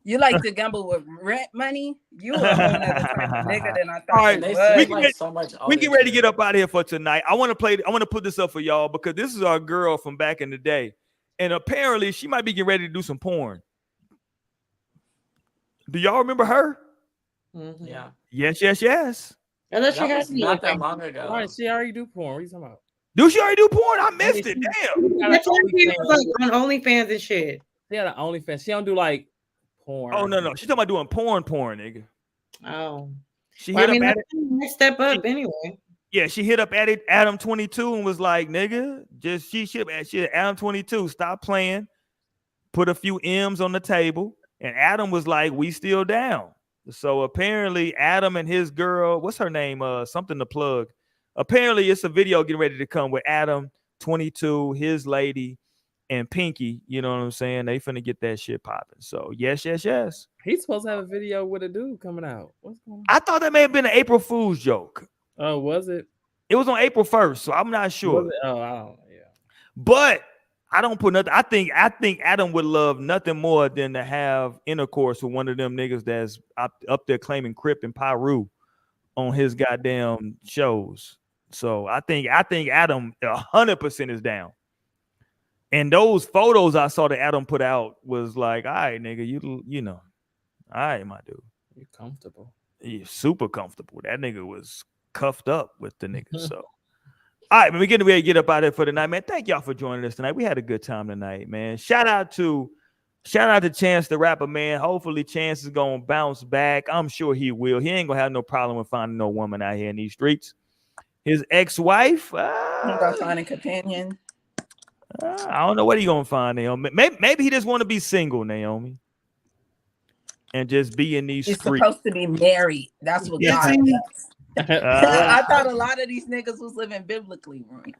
You like to gamble with rent money? You a whole nother type of nigga than I thought. All right, you was. we get ready to get up out of here for tonight. I want to put this up for y'all because this is our girl from back in the day, and apparently she might be getting ready to do some porn. Do y'all remember her? Yeah. Yes. Unless That you was have me not that long ago. All right, she already do porn. What are you talking about? Do she already do porn? I missed it. Damn. That's like on OnlyFans and shit. Yeah, the OnlyFans. She don't do like porn. Oh no, she's talking about doing porn, nigga. Oh. She Well, hit I mean, up at that's it. the next step up anyway. Yeah, she hit up at it, Adam 22 and was like, nigga, just she Adam 22, stop playing, put a few M's on the table. And Adam was like, we still down. So apparently Adam and his girl, what's her name? Something to plug. Apparently it's a video getting ready to come with Adam 22, his lady, and Pinky. You know what I'm saying? They finna get that shit popping. So yes. He's supposed to have a video with a dude coming out. What's going on? I thought that may have been an April Fool's joke. Oh, was it? It was on April 1st, so I'm not sure. Was it? Oh, I don't. Yeah. But I don't put nothing. I think Adam would love nothing more than to have intercourse with one of them niggas that's up there claiming Crip and Pyru on his goddamn shows. So I think Adam 100% is down. And those photos I saw that Adam put out was like, all right, nigga, you know, all right, my dude. You're comfortable. You're super comfortable. That nigga was cuffed up with the nigga. So, all right, man, we're getting ready to get up out of here for the night, man. Thank y'all for joining us tonight. We had a good time tonight, man. Shout out to Chance the Rapper, man. Hopefully Chance is gonna bounce back. I'm sure he will. He ain't gonna have no problem with finding no woman out here in these streets. His ex-wife, gonna find a companion. I don't know what he gonna find, Naomi. Maybe he just want to be single, Naomi, and just be in these He's streets. supposed to be married. That's what God does. I thought a lot of these niggas was living biblically, right?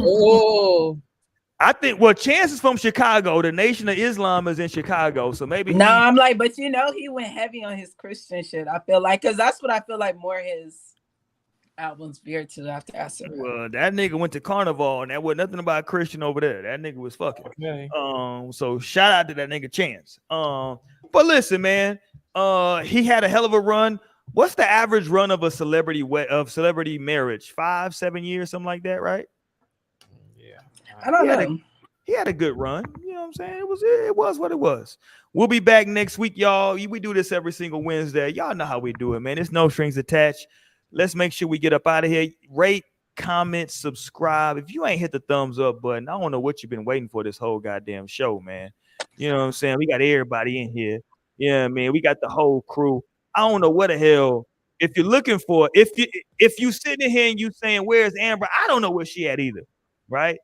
Oh, I think Chance is from Chicago. The Nation of Islam is in Chicago, so maybe. No, I'm like, but you know, he went heavy on his Christian shit. I feel like, because that's what I feel like more his albums veered to after Acid. Well, that nigga went to Carnival, and there was nothing about Christian over there. That nigga was fucking. Okay. So shout out to that nigga Chance. But listen, man, he had a hell of a run. What's the average run of a celebrity marriage? 5-7 years, something like that, right? Yeah. I don't know. He had a good run. You know what I'm saying? It was what it was. We'll be back next week, y'all. We do this every single Wednesday. Y'all know how we do it, man. It's no strings attached. Let's make sure we get up out of here. Rate, comment, subscribe. If you ain't hit the thumbs up button, I don't know what you've been waiting for this whole goddamn show, man. You know what I'm saying? We got everybody in here. Yeah, man. We got the whole crew. I don't know what the hell. If you're looking for, if you sitting in here and you saying, where's Amber? I don't know where she at either. Right?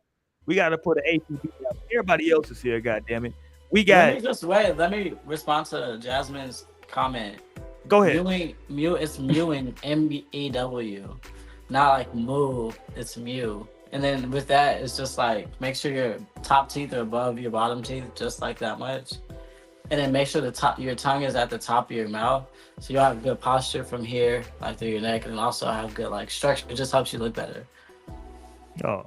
We got to put an ATV out. Everybody else is here, goddammit. We got. Let me respond to Jasmine's comment. Go ahead. It's mewing, MEW, not like moo. It's mew. And then with that, it's just like make sure your top teeth are above your bottom teeth, just like that much. And then make sure your tongue is at the top of your mouth, so you have good posture from here, like through your neck, and also have good like structure. It just helps you look better. Oh,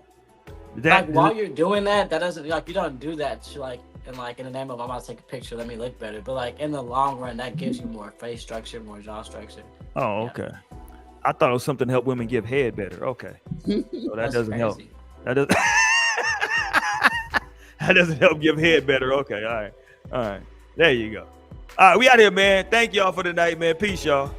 while you're doing that doesn't like you don't do that to like in the name of I'm about to take a picture, let me look better. But like in the long run, that gives you more face structure, more jaw structure. Oh, okay. I thought it was something to help women give head better. Okay, so that doesn't help. That doesn't help give head better. Okay, all right. There you go. All right, we out here, man. Thank y'all for the night, man. Peace, y'all.